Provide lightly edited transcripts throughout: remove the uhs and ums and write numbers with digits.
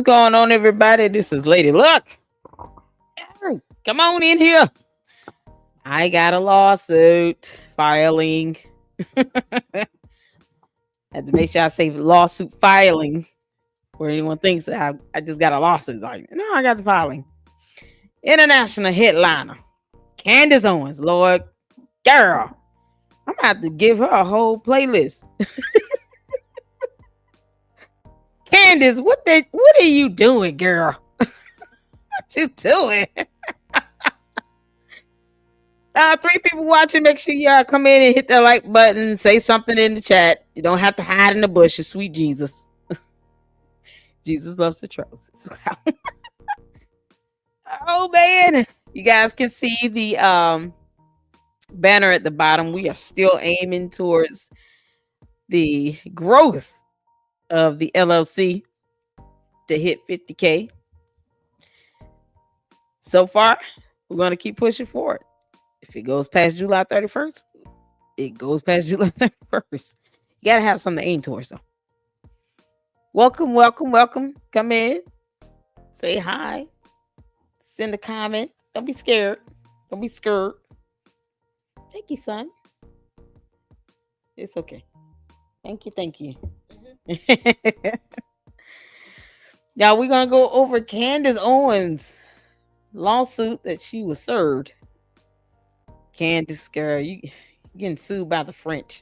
What's going on, everybody? This is Lady Luck. Hey, come on in here. I got a lawsuit filing. Had to make sure I say lawsuit filing, where anyone thinks I just got a lawsuit. Like, no, I got the filing. International headliner Candace Owens, Lord, girl, I'm gonna have to give her a whole playlist. Candace, what are you doing, girl? What you doing? 3 people watching. Make sure y'all come in and hit that like button. Say something in the chat. You don't have to hide in the bushes. Sweet Jesus. Jesus loves the trolls. Oh man, you guys can see the banner at the bottom. We are still aiming towards the growth of the LLC to hit 50K. So far, we're going to keep pushing forward. If it goes past July 31st, it goes past July 31st. You got to have something to aim towards, though. Welcome, welcome, welcome. Come in. Say hi. Send a comment. Don't be scared. Don't be scared. Thank you, son. It's okay. Thank you, thank you. Now we're going to go over Candace Owens' lawsuit that she was served. Candace, girl, you getting sued by the French.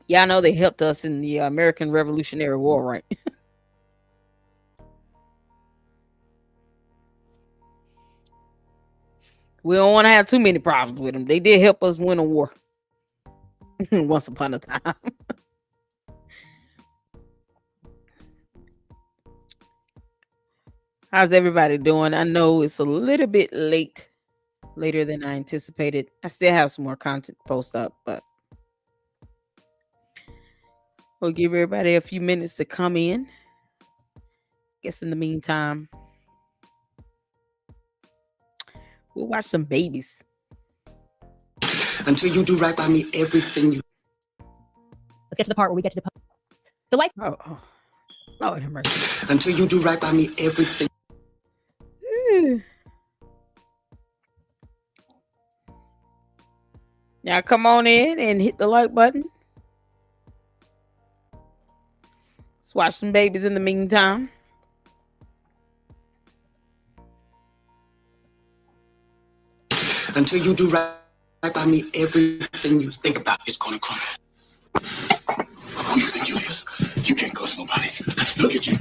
Y'all know they helped us in the American Revolutionary War, right? We don't want to have too many problems with them. They did help us win a war once upon a time. How's everybody doing? I know it's a little bit later than I anticipated. I still have some more content to post up, but we'll give everybody a few minutes to come in. Guess in the meantime, we'll watch some babies. Until you do right by me, everything you... Let's get to the part where we get to the life. Oh, Lord have mercy. Until you do right by me, everything... Now come on in and hit the like button. Let's watch some babies in the meantime. Until you do right by me, everything you think about is gonna crumble. Who you think you is? You can't cuss nobody. Look at you.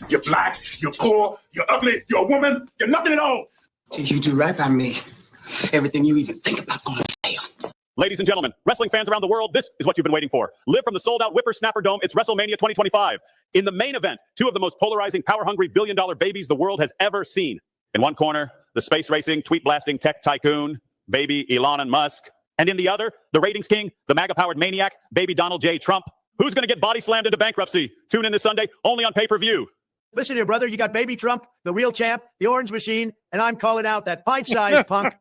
You're black, you're poor, you're ugly, you're a woman, you're nothing at all. Until you do right by me, everything you even think about gonna fail. Ladies and gentlemen, wrestling fans around the world, this is what you've been waiting for. Live from the sold-out Whippersnapper Dome, it's WrestleMania 2025. In the main event, 2 of the most polarizing, power-hungry, billion-dollar babies the world has ever seen. In one corner, the space-racing, tweet-blasting tech tycoon, baby Elon Musk. And in the other, the ratings king, the MAGA-powered maniac, baby Donald J. Trump. Who's going to get body slammed into bankruptcy? Tune in this Sunday, only on pay-per-view. Listen here, brother. You got baby Trump, the real champ, the orange machine, and I'm calling out that pint-sized punk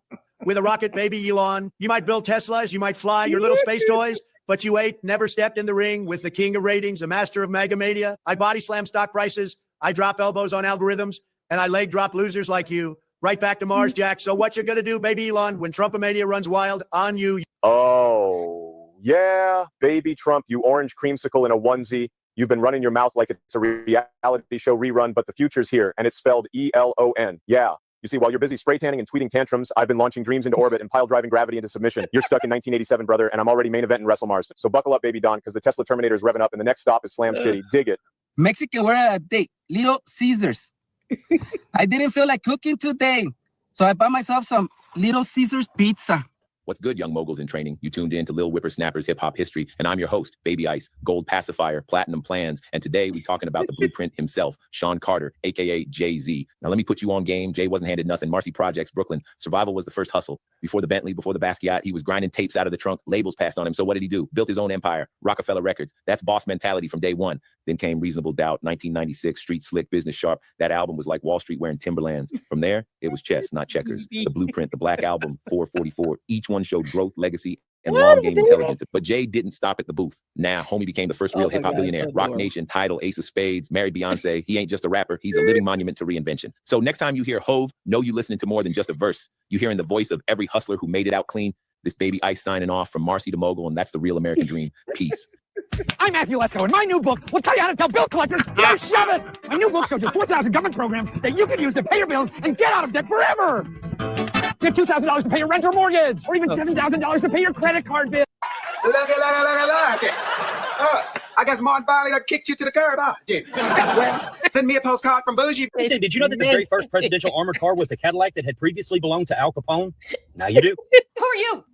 with a rocket baby Elon. You might build Teslas, you might fly your little space toys, but you never stepped in the ring with the king of ratings, the master of MAGA mania. I body slam stock prices, I drop elbows on algorithms, and I leg drop losers like you. Right back to Mars, Jack. So what you gonna do, baby Elon, when Trumpomania runs wild on you? Oh, yeah, baby Trump, you orange creamsicle in a onesie. You've been running your mouth like it's a reality show rerun, but the future's here, and it's spelled ELON. Yeah. You see, while you're busy spray tanning and tweeting tantrums, I've been launching dreams into orbit and pile driving gravity into submission. You're stuck in 1987, brother, and I'm already main event in WrestleMars. So buckle up, baby Don, because the Tesla Terminator is revving up, and the next stop is Slam City. Dig it. Mexican, we're at a date. Little Caesars. I didn't feel like cooking today, so I bought myself some Little Caesars pizza. What's good, young moguls in training? You tuned in to Lil Whippersnapper's Hip Hop History, and I'm your host, Baby Ice, Gold Pacifier, Platinum Plans, and today we're talking about the blueprint himself, Sean Carter, a.k.a. Jay-Z. Now, let me put you on game. Jay wasn't handed nothing. Marcy Projects, Brooklyn. Survival was the first hustle. Before the Bentley, before the Basquiat, he was grinding tapes out of the trunk. Labels passed on him. So what did he do? Built his own empire. Rockefeller Records. That's boss mentality from day one. Then came Reasonable Doubt, 1996, Street Slick, Business Sharp. That album was like Wall Street wearing Timberlands. From there, it was chess, not checkers. The Blueprint, the Black Album, 444. Each one showed growth, legacy, and long game intelligence. But Jay didn't stop at the booth. Now, homie became the first real Oh my hip hop God, billionaire. so Rock adorable. Nation, Tidal, Ace of Spades, married Beyonce. He ain't just a rapper. He's a living monument to reinvention. So next time you hear Hove, know you listening to more than just a verse. You hearing the voice of every hustler who made it out clean. This Baby Ice signing off from Marcy to Mogul, and that's the real American dream. Peace. I'm Matthew Lesko, and my new book will tell you how to tell bill collectors to shove it. My new book shows you 4,000 government programs that you can use to pay your bills and get out of debt forever. Get $2,000 to pay your rent or mortgage, or even $7,000 to pay your credit card bill. Look. I guess Martin finally done kicked you to the curb, huh, Jim? Well, send me a postcard from Bougie. Listen, did you know that the very first presidential armored car was a Cadillac that had previously belonged to Al Capone? Now you do. Who are you?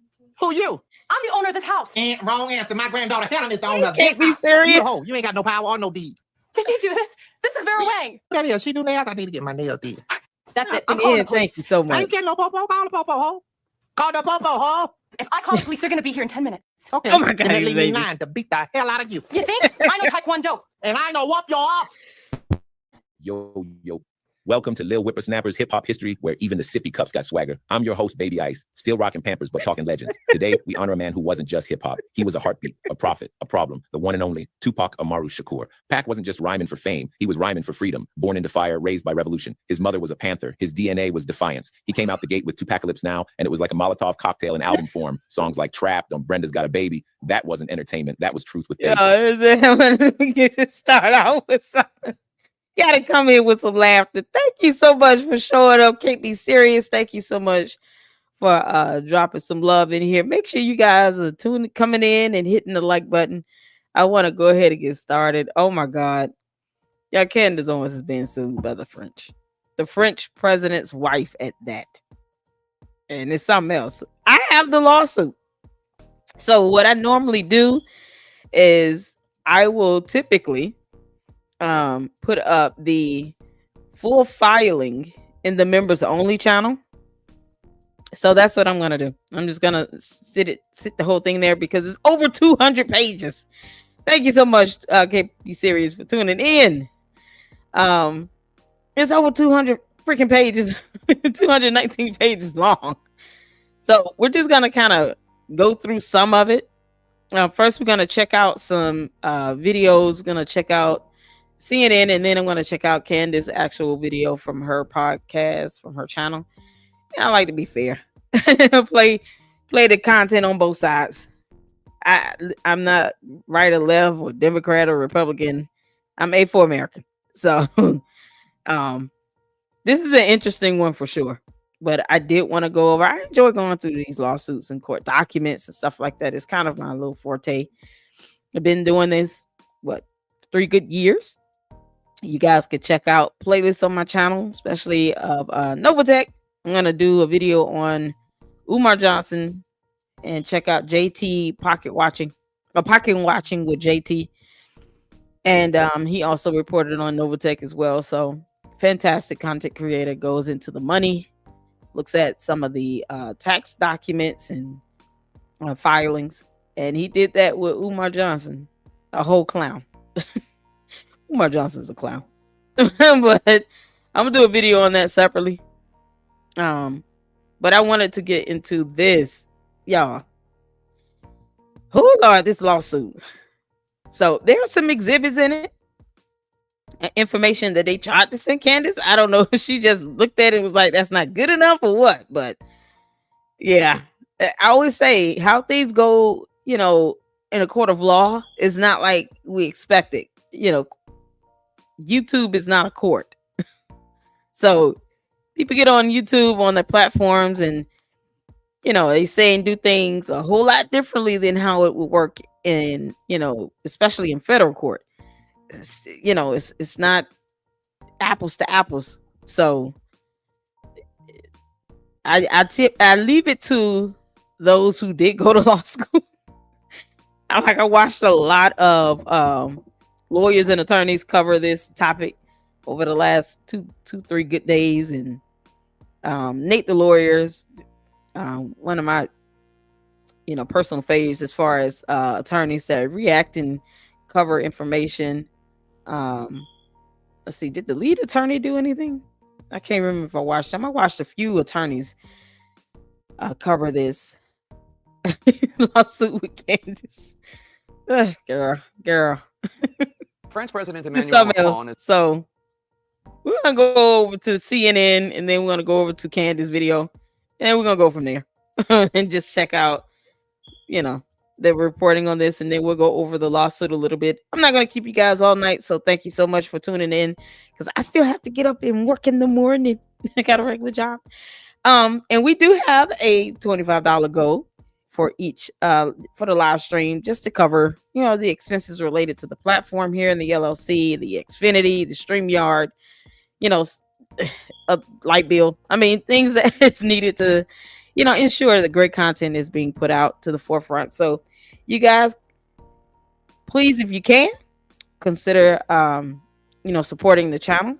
Who you? I'm the owner of this house. Wrong answer. My granddaughter Helen is the owner of this Can't be house. serious. You a hoe. You ain't got no power or no deed. Did you do this? This is Vera Wang. What is she do nails? I need to get my nails did. That's it. I'm calling the Thank police. you so I much. ain't getting no popo. Call the popo, ho. Call the popo, ho. If I call the police, they're going to be here in 10 minutes. Okay. Oh my God, And then you leave me ladies. lying to beat the hell out of you. You think? I know Taekwondo. And I know whoop your ass. Yo. Welcome to Lil Whippersnappers Hip Hop History, where even the sippy cups got swagger. I'm your host, Baby Ice, still rocking Pampers, but talking legends. Today, we honor a man who wasn't just hip hop. He was a heartbeat, a prophet, a problem, the one and only Tupac Shakur. Pac wasn't just rhyming for fame. He was rhyming for freedom. Born into fire, raised by revolution. His mother was a Panther. His DNA was defiance. He came out the gate with Tupacalypse Now, and it was like a Molotov cocktail in album form. Songs like Trapped on Brenda's Got a Baby. That wasn't entertainment. That was truth with bass. We get to start out with something. Gotta come in with some laughter. Thank you so much for showing up. Can't be serious. Thank you so much for dropping some love in here. Make sure you guys are coming in and hitting the like button. I want to go ahead and get started. Oh my God. Yeah, Candace Owens is being sued by the French president's wife at that. And it's something else. I have the lawsuit. So what I normally do is I will typically put up the full filing in the members only channel. So that's what I'm gonna do. I'm just gonna sit the whole thing there because it's over 200 pages. Thank you so much, Can't Be Serious, for tuning in. It's over 200 freaking pages, 219 pages long. So we're just gonna kind of go through some of it. First, we're gonna check out some videos. We're gonna check out CNN, and then I'm going to check out Candace's actual video from her podcast, from her channel. I like to be fair. play the content on both sides. I'm not right or left or Democrat or Republican. I'm A for American. So this is an interesting one for sure. But I did want to go over. I enjoy going through these lawsuits and court documents and stuff like that. It's kind of my little forte. I've been doing this, 3 good years. You guys could check out playlists on my channel, especially of Novatech. I'm going to do a video on Umar Johnson and check out JT Pocket Watching with JT. And he also reported on Novatech as well. So fantastic content creator, goes into the money, looks at some of the tax documents and filings. And he did that with Umar Johnson, a whole clown. Umar Johnson's a clown. But I'm gonna do a video on that separately. But I wanted to get into this, y'all. Oh Lord, this lawsuit. So there are some exhibits in it, information that they tried to send Candace. I don't know if she just looked at it and was like, that's not good enough or what. But yeah, I always say how things go, in a court of law is not like we expect it. YouTube is not a court. So people get on YouTube, on their platforms, and they say and do things a whole lot differently than how it would work in, especially in federal court. It's not apples to apples. So I leave it to those who did go to law school. I watched a lot of lawyers and attorneys cover this topic over the last 3 good days, and Nate the Lawyers, one of my personal faves as far as attorneys that react and cover information. Let's see, did the lead attorney do anything? I can't remember if I watched them. I watched a few attorneys cover this. lawsuit with Candace. Ugh, girl. French President It's Emmanuel something Macron else. So we're gonna go over to CNN, and then we're gonna go over to Candace video, and we're gonna go from there and just check out, the reporting on this, and then we'll go over the lawsuit a little bit. I'm not gonna keep you guys all night, so thank you so much for tuning in, because I still have to get up and work in the morning. I got a regular job. And we do have a $25 goal for each for the live stream, just to cover the expenses related to the platform here in the LLC, the Xfinity, the StreamYard, a light bill. I mean, things that it's needed to ensure that great content is being put out to the forefront. So you guys, please, if you can, consider supporting the channel.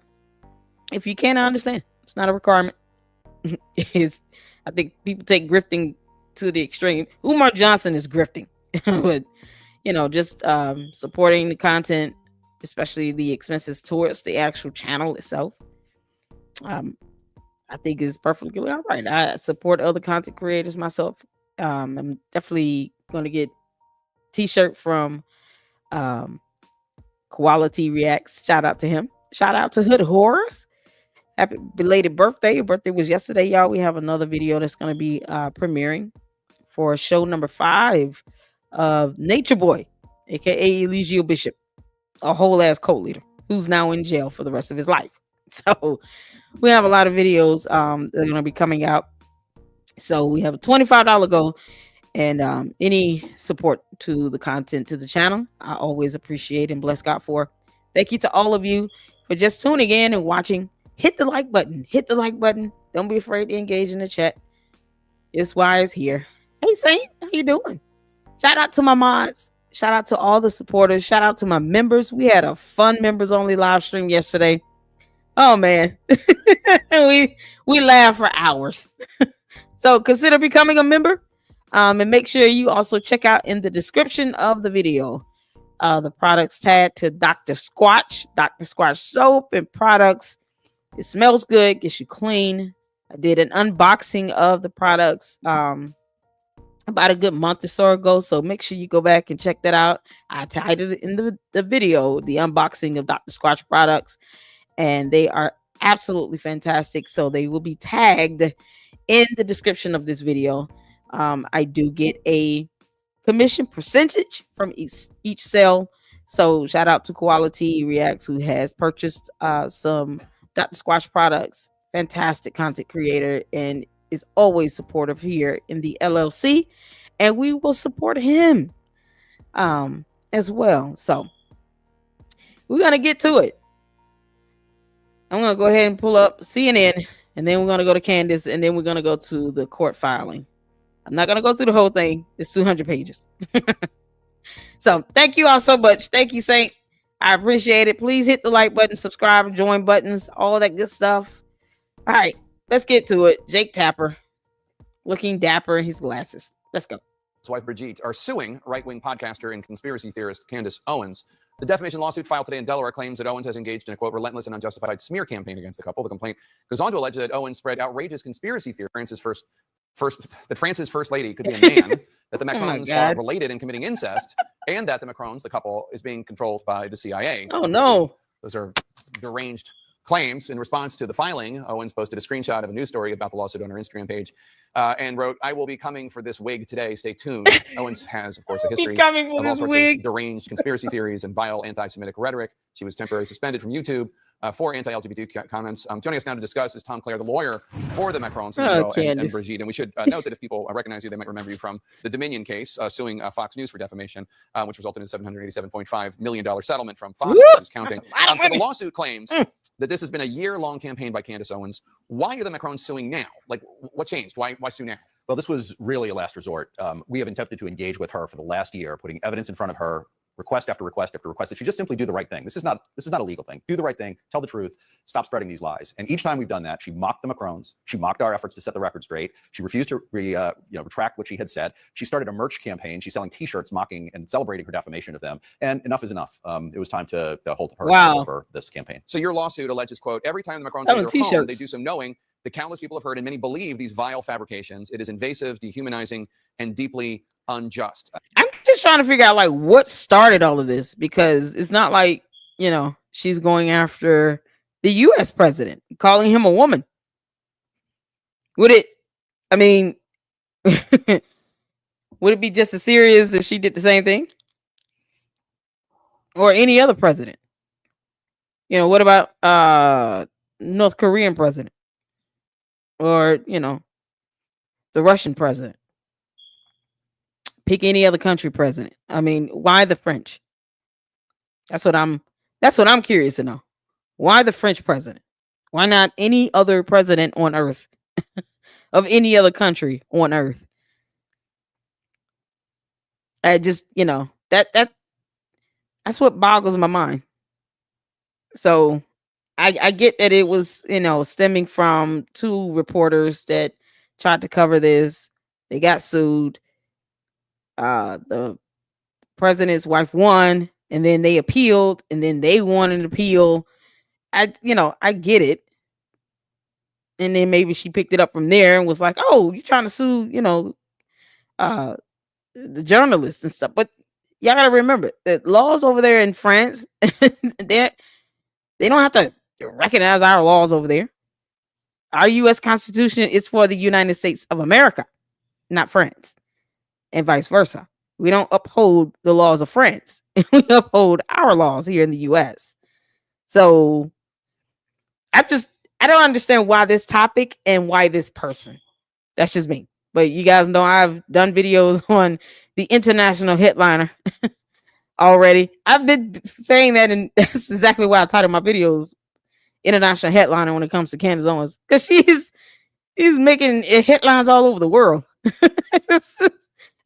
If you can, I understand, it's not a requirement. I think people take grifting to the extreme. Umar Johnson is grifting, but just supporting the content, especially the expenses towards the actual channel itself, I think is perfectly all right. I support other content creators myself. I'm definitely going to get t-shirt from Quality Reacts. Shout out to him. Shout out to Hood Horrors. Happy belated birthday. Your birthday was yesterday, y'all. We have another video that's going to be premiering for show number 5 of Nature Boy, aka Eligio Bishop, a whole ass cult leader who's now in jail for the rest of his life. So we have a lot of videos that are going to be coming out. So we have a $25 goal, and any support to the content, to the channel, I always appreciate and bless God for. Thank you to all of you for just tuning in and watching. Hit the like button. Hit the like button. Don't be afraid to engage in the chat. It's why it's here. Hey, Saint, how you doing? Shout out to my mods. Shout out to all the supporters. Shout out to my members. We had a fun members only live stream yesterday. Oh man, we laughed for hours. So consider becoming a member, and make sure you also check out in the description of the video the products tagged to Dr. Squatch soap and products. It smells good, gets you clean. I did an unboxing of the products about a good month or so ago, so make sure you go back and check that out. I tagged it in the video, the unboxing of Dr. Squatch products, and they are absolutely fantastic. So they will be tagged in the description of this video. I do get a commission percentage from each sale. So shout out to Quality Reacts, who has purchased some Dr. Squatch products. Fantastic content creator and is always supportive here in the LLC, and we will support him as well. So we're gonna get to it. I'm gonna go ahead and pull up CNN, and then we're gonna go to Candace, and then we're gonna go to the court filing. I'm not gonna go through the whole thing. It's 200 pages. So thank you all so much. Thank you, Saint. I appreciate it. Please hit the like button, subscribe, join buttons, all that good stuff. All right, let's get to it. Jake Tapper, looking dapper in his glasses. Let's go. His wife Brigitte are suing right-wing podcaster and conspiracy theorist Candace Owens. The defamation lawsuit filed today in Delaware claims that Owens has engaged in a, quote, relentless and unjustified smear campaign against the couple. The complaint goes on to allege that Owens spread outrageous conspiracy theories. France's first lady could be a man, that the Macrons are related in committing incest, and that the Macrons, the couple, is being controlled by the CIA. Oh, no. Those are deranged claims. In response to the filing, Owens posted a screenshot of a news story about the lawsuit on her Instagram page and wrote, "I will be coming for this wig today. Stay tuned." Owens has, of course, a history of all sorts of deranged conspiracy theories and vile anti-Semitic rhetoric. She was temporarily suspended from YouTube for anti-LGBT comments. Joining us now to discuss is Tom Clare, the lawyer for the Macrons and Brigitte. And we should note that if people recognize you, they might remember you from the Dominion case suing Fox News for defamation, which resulted in a $787.5 million settlement from Fox, which is counting. So the lawsuit claims that this has been a year-long campaign by Candace Owens. Why are the Macrons suing now? Like, what changed? Why sue now? Well, this was really a last resort. We have attempted to engage with her for the last year, putting evidence in front of her, request after request after request, that she just simply do the right thing. This is not a legal thing. Do the right thing, tell the truth, stop spreading these lies. And each time we've done that, she mocked the Macrons. She mocked our efforts to set the record straight. She refused to retract what she had said. She started a merch campaign. She's selling T-shirts mocking and celebrating her defamation of them. And enough is enough. It was time to hold her accountable for this campaign. So your lawsuit alleges, quote, every time the Macrons leave their home, they do so knowing that countless people have heard, and many believe these vile fabrications. It is invasive, dehumanizing, and deeply unjust. I'm just trying to figure out like what started all of this, because it's not like, she's going after the US president, calling him a woman. Would it, I mean, would it be just as serious if she did the same thing? Or any other president? What about North Korean president? Or, the Russian president? Pick any other country president. I mean, why the French? That's what I'm curious to know. Why the French president? Why not any other president on earth of any other country on earth? I just, that's what boggles my mind. So I get that it was, stemming from two reporters that tried to cover this. They got sued. The president's wife won, and then they appealed, and then they won an appeal. I get it. And then maybe she picked it up from there and was like, "Oh, you're trying to sue, the journalists and stuff." But y'all gotta remember that laws over there in France, they don't have to recognize our laws over there. Our U.S. Constitution is for the United States of America, not France, and vice versa. We don't uphold the laws of France. We uphold our laws here in the U.S. So I don't understand why this topic and why this person. That's just me. But you guys know I've done videos on the international headliner already. I've been saying that, and that's exactly why I titled my videos international headliner when it comes to Candace Owens, because she's making headlines all over the world.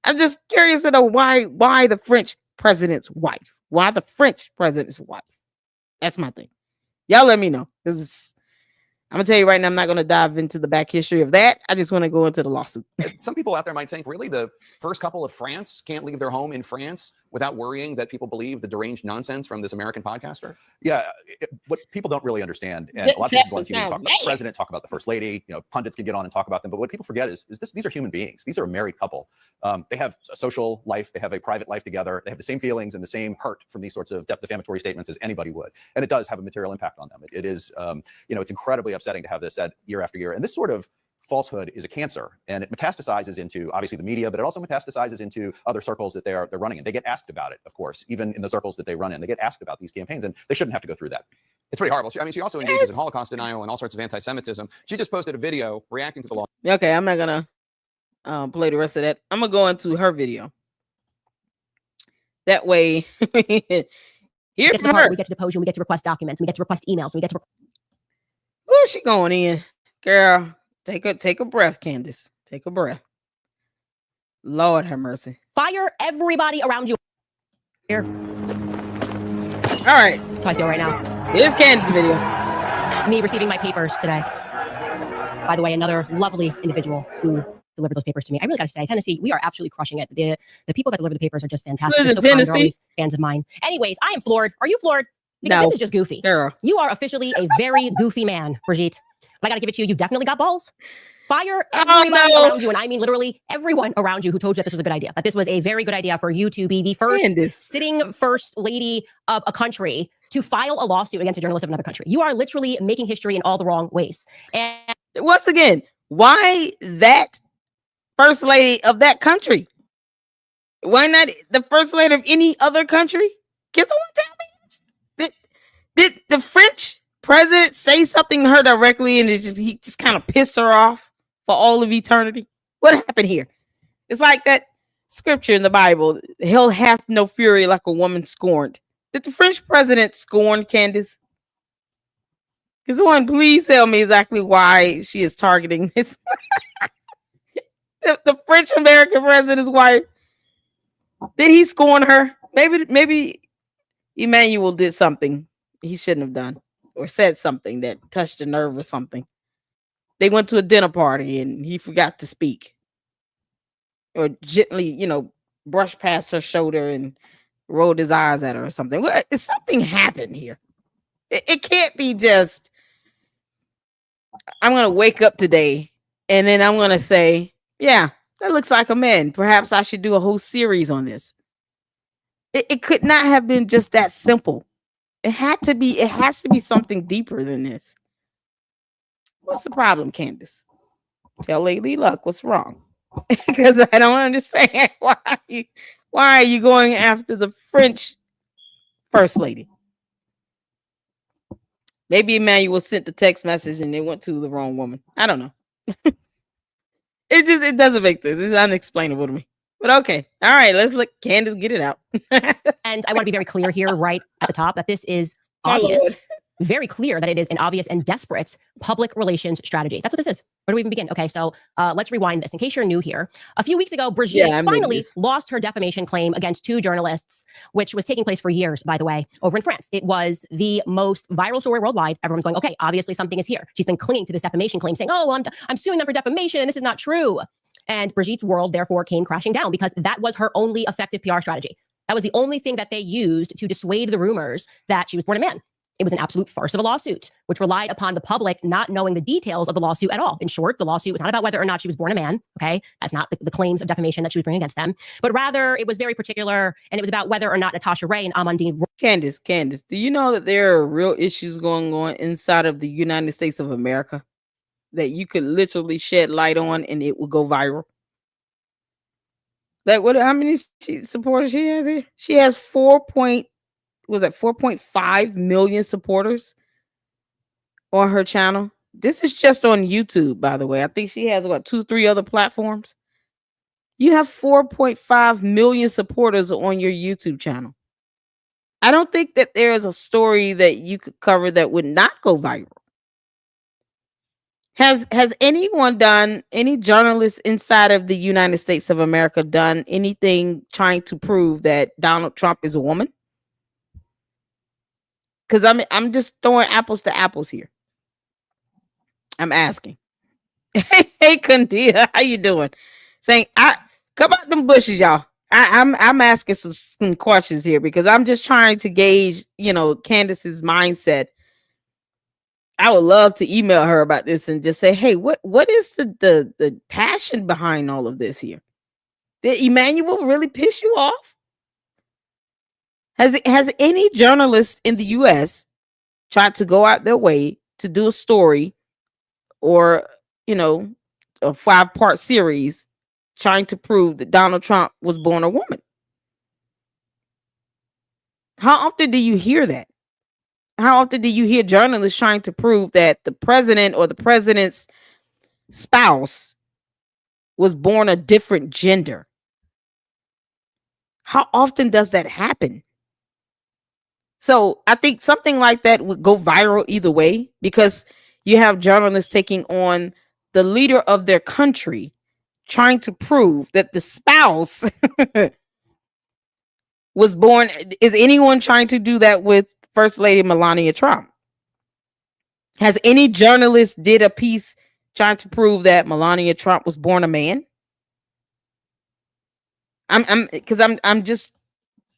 I'm just curious to know why the French president's wife. Why the French president's wife? That's my thing. Y'all let me know, because I'm gonna tell you right now, I'm not gonna dive into the back history of that. I just want to go into the lawsuit. Some people out there might think, really, the first couple of France can't leave their home in France without worrying that people believe the deranged nonsense from this American podcaster? Yeah, what people don't really understand, and a lot of people on TV talk about the president, talk about the first lady, pundits can get on and talk about them, but what people forget is these are human beings. These are a married couple. They have a social life, they have a private life together, they have the same feelings and the same hurt from these sorts of defamatory statements as anybody would, and it does have a material impact on them. It is, it's incredibly upsetting to have this said year after year, and this sort of falsehood is a cancer, and it metastasizes into obviously the media, but it also metastasizes into other circles that they're running in. They get asked about it, of course, even in the circles that they run in. They get asked about these campaigns, and they shouldn't have to go through that. It's pretty horrible. She also engages in Holocaust denial and all sorts of anti-Semitism. She just posted a video reacting to the law. Okay, I'm not gonna play the rest of that. I'm gonna go into her video. That way, hear from her. We get to depose you, and we get to request documents, and we get to request emails, and we get to. Where's she going in, girl? Take a breath, Candace. Take a breath. Lord have mercy. Fire everybody around you. Here. All right. That's how I feel right now. Here's Candace's video. Me receiving my papers today. By the way, another lovely individual who delivered those papers to me. I really got to say, Tennessee, we are absolutely crushing it. The people that deliver the papers are just fantastic. They're so kind. They're always fans of mine. Anyways, I am floored. Are you floored? Because No. this is just goofy. Girl. You are officially a very goofy man, Brigitte. But I got to give it to you. You've definitely got balls. Fire everybody around you, and I mean literally everyone around you who told you that this was a good idea, that this was a very good idea for you to be the first sitting first lady of a country to file a lawsuit against a journalist of another country. You are literally making history in all the wrong ways. And once again, why that first lady of that country? Why not the first lady of any other country? Can someone tell me this? Did the French president say something to her directly, and he just kind of pissed her off for all of eternity? What happened here? It's like that scripture in the Bible, hell hath no fury like a woman scorned. Did the French president scorn Candace? Can someone please tell me exactly why she is targeting this? the French American president's wife. Did he scorn her? Maybe Emmanuel did something he shouldn't have done, or said something that touched a nerve or something. They went to a dinner party and he forgot to speak, or gently, brushed past her shoulder and rolled his eyes at her or something. Something happened here. It can't be just I'm going to wake up today and then I'm going to say, yeah, that looks like a man. Perhaps I should do a whole series on this. It could not have been just that simple. It has to be something deeper than this. What's the problem, Candace? Tell Lady Luck what's wrong. Because I don't understand why are you going after the French first lady? Maybe Emmanuel sent the text message and they went to the wrong woman. I don't know. It doesn't make sense. It's unexplainable to me. But okay. All right, let's let Candace get it out. And I want to be very clear here, right at the top, that this is My obvious, Lord. very clear that it is an obvious and desperate public relations strategy. That's what this is. Where do we even begin? Okay, so let's rewind this. In case you're new here, a few weeks ago, Brigitte Yeah, I'm into finally this. lost her defamation claim against 2 journalists, which was taking place for years, by the way, over in France. It was the most viral story worldwide. Everyone's going, okay, obviously something is here. She's been clinging to this defamation claim, saying, oh, I'm suing them for defamation, and this is not true. And Brigitte's world, therefore, came crashing down because that was her only effective PR strategy. That was the only thing that they used to dissuade the rumors that she was born a man. It was an absolute farce of a lawsuit, which relied upon the public not knowing the details of the lawsuit at all. In short, the lawsuit was not about whether or not she was born a man. Okay, that's not the claims of defamation that she was bringing against them, but rather it was very particular, and it was about whether or not Natasha Ray and Amandine. Candace, do you know that there are real issues going on inside of the United States of America that you could literally shed light on and it will go viral? Like how many supporters she has here? She has 4.5 million supporters on her channel. This is just on YouTube, by the way. I think she has 2-3 other platforms. You have 4.5 million supporters on your YouTube channel. I don't think that there is a story that you could cover that would not go viral. Has anyone done, any journalist inside of the United States of America done anything trying to prove that Donald Trump is a woman? Because I'm just throwing apples to apples here. I'm asking. Hey, Kandia, how you doing? Saying, come out them bushes, y'all. I'm asking some questions here because I'm just trying to gauge, Candace's mindset. I would love to email her about this and just say, hey, what is the passion behind all of this here? Did Emmanuel really piss you off? Has any journalist in the US tried to go out their way to do a story or, a 5-part series trying to prove that Donald Trump was born a woman? How often do you hear that? How often do you hear journalists trying to prove that the president or the president's spouse was born a different gender? How often does that happen? So I think something like that would go viral either way, because you have journalists taking on the leader of their country, trying to prove that the spouse was born. Is anyone trying to do that with First Lady Melania Trump? Has any journalist did a piece trying to prove that Melania Trump was born a man? I'm just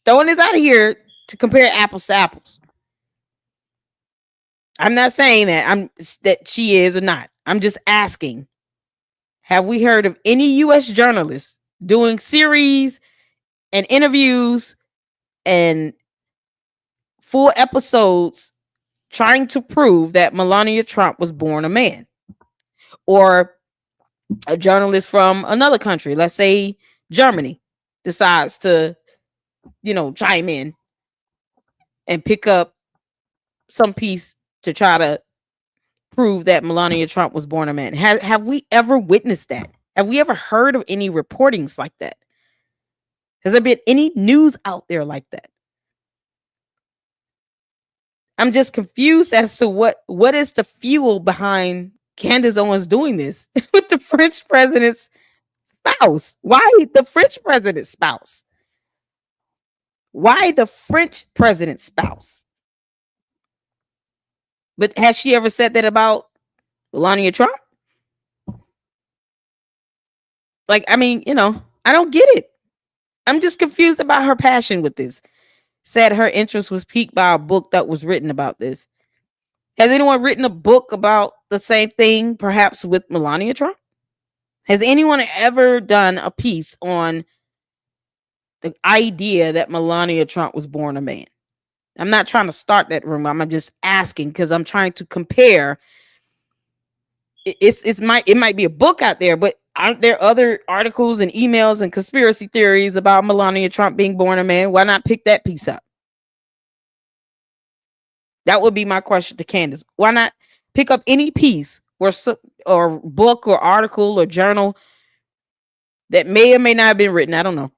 throwing this out of here to compare apples to apples. I'm not saying that she is or not. I'm just asking, have we heard of any US journalists doing series and interviews and full episodes trying to prove that Melania Trump was born a man? Or a journalist from another country, let's say Germany, decides to, chime in and pick up some piece to try to prove that Melania Trump was born a man. Have we ever witnessed that? Have we ever heard of any reportings like that? Has there been any news out there like that? I'm just confused as to what is the fuel behind Candace Owens doing this with the French president's spouse. Why the French president's spouse? Why the French president's spouse? But has she ever said that about Melania Trump? Like, I mean, I don't get it. I'm just confused about her passion with this. Said her interest was piqued by a book that was written about this. Has anyone written a book about the same thing perhaps with Melania Trump? Has anyone ever done a piece on the idea that Melania Trump was born a man? I'm not trying to start that rumor. I'm just asking because I'm trying to compare. It might be a book out there, but aren't there other articles and emails and conspiracy theories about Melania Trump being born a man? Why not pick that piece up? That would be my question to Candace. Why not pick up any piece or book or article or journal that may or may not have been written? I don't know.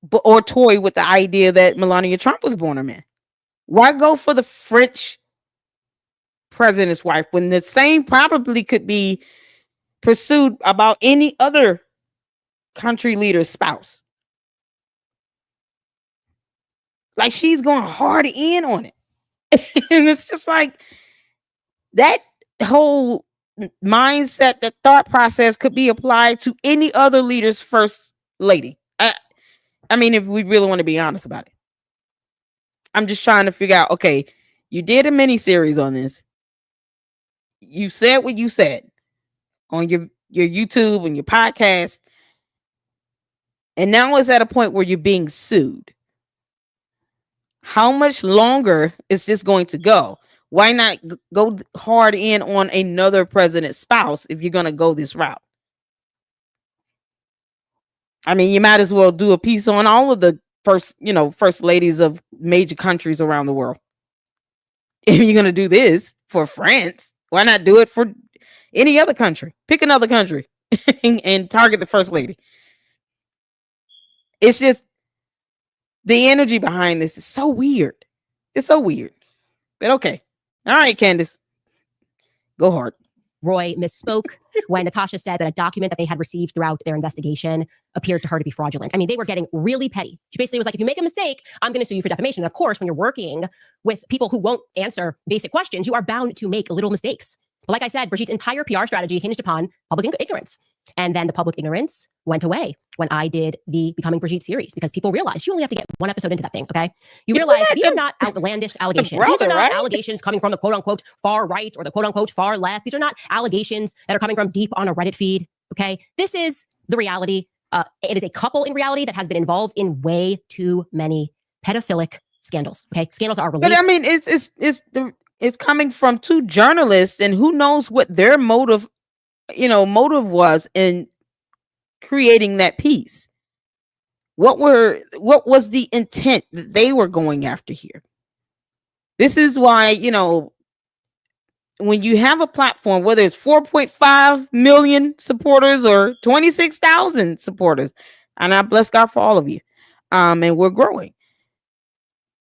But or toy with the idea that Melania Trump was born a man. Why go for the French president's wife when the same probably could be pursued about any other country leader's spouse? Like, she's going hard in on it. And it's just like that whole mindset, that thought process could be applied to any other leader's first lady. I mean, if we really want to be honest about it. I'm just trying to figure out, okay, you did a mini series on this. You said what you said on your YouTube and your podcast. And now it's at a point where you're being sued. How much longer is this going to go? Why not go hard in on another president's spouse if you're going to go this route? I mean, you might as well do a piece on all of the first ladies of major countries around the world. If you're going to do this for France, why not do it for any other country? Pick another country and target the first lady. It's just the energy behind this is so weird. It's so weird. But okay. All right, Candace. Go hard. Roy misspoke when Natasha said that a document that they had received throughout their investigation appeared to her to be fraudulent. I mean, they were getting really petty. She basically was like, if you make a mistake, I'm going to sue you for defamation. And of course, when you're working with people who won't answer basic questions, you are bound to make little mistakes. But like I said, Brigitte's entire PR strategy hinged upon public ignorance. And then the public ignorance went away when I did the Becoming Brigitte series, because people realized you only have to get one episode into that thing, okay? You realize these are not outlandish allegations. These are not allegations coming from the quote-unquote far right or the quote-unquote far left. These are not allegations that are coming from deep on a Reddit feed, okay? This is the reality. It is a couple in reality that has been involved in way too many pedophilic scandals, okay? Scandals are related. But I mean, it's coming from two journalists, and who knows what their motive was in creating that piece. What was the intent that they were going after here? This is why, when you have a platform, whether it's 4.5 million supporters or 26,000 supporters, and I bless God for all of you, and we're growing,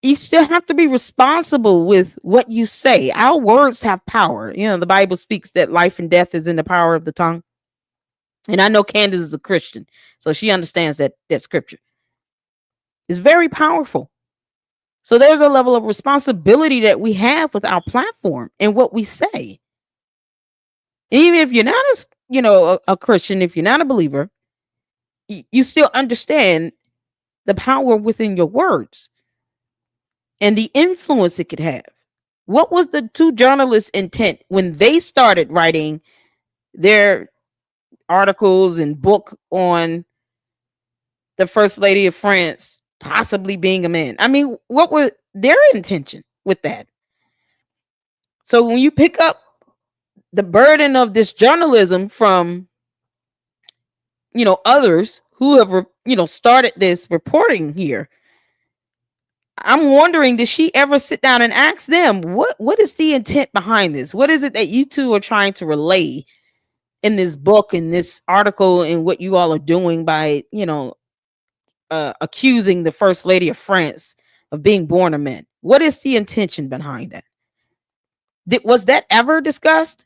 you still have to be responsible with what you say. Our words have power. The Bible speaks that life and death is in the power of the tongue. And I know Candace is a Christian, so she understands that scripture. It's very powerful. So there's a level of responsibility that we have with our platform and what we say. Even if you're not a Christian, if you're not a believer, you still understand the power within your words and the influence it could have. What was the two journalists' intent when they started writing their articles and book on the First Lady of France possibly being a man? I mean, what was their intention with that? So when you pick up the burden of this journalism from, others who have, started this reporting here, I'm wondering, did she ever sit down and ask them, what is the intent behind this? What is it that you two are trying to relay in this book, in this article, and what you all are doing by, accusing the First Lady of France of being born a man? What is the intention behind that? Was that ever discussed?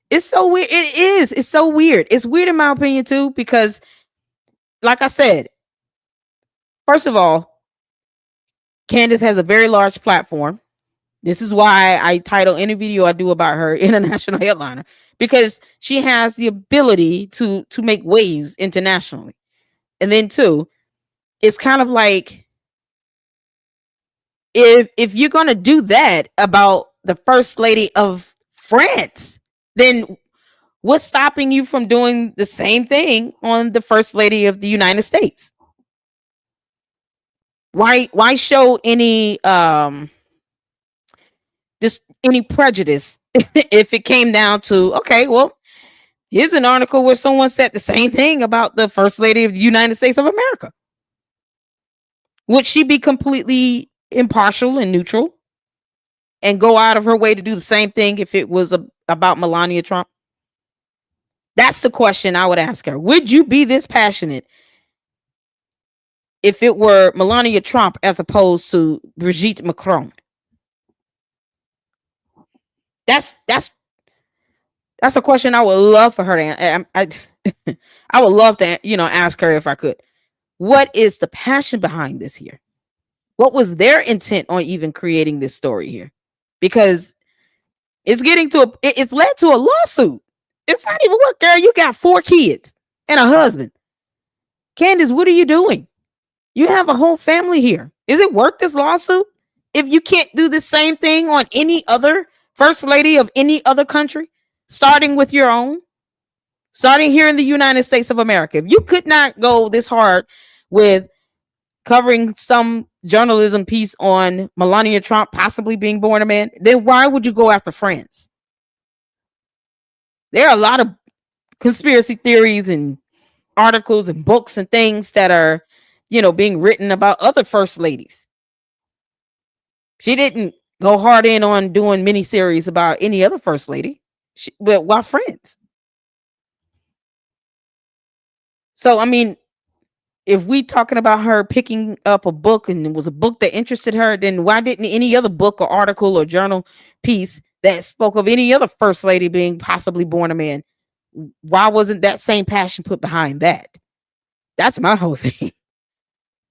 It's so weird. It is. It's so weird. It's weird in my opinion too, because like I said, first of all, Candace has a very large platform. This is why I title any video I do about her International Headliner, because she has the ability to make waves internationally. And then two, it's kind of like, if you're going to do that about the first lady of France, then what's stopping you from doing the same thing on the first lady of the United States? Why show any just any prejudice if it came down to, okay, well, here's an article where someone said the same thing about the first lady of the United States of America. Would she be completely impartial and neutral and go out of her way to do the same thing if it was about Melania Trump? That's the question I would ask her. Would you be this passionate if it were Melania Trump as opposed to Brigitte Macron? That's a question I would love for her to I would love to, ask her if I could. What is the passion behind this here? What was their intent on even creating this story here? Because it's it's led to a lawsuit. It's not even work, girl. You got 4 kids and a husband. Candace, what are you doing? You have a whole family here. Is it worth this lawsuit? If you can't do the same thing on any other first lady of any other country, starting with your own, starting here in the United States of America, if you could not go this hard with covering some journalism piece on Melania Trump possibly being born a man, then why would you go after France? There are a lot of conspiracy theories and articles and books and things that are, being written about other first ladies. She didn't go hard in on doing miniseries about any other first lady, but while friends. So, I mean, if we talking about her picking up a book and it was a book that interested her, then why didn't any other book or article or journal piece that spoke of any other first lady being possibly born a man, why wasn't that same passion put behind that? That's my whole thing.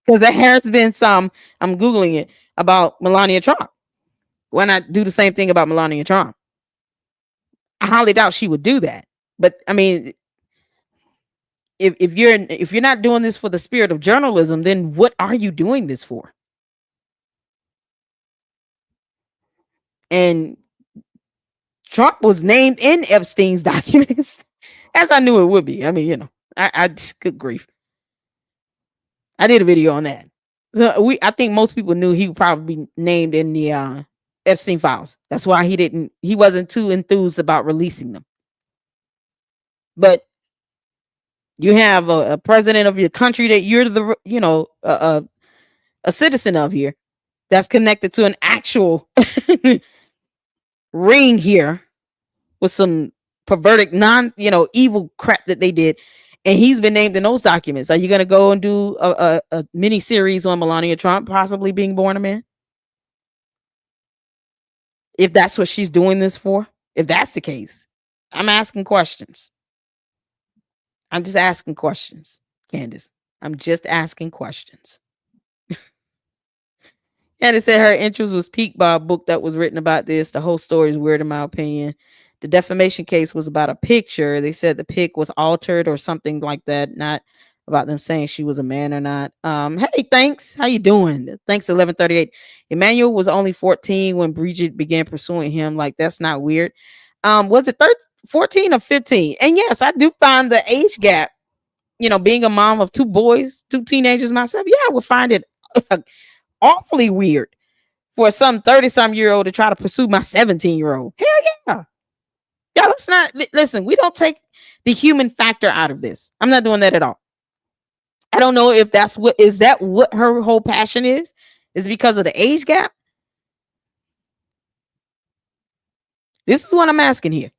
Because there has been some, I'm Googling it, about Melania Trump. Why not do the same thing about Melania Trump? I highly doubt she would do that. But I mean, if you're not doing this for the spirit of journalism, then what are you doing this for? And Trump was named in Epstein's documents, as I knew it would be. I mean, I just, good grief. I did a video on that. So I think most people knew he would probably be named in the Epstein files. That's why he wasn't too enthused about releasing them. But you have a president of your country that you're a citizen of here that's connected to an actual ring here with some perverted evil crap that they did, and he's been named in those documents. Are you going to go and do a mini series on Melania Trump possibly being born a man? If that's what she's doing this for, if that's the case, I'm asking questions. I'm just asking questions, Candace. I'm just asking questions. Candace said her interest was piqued by a book that was written about this. The whole story is weird in my opinion. The defamation case was about a picture. They said the pic was altered or something like that, not about them saying she was a man or not. Hey, thanks. How you doing? Thanks, 1138. Emmanuel was only 14 when Bridget began pursuing him. Like, that's not weird. Was it 14 or 15? And yes, I do find the age gap, being a mom of 2 boys, 2 teenagers myself. Yeah, I would find it awfully weird for some 30-some-year-old to try to pursue my 17-year-old. Hell yeah. Yeah, let's not listen. We don't take the human factor out of this. I'm not doing that at all. I don't know if that's what her whole passion is because of the age gap. This is what I'm asking here.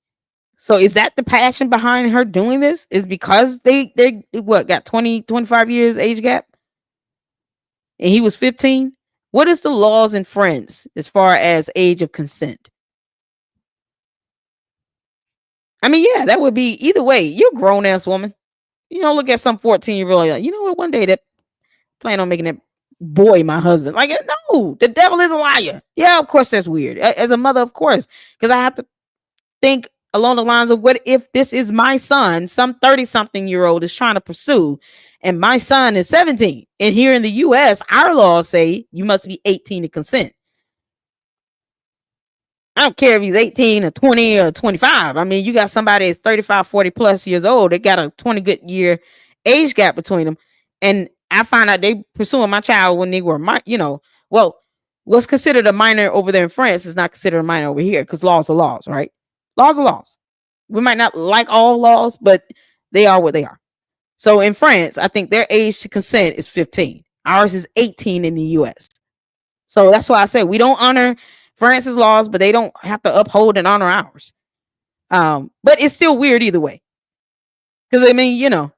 So is that the passion behind her doing this? Is because they got 20, 25 years age gap? And he was 15? What is the laws in France as far as age of consent? I mean, yeah, that would be either way. You're a grown ass woman. You don't look at some 14-year-old like, you know what, one day that plan on making that boy my husband. Like, no, the devil is a liar. Yeah, of course that's weird. As a mother, of course, because I have to think along the lines of, what if this is my son, some 30-something-year-old is trying to pursue, and my son is 17. And here in the US, our laws say you must be 18 to consent. I don't care if he's 18 or 20 or 25. I mean, you got somebody that's 35, 40 plus years old. They got a 20 good year age gap between them. And I find out they pursuing my child when they were, well, what's considered a minor over there in France is not considered a minor over here because laws are laws, right? Laws are laws. We might not like all laws, but they are what they are. So in France, I think their age to consent is 15. Ours is 18 in the US. So that's why I say we don't honor France's laws, but they don't have to uphold and honor ours. But it's still weird either way. Because I mean,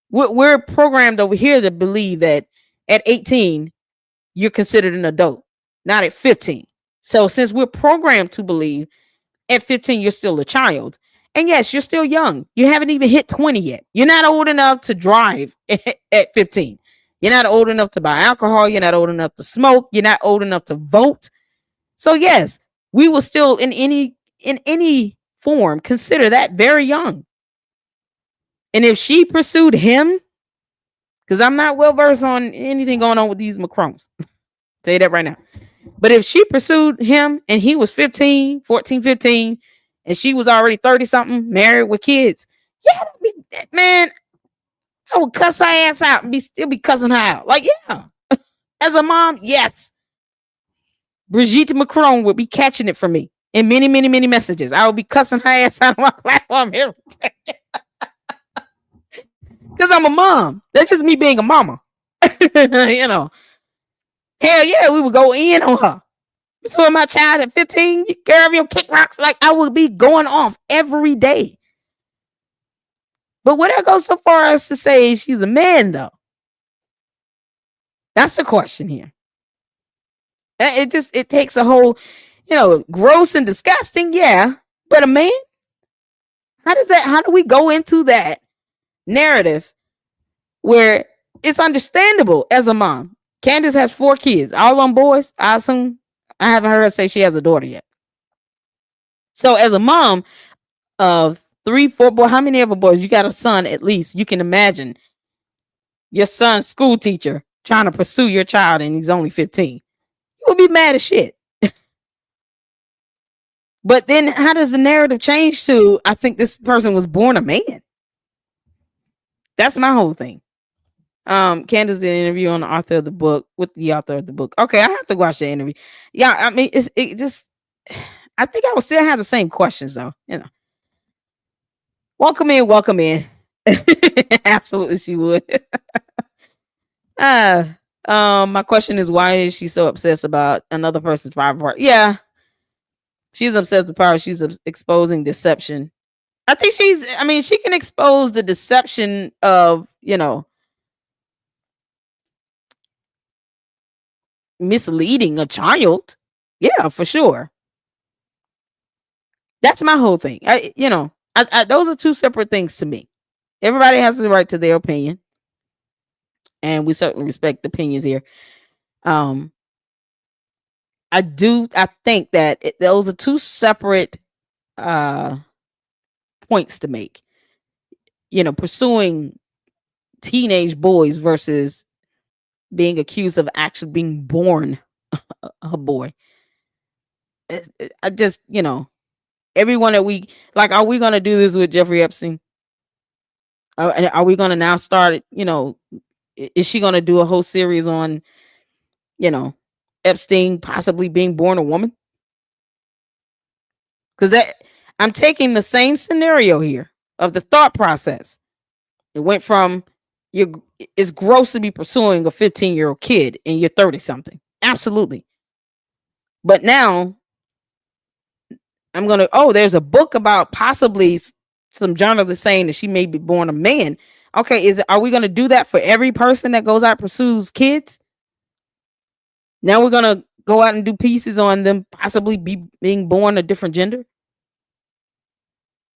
we're programmed over here to believe that at 18, you're considered an adult, not at 15. So since we're programmed to believe at 15, you're still a child. And yes, you're still young. You haven't even hit 20 yet. You're not old enough to drive at 15. You're not old enough to buy alcohol. You're not old enough to smoke. You're not old enough to vote. So yes, we will still in any form consider that very young. And if she pursued him, because I'm not well versed on anything going on with these Macrons, say that right now. But if she pursued him and he was 15, and she was already 30 something, married with kids, yeah, man, I would cuss her ass out and still be cussing her out. Like, yeah. As a mom, yes. Brigitte Macron would be catching it from me in many, many, many messages. I would be cussing her ass out on my platform every day. Because I'm a mom. That's just me being a mama. Hell yeah, we would go in on her. So my child at 15, girl, you kick rocks. Like, I would be going off every day. But would I go so far as to say she's a man, though? That's the question here. It takes a whole, gross and disgusting, yeah. But a man? How do we go into that narrative where it's understandable as a mom? Candace has 4 kids, all on boys. I assume. I haven't heard her say she has a daughter yet. So as a mom of 3, 4 boys, how many other boys? You got a son at least. You can imagine your son's school teacher trying to pursue your child and he's only 15. You would be mad as shit. But then how does the narrative change to, I think this person was born a man? That's my whole thing. Candace did an interview on the author of the book with the author of the book. Okay, I have to watch the interview. Yeah, I mean, I think I would still have the same questions though. Welcome in. Absolutely, she would. My question is, why is she so obsessed about another person's private part? Yeah, she's obsessed with power. She's exposing deception. I think she can expose the deception of, misleading a child. Yeah, for sure. That's my whole thing. Those are 2 separate things to me. Everybody has the right to their opinion, and we certainly respect opinions here. I think that those are 2 separate points to make. Pursuing teenage boys versus being accused of actually being born a boy. I just, everyone that we like, are we going to do this with Jeffrey Epstein? Are we going to now start, is she going to do a whole series on, Epstein possibly being born a woman? Because I'm taking the same scenario here of the thought process. It went from it's gross to be pursuing a 15-year-old kid and you're 30 something. Absolutely. But now I'm going to, there's a book about possibly some journalists saying that she may be born a man. Okay, are we going to do that for every person that goes out and pursues kids? Now we're going to go out and do pieces on them possibly being born a different gender?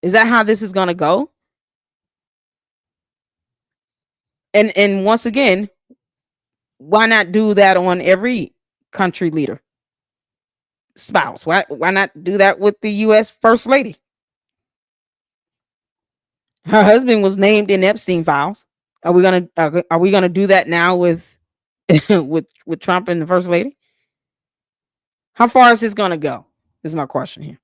Is that how this is going to go? And once again, why not do that on every country leader spouse? Why not do that with the U.S. First Lady? Her husband was named in Epstein files. Are we gonna do that now with with Trump and the First Lady? How far is this gonna go? Is my question here.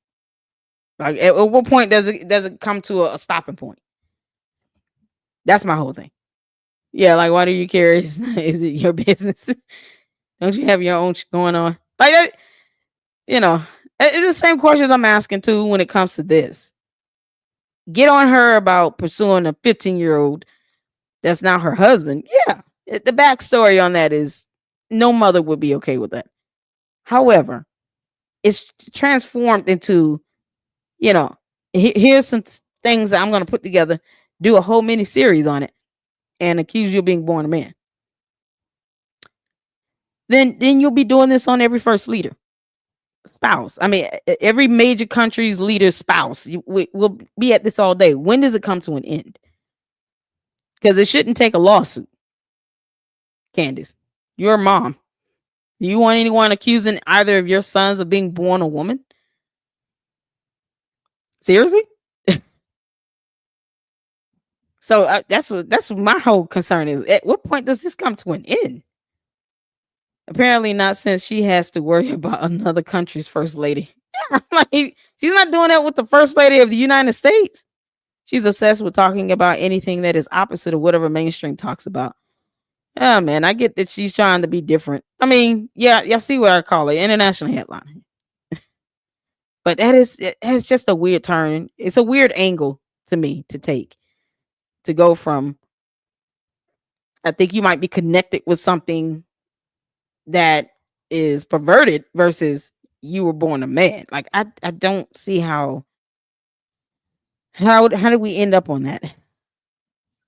Like, at what point does it come to a stopping point? That's my whole thing. Yeah, like, why do you care? Is it your business? Don't you have your own going on? Like that, it's the same questions I'm asking too when it comes to this. Get on her about pursuing a 15-year-old that's now her husband. Yeah, the backstory on that is no mother would be okay with that. However, it's transformed into, here's some things that I'm going to put together, do a whole mini series on it, and accuse you of being born a man. Then you'll be doing this on every first leader spouse. I mean, every major country's leader's spouse. We'll be at this all day. When does it come to an end? Because it shouldn't take a lawsuit. Candace, your mom. Do you want anyone accusing either of your sons of being born a woman? Seriously? So that's what my whole concern is. At what point does this come to an end? Apparently not, since she has to worry about another country's first lady. Yeah, like, she's not doing that with the first lady of the United States. She's obsessed with talking about anything that is opposite of whatever mainstream talks about. Oh man, I get that she's trying to be different. I mean, yeah, y'all see what I call it, international headline. But it has just a weird turn. It's a weird angle to me to take, to go from, I think you might be connected with something that is perverted versus you were born a man. Like, I don't see how did we end up on that?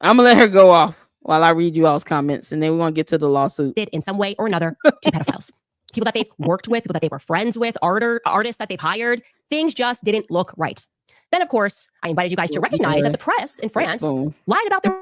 I'm gonna let her go off while I read you all's comments, and then we're gonna get to the lawsuit. In some way or another to pedophiles. People that they've worked with, people that they were friends with, artists that they've hired. Things just didn't look right. Then, of course, I invited you guys to recognize that the press in France lied about their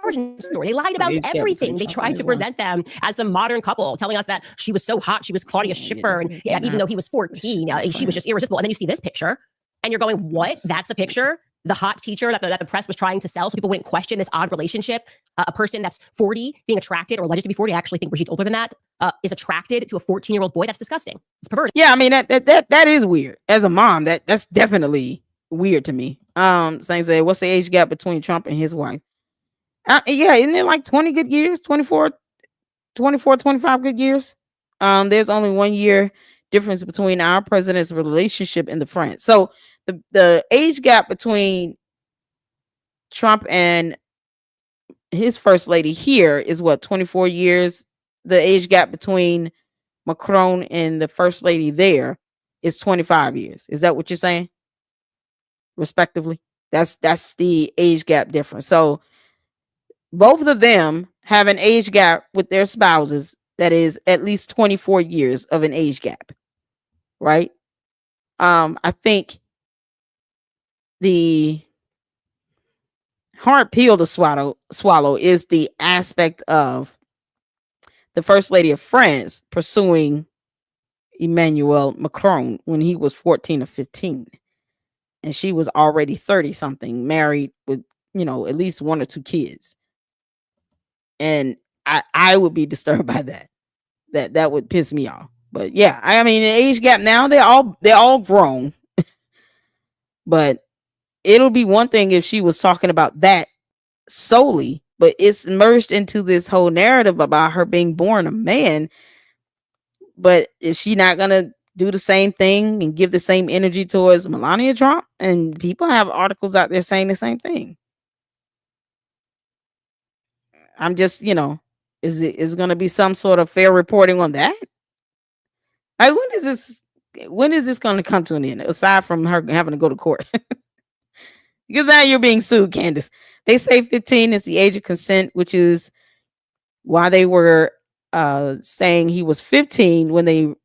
origin story. They lied about everything. They tried to present them as a modern couple, telling us that she was so hot, she was Claudia Schiffer, and even though he was 14, she was just irresistible. And then you see this picture, and you're going, what? That's a picture? The hot teacher that the press was trying to sell so people wouldn't question this odd relationship. A person that's 40 being attracted, or alleged to be 40, I actually think Brigitte's older than that, is attracted to a 14-year-old boy. That's disgusting. It's perverted. Yeah, I mean, that is weird. As a mom, that's definitely weird to me. Saying, say, what's the age gap between Trump and his wife? Yeah, isn't it like 20 good years? 24, 25 good years? There's only 1 year difference between our president's relationship and the France. So the age gap between Trump and his first lady here is what, 24 years. The age gap between Macron and the first lady there is 25 years. Is that what you're saying? Respectively, that's the age gap difference. So both of them have an age gap with their spouses that is at least 24 years of an age gap, right? I think the hard pill to swallow is the aspect of the first lady of France pursuing Emmanuel Macron when he was 14 or 15, and she was already 30 something, married with, at least 1 or 2 kids. And I would be disturbed by that. That would piss me off. But yeah, I mean, the age gap now, they're all grown. But it'll be one thing if she was talking about that solely, but it's merged into this whole narrative about her being born a man. But is she not gonna do the same thing and give the same energy towards Melania Trump? And people have articles out there saying the same thing. I'm just, is it going to be some sort of fair reporting on that? Like, when is this going to come to an end, aside from her having to go to court? Because now you're being sued, Candace. They say 15 is the age of consent, which is why they were saying he was 15 when the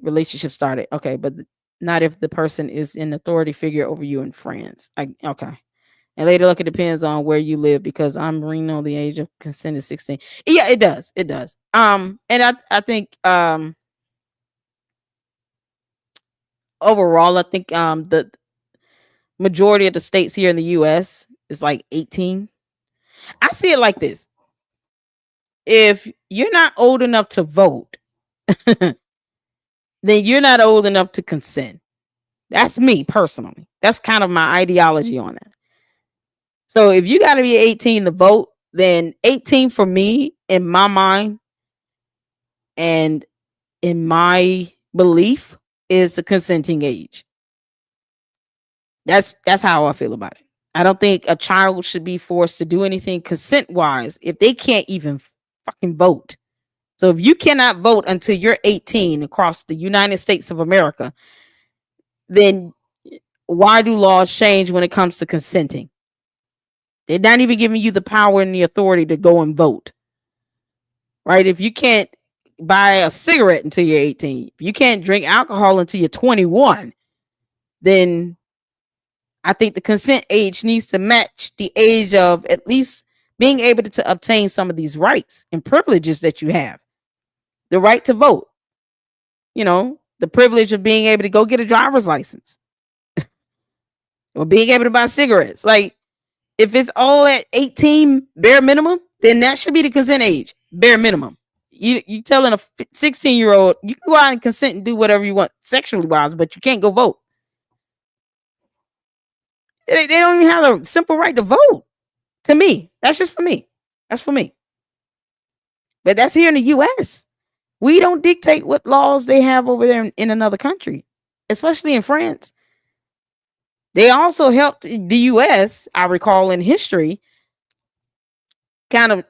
relationship started. Okay, but not if the person is an authority figure over you in France. Okay. And later, look, it depends on where you live, because I'm reading on the age of consent is 16. Yeah, it does. It does. And I think overall, I think the majority of the states here in the US is like 18. I see it like this. If you're not old enough to vote, then you're not old enough to consent. That's me personally. That's kind of my ideology on that. So if you got to be 18 to vote, then 18 for me, in my mind and in my belief, is the consenting age. That's how I feel about it. I don't think a child should be forced to do anything consent wise if they can't even fucking vote. So if you cannot vote until you're 18 across the United States of America, then why do laws change when it comes to consenting? They're not even giving you the power and the authority to go and vote. Right? If you can't buy a cigarette until you're 18, if you can't drink alcohol until you're 21, then I think the consent age needs to match the age of at least being able to obtain some of these rights and privileges that you have. The right to vote, the privilege of being able to go get a driver's license or being able to buy cigarettes. Like, if it's all at 18 bare minimum, then that should be the consent age, bare minimum. You telling a 16-year-old you can go out and consent and do whatever you want sexually wise, but you can't go vote. They don't even have a simple right to vote. To me, that's just for me. That's for me. But that's here in the U.S. We don't dictate what laws they have over there in another country, especially in France. They also helped the U.S., I recall in history, kind of,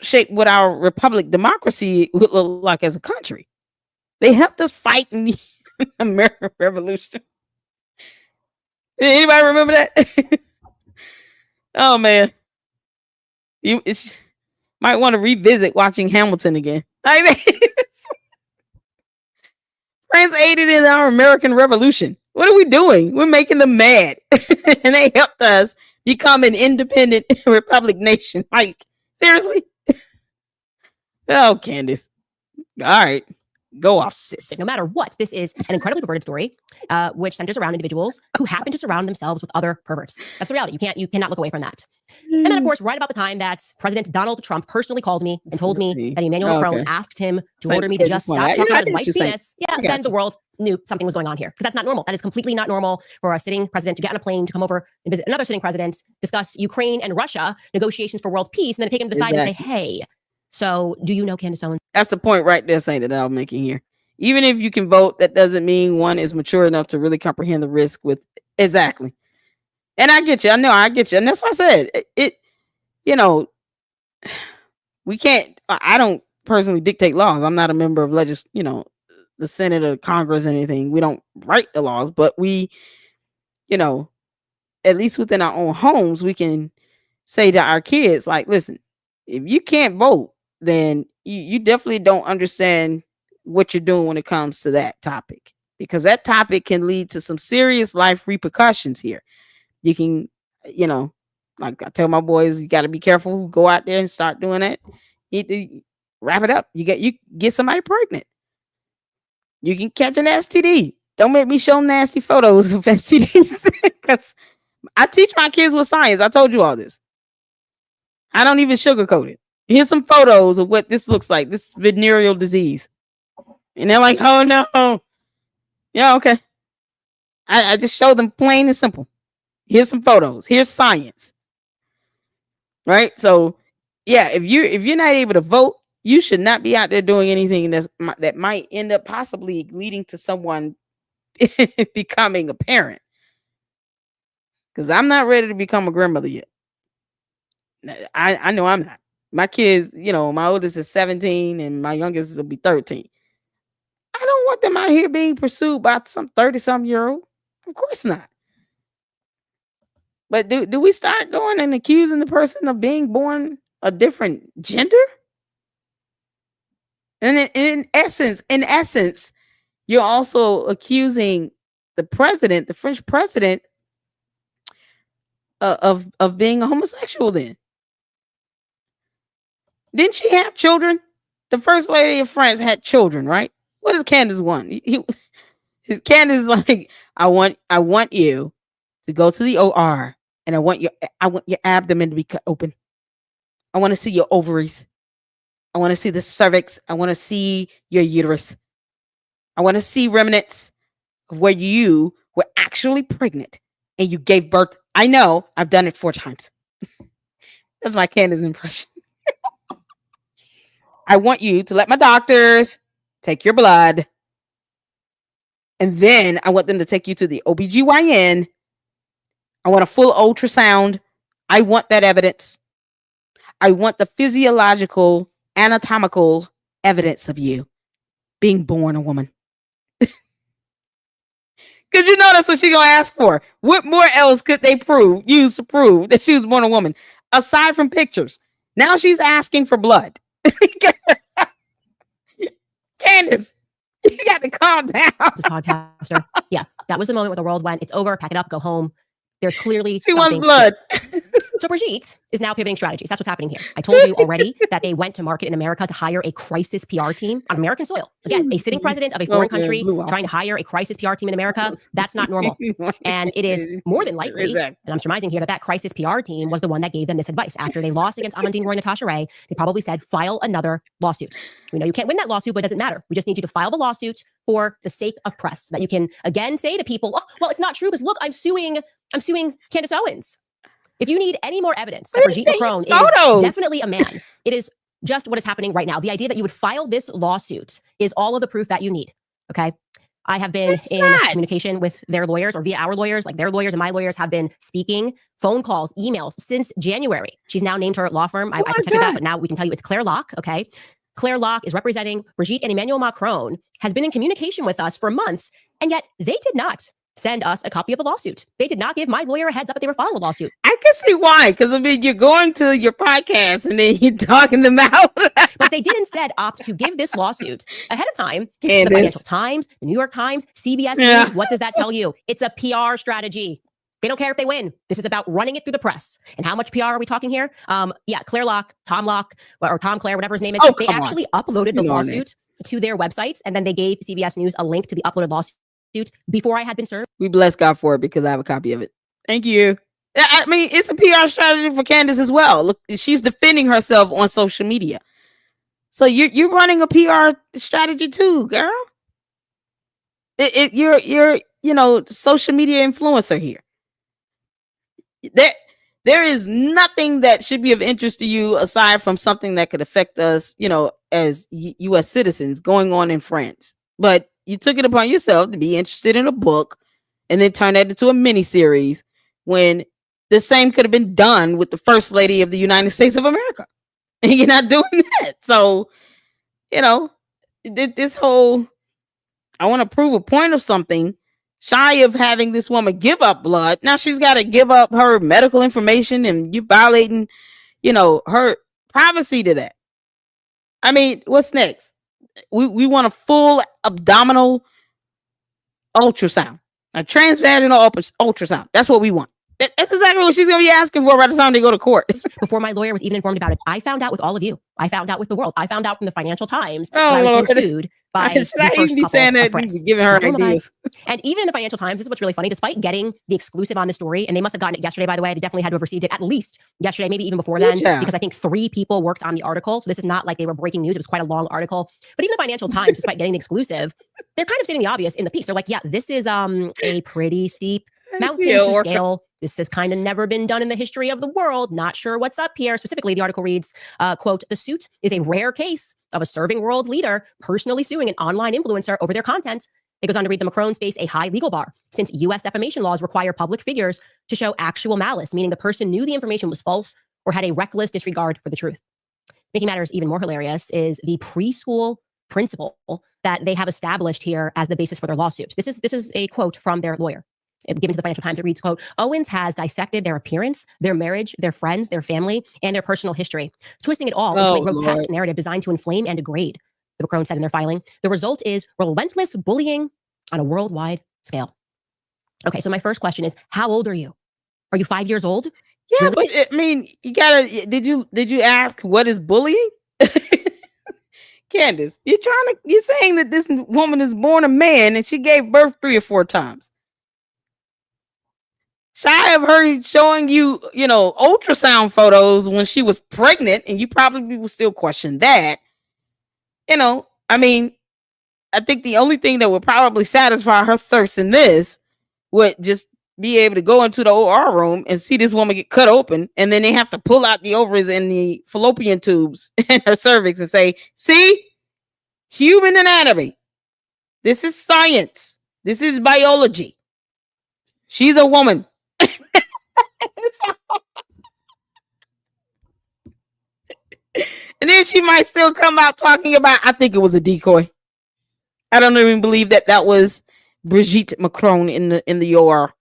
shape what our republic democracy would look like as a country. They helped us fight in the American Revolution. Anybody remember that? Oh man, you might want to revisit watching Hamilton again. France aided in our American Revolution. What are we doing? We're making them mad, and they helped us become an independent republic nation. Like, seriously? Oh, Candace. All right. Go off, sis. No matter what, this is an incredibly perverted story, which centers around individuals who happen to surround themselves with other perverts. That's the reality. You cannot look away from that. And then, of course, right about the time that President Donald Trump personally called me and told me that Emmanuel Macron asked him to order me to just stop talking about his wife's penis, then the world knew something was going on here. Because that's not normal. That is completely not normal for a sitting president to get on a plane, to come over and visit another sitting president, discuss Ukraine and Russia, negotiations for world peace, and then take him to the side and say, hey, so do you know Candace Owens? That's the point right there, Saint, that I'm making here. Even if you can vote, that doesn't mean one is mature enough to really comprehend the risk with exactly. And I get you. I know I get you. And that's why I said it, we can't, I don't personally dictate laws. I'm not a member of the Senate or Congress or anything. We don't write the laws, but we, at least within our own homes, we can say to our kids, like, listen, if you can't vote, then you definitely don't understand what you're doing when it comes to that topic, because that topic can lead to some serious life repercussions here. You can, like I tell my boys, you got to be careful. Go out there and start doing that. You wrap it up. You get somebody pregnant. You can catch an STD. Don't make me show nasty photos of STDs, because I teach my kids with science. I told you all this. I don't even sugarcoat it. Here's some photos of what this looks like. This venereal disease. And they're like, oh no. Yeah, okay. I just show them plain and simple. Here's some photos. Here's science. Right? So yeah, if you're not able to vote, you should not be out there doing anything that might end up possibly leading to someone becoming a parent. Because I'm not ready to become a grandmother yet. I know I'm not. My kids, my oldest is 17 and my youngest will be 13. I don't want them out here being pursued by some 30-some-year-old. Of course not. But do we start going and accusing the person of being born a different gender? And in essence, you're also accusing the French president, of being a homosexual. Then didn't she have children? The first lady of France had children, right? What does Candace want? Candace is like, I want you to go to the OR, and I want your abdomen to be cut open. I want to see your ovaries. I want to see the cervix. I want to see your uterus. I want to see remnants of where you were actually pregnant and you gave birth. I know I've done it 4 times. That's my Candace impression. I want you to let my doctors take your blood. And then I want them to take you to the OBGYN. I want a full ultrasound. I want that evidence. I want the physiological, anatomical evidence of you being born a woman. Because you know that's what she's going to ask for. What more else could they use to prove that she was born a woman? Aside from pictures. Now she's asking for blood. Candace, you got to calm down. This podcaster. Yeah, that was the moment where the world went, it's over, pack it up, go home. There's clearly she wants something blood. So Brigitte is now pivoting strategies. That's what's happening here. I told you already that they went to market in America to hire a crisis PR team on American soil. Again, a sitting president of a foreign country trying to hire a crisis PR team in America. That's not normal. And it is more than likely, and I'm surmising here, that crisis PR team was the one that gave them this advice. After they lost against Amandine Roy, Natasha Ray, they probably said, file another lawsuit. We know you can't win that lawsuit, but it doesn't matter. We just need you to file the lawsuit for the sake of press, so that you can again say to people, oh, well, it's not true because look, I'm suing Candace Owens. If you need any more evidence that Brigitte Macron is definitely a man, it is just what is happening right now. The idea that you would file this lawsuit is all of the proof that you need. Okay. I have been communication with their lawyers or via our lawyers, like their lawyers and my lawyers have been speaking, phone calls, emails since January. She's now named her law firm. I protected that, but now we can tell you it's Claire Locke. Okay. Claire Locke is representing Brigitte and Emmanuel Macron, has been in communication with us for months, and yet they did not send us a copy of a lawsuit. They did not give my lawyer a heads up that they were filing a lawsuit. I can see why, because I mean, you're going to your podcast and then you're talking them out. But they did instead opt to give this lawsuit ahead of time to the Financial Times, the New York Times, CBS News. What does that tell you? It's a PR strategy. They don't care if they win. This is about running it through the press. And how much PR are we talking here? Yeah, Claire Locke, Tom Locke, or Tom Claire, whatever his name is. They actually uploaded the lawsuit to their websites, and then they gave CBS News a link to the uploaded lawsuit before I had been served. We bless God for it because I have a copy of it. Thank you. I mean, it's a PR strategy for Candace as well. Look, she's defending herself on social media. So you're running a PR strategy too, girl. You're social media influencer here. There is nothing that should be of interest to you aside from something that could affect us, as U.S. citizens going on in France. But you took it upon yourself to be interested in a book and then turn that into a mini series when the same could have been done with the First Lady of the United States of America. And you're not doing that. So, this whole, I want to prove a point of something, shy of having this woman give up blood. Now she's got to give up her medical information, and you violating, her privacy to that. I mean, what's next? We want a full abdominal ultrasound, a transvaginal ultrasound. That's what we want. That's exactly what she's going to be asking for by the time they go to court. Before my lawyer was even informed about it, I found out with all of you. I found out with the world. I found out from the Financial Times that I was being sued by the first couple of friends. Giving her ideas. And even in the Financial Times, this is what's really funny, despite getting the exclusive on the story, and they must have gotten it yesterday, by the way, they definitely had to have received it at least yesterday, maybe even before then, because I think 3 people worked on the article. So this is not like they were breaking news. It was quite a long article. But even the Financial Times, despite getting the exclusive, they're kind of stating the obvious in the piece. They're like, yeah, this is a pretty steep mountain to scale. This has kind of never been done in the history of the world. Not sure what's up here. Specifically, the article reads, quote, the suit is a rare case of a serving world leader personally suing an online influencer over their content. It goes on to read, the Macrons face a high legal bar since U.S. defamation laws require public figures to show actual malice, meaning the person knew the information was false or had a reckless disregard for the truth. Making matters even more hilarious is the preschool principle that they have established here as the basis for their lawsuit. This is a quote from their lawyer. Given to the Financial Times, it reads, quote, Owens has dissected their appearance, their marriage, their friends, their family, and their personal history, twisting it all into a grotesque narrative designed to inflame and degrade, the Macron said in their filing. The result is relentless bullying on a worldwide scale. Okay, so my first question is, how old are you? Are you 5 years old? Yeah, really? But I mean, you gotta, did you ask what is bullying? Candace, you're saying that this woman is born a man and she gave birth 3 or 4 times. Shy of her showing you, ultrasound photos when she was pregnant, and you probably will still question that. I mean, I think the only thing that would probably satisfy her thirst in this would just be able to go into the OR room and see this woman get cut open, and then they have to pull out the ovaries and the fallopian tubes in her cervix and say, see, human anatomy. This is science. This is biology. She's a woman. And then she might still come out talking about, I think it was a decoy. I don't even believe that was Brigitte Macron in the OR.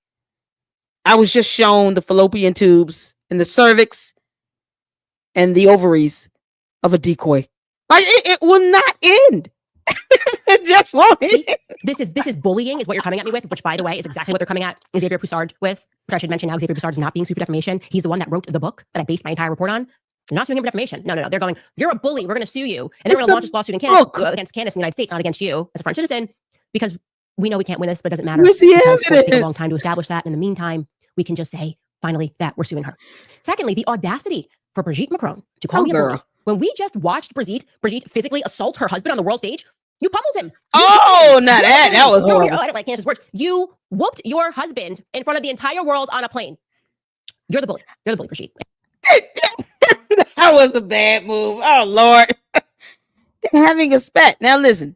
I was just shown the fallopian tubes and the cervix and the ovaries of a decoy. Like it will not end. It just won't end. This is bullying, is what you're coming at me with, which, by the way, is exactly what they're coming at Xavier Poussard with. But I should mention now, Xavier Poussard is not being sued for defamation. He's the one that wrote the book that I based my entire report on. They're not suing him for defamation. No. They're going, you're a bully. We're going to sue you. And then we're going to launch this lawsuit against Candace in the United States, not against you as a French citizen, because we know we can't win this, but it doesn't matter. Where's the because it's taken a evidence? long time to establish that. In the meantime, we can just say, finally, that we're suing her. Secondly, the audacity for Brigitte Macron to call me a bully. When we just watched Brigitte physically assault her husband on the world stage, you pummeled him. That was horrible. I don't like Candace's words. You whooped your husband in front of the entire world on a plane. You're the bully. You're the bully, Brigitte. That was a bad move. Oh, Lord. They're having a spat. Now, listen.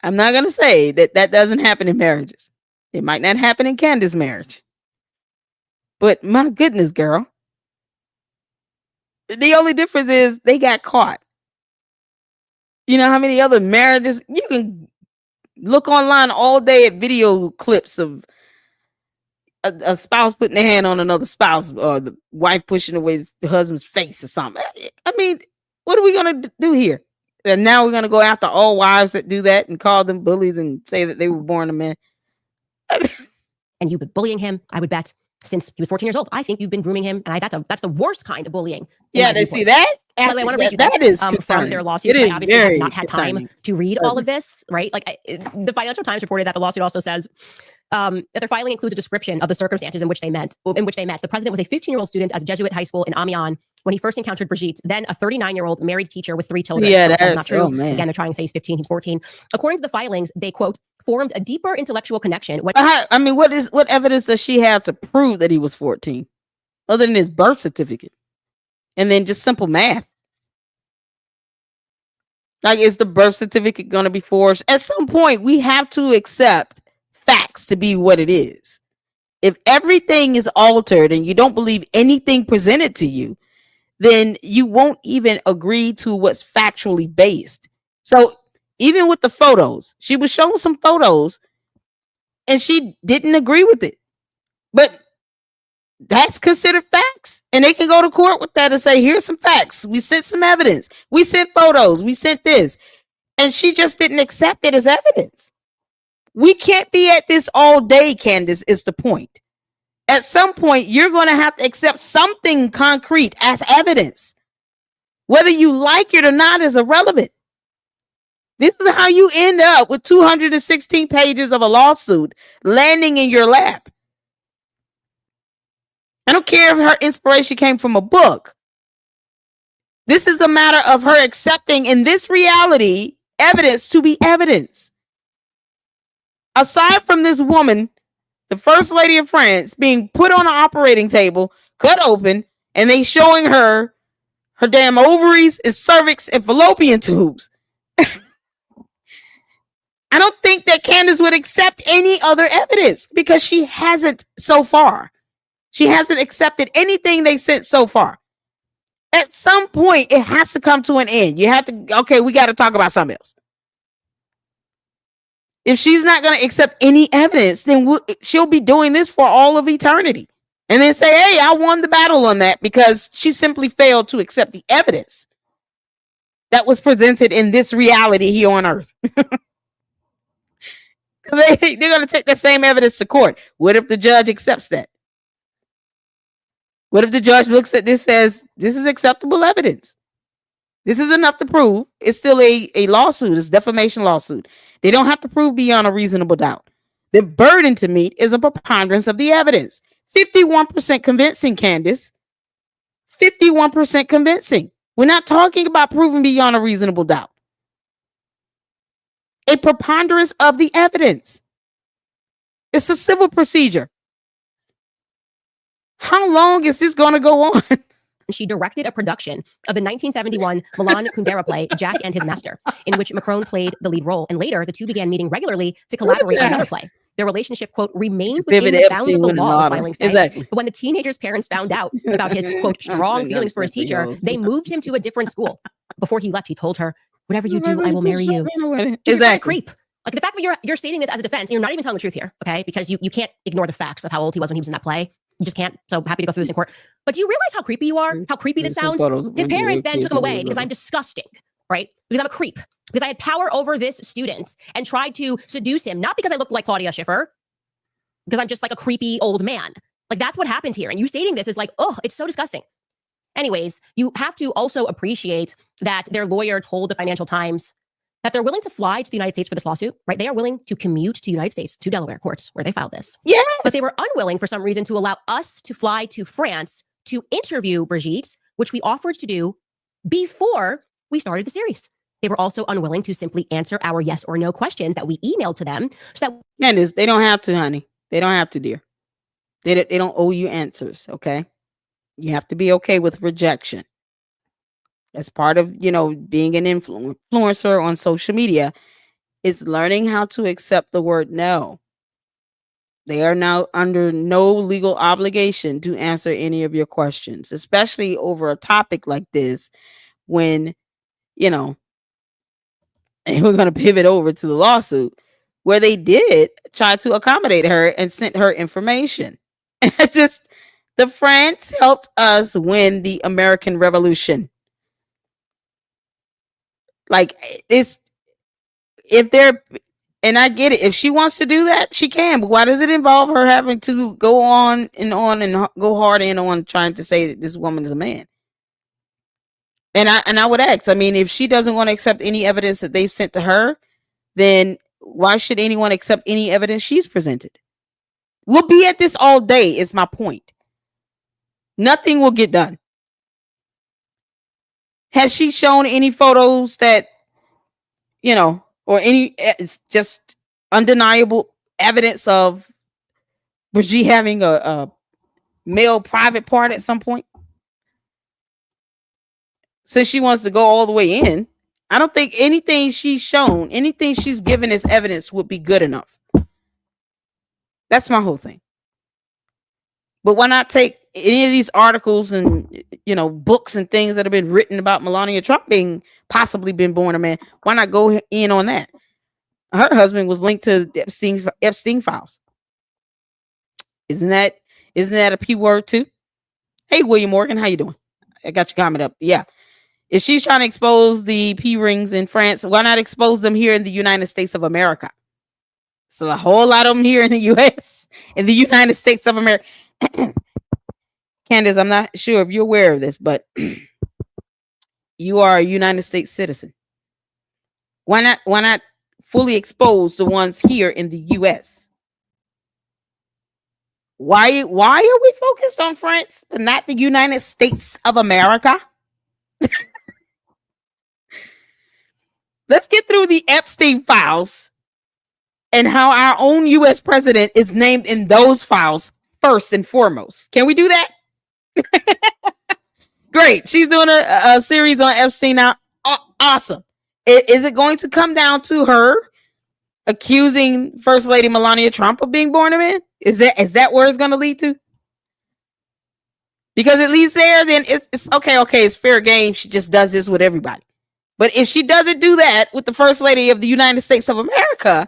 I'm not going to say that doesn't happen in marriages. It might not happen in Candace's marriage. But my goodness, girl. The only difference is they got caught. You know how many other marriages? You can look online all day at video clips of a spouse putting their hand on another spouse, or the wife pushing away the husband's face or something. I mean, what are we going to do here? And now we're going to go after all wives that do that and call them bullies and say that they were born a man. And you've been bullying him, I would bet, since he was 14 years old. I think you've been grooming him, and that's the worst kind of bullying. Yeah, they see that. By the way, I want to read you that this is from their lawsuit. I obviously have not had time concerning. to read all of this, right? Like the Financial Times reported that the lawsuit also says that their filing includes a description of the circumstances in which they met. The president was a 15-year-old student at a Jesuit high school in Amiens when he first encountered Brigitte, then a 39-year-old married teacher with 3 children. Yeah, that's not true. Oh, man. Again, they're trying to say he's 15, he's 14. According to the filings, they, quote, formed a deeper intellectual connection. I mean, what evidence does she have to prove that he was 14, other than his birth certificate, and then just simple math? Like, is the birth certificate going to be forged? At some point, we have to accept facts to be what it is. If everything is altered and you don't believe anything presented to you, then you won't even agree to what's factually based. So even with the photos, she was showing some photos and she didn't agree with it. But that's considered facts. And they can go to court with that and say, here's some facts. We sent some evidence. We sent photos. We sent this. And she just didn't accept it as evidence. We can't be at this all day, Candace, is the point. At some point, you're going to have to accept something concrete as evidence. Whether you like it or not is irrelevant. This is how you end up with 216 pages of a lawsuit landing in your lap. I don't care if her inspiration came from a book. This is a matter of her accepting in this reality evidence to be evidence. Aside from this woman, the first lady of France, being put on an operating table, cut open, and they showing her damn ovaries and cervix and fallopian tubes. I don't think that Candace would accept any other evidence because she hasn't so far. She hasn't accepted anything they sent so far. At some point, it has to come to an end. You have to, okay, we got to talk about something else. If she's not going to accept any evidence, then she'll be doing this for all of eternity. And then say, hey, I won the battle on that because she simply failed to accept the evidence that was presented in this reality here on earth. They're going to take the same evidence to court. What if the judge accepts that? What if the judge looks at this and says, this is acceptable evidence? This is enough to prove. It's still a lawsuit. It's a defamation lawsuit. They don't have to prove beyond a reasonable doubt. The burden to meet is a preponderance of the evidence. 51% convincing, Candace. 51% convincing. We're not talking about proving beyond a reasonable doubt. a preponderance of the evidence. It's a civil procedure. How long is this going to go on? She directed a production of the 1971 Milan Kundera play Jack and His Master, in which Macron played the lead role. And later, the two began meeting regularly to collaborate on another play. Their relationship, quote, remained within the bounds of the law, the filings say. Exactly. But when the teenager's parents found out about his, quote, strong feelings for his teacher, they moved him to a different school. Before he left, he told her, whatever you do, I will marry you. You're a creep. Like the fact that you're stating this as a defense, and you're not even telling the truth here, okay? Because you can't ignore the facts of how old he was when he was in that play. You just can't. So happy to go through this in court. But do you realize how creepy you are? How creepy this sounds? His parents then took him away because I'm disgusting, right? Because I'm a creep. Because I had power over this student and tried to seduce him, not because I looked like Claudia Schiffer, because I'm just like a creepy old man. Like that's what happened here. And you stating this is like, oh, it's so disgusting. Anyways, you have to also appreciate that their lawyer told the Financial Times that they're willing to fly to the United States for this lawsuit, right? They are willing to commute to the United States, to Delaware courts, where they filed this. Yes. But they were unwilling for some reason to allow us to fly to France to interview Brigitte, which we offered to do before we started the series. They were also unwilling to simply answer our yes or no questions that we emailed to them. So that Candace, they don't have to, honey. They don't have to, dear. They don't owe you answers, okay? You have to be okay with rejection. As part of, being an influencer on social media, is learning how to accept the word no. They are now under no legal obligation to answer any of your questions, especially over a topic like this when, and we're going to pivot over to the lawsuit where they did try to accommodate her and sent her information. The France helped us win the American Revolution. Like it's, and I get it. If she wants to do that, she can. But why does it involve her having to go on and go hard in on trying to say that this woman is a man? And I would ask, I mean, if she doesn't want to accept any evidence that they've sent to her, then why should anyone accept any evidence she's presented? We'll be at this all day, is my point. Nothing will get done. Has she shown any photos that, or any, it's just undeniable evidence of Brigitte having a male private part at some point? Since she wants to go all the way in, I don't think anything she's shown, anything she's given as evidence would be good enough. That's my whole thing. But why not take any of these articles and, books and things that have been written about Melania Trump possibly been born a man? Why not go in on that? Her husband was linked to the Epstein files. Isn't that a P word too? Hey, William Morgan, how you doing? I got your comment up. Yeah. If she's trying to expose the P rings in France, why not expose them here in the United States of America? So a whole lot of them here in the U.S., in the United States of America. Candace, I'm not sure if you're aware of this, but you are a United States citizen. Why not fully expose the ones here in the U.S.? Why are we focused on France but not the United States of America? Let's get through the Epstein files and how our own U.S. president is named in those files first and foremost. Can we do that? Great. She's doing a series on Epstein now. Awesome. Is it going to come down to her accusing First Lady Melania Trump of being born a man? Is that where it's going to lead to? Because it leads there, then it's okay. It's fair game. She just does this with everybody. But if she doesn't do that with the First Lady of the United States of America,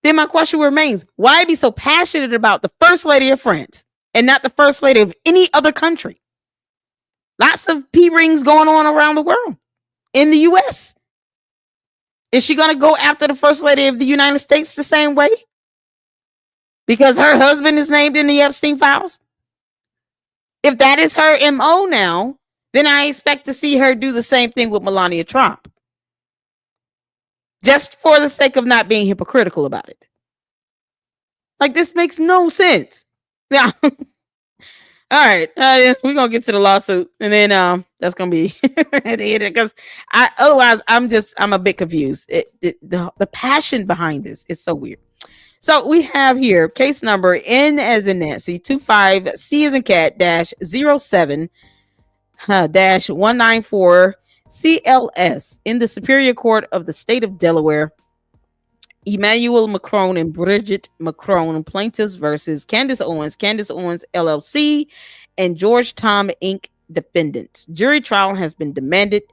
then my question remains, why be so passionate about the First Lady of France and not the First Lady of any other country? Lots of P rings going on around the world. In the U.S., is she going to go after the First Lady of the United States the same way? Because her husband is named in the Epstein files? If that is her MO now, then I expect to see her do the same thing with Melania Trump. Just for the sake of not being hypocritical about it. Like, this makes no sense. Now, All right, we're gonna get to the lawsuit, and then that's gonna be at the end because otherwise I'm a bit confused. The passion behind this is so weird. So we have here case number N as in Nancy 25 C as in cat dash 07 dash 194 CLS in the Superior Court of the State of Delaware. Emmanuel Macron and Bridget Macron plaintiffs versus Candace Owens LLC, and George Tom Inc. defendants. Jury trial has been demanded.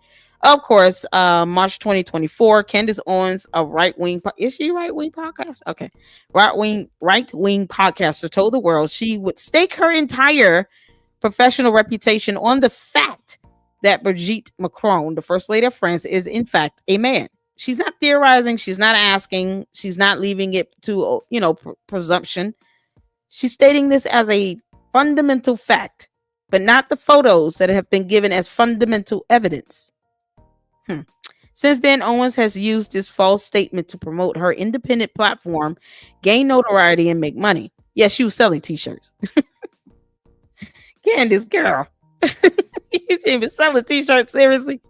Of course, March 2024, Candace Owens, a right-wing, is she right-wing podcast? Okay. Right-wing podcaster told the world she would stake her entire professional reputation on the fact that Brigitte Macron, the First Lady of France, is in fact a man. She's not theorizing. She's not asking. She's not leaving it to, presumption. She's stating this as a fundamental fact, but not the photos that have been given as fundamental evidence. Since then, Owens has used this false statement to promote her independent platform, gain notoriety, and make money. Yes, she was selling t-shirts. Candace, girl. You even selling t-shirts, seriously?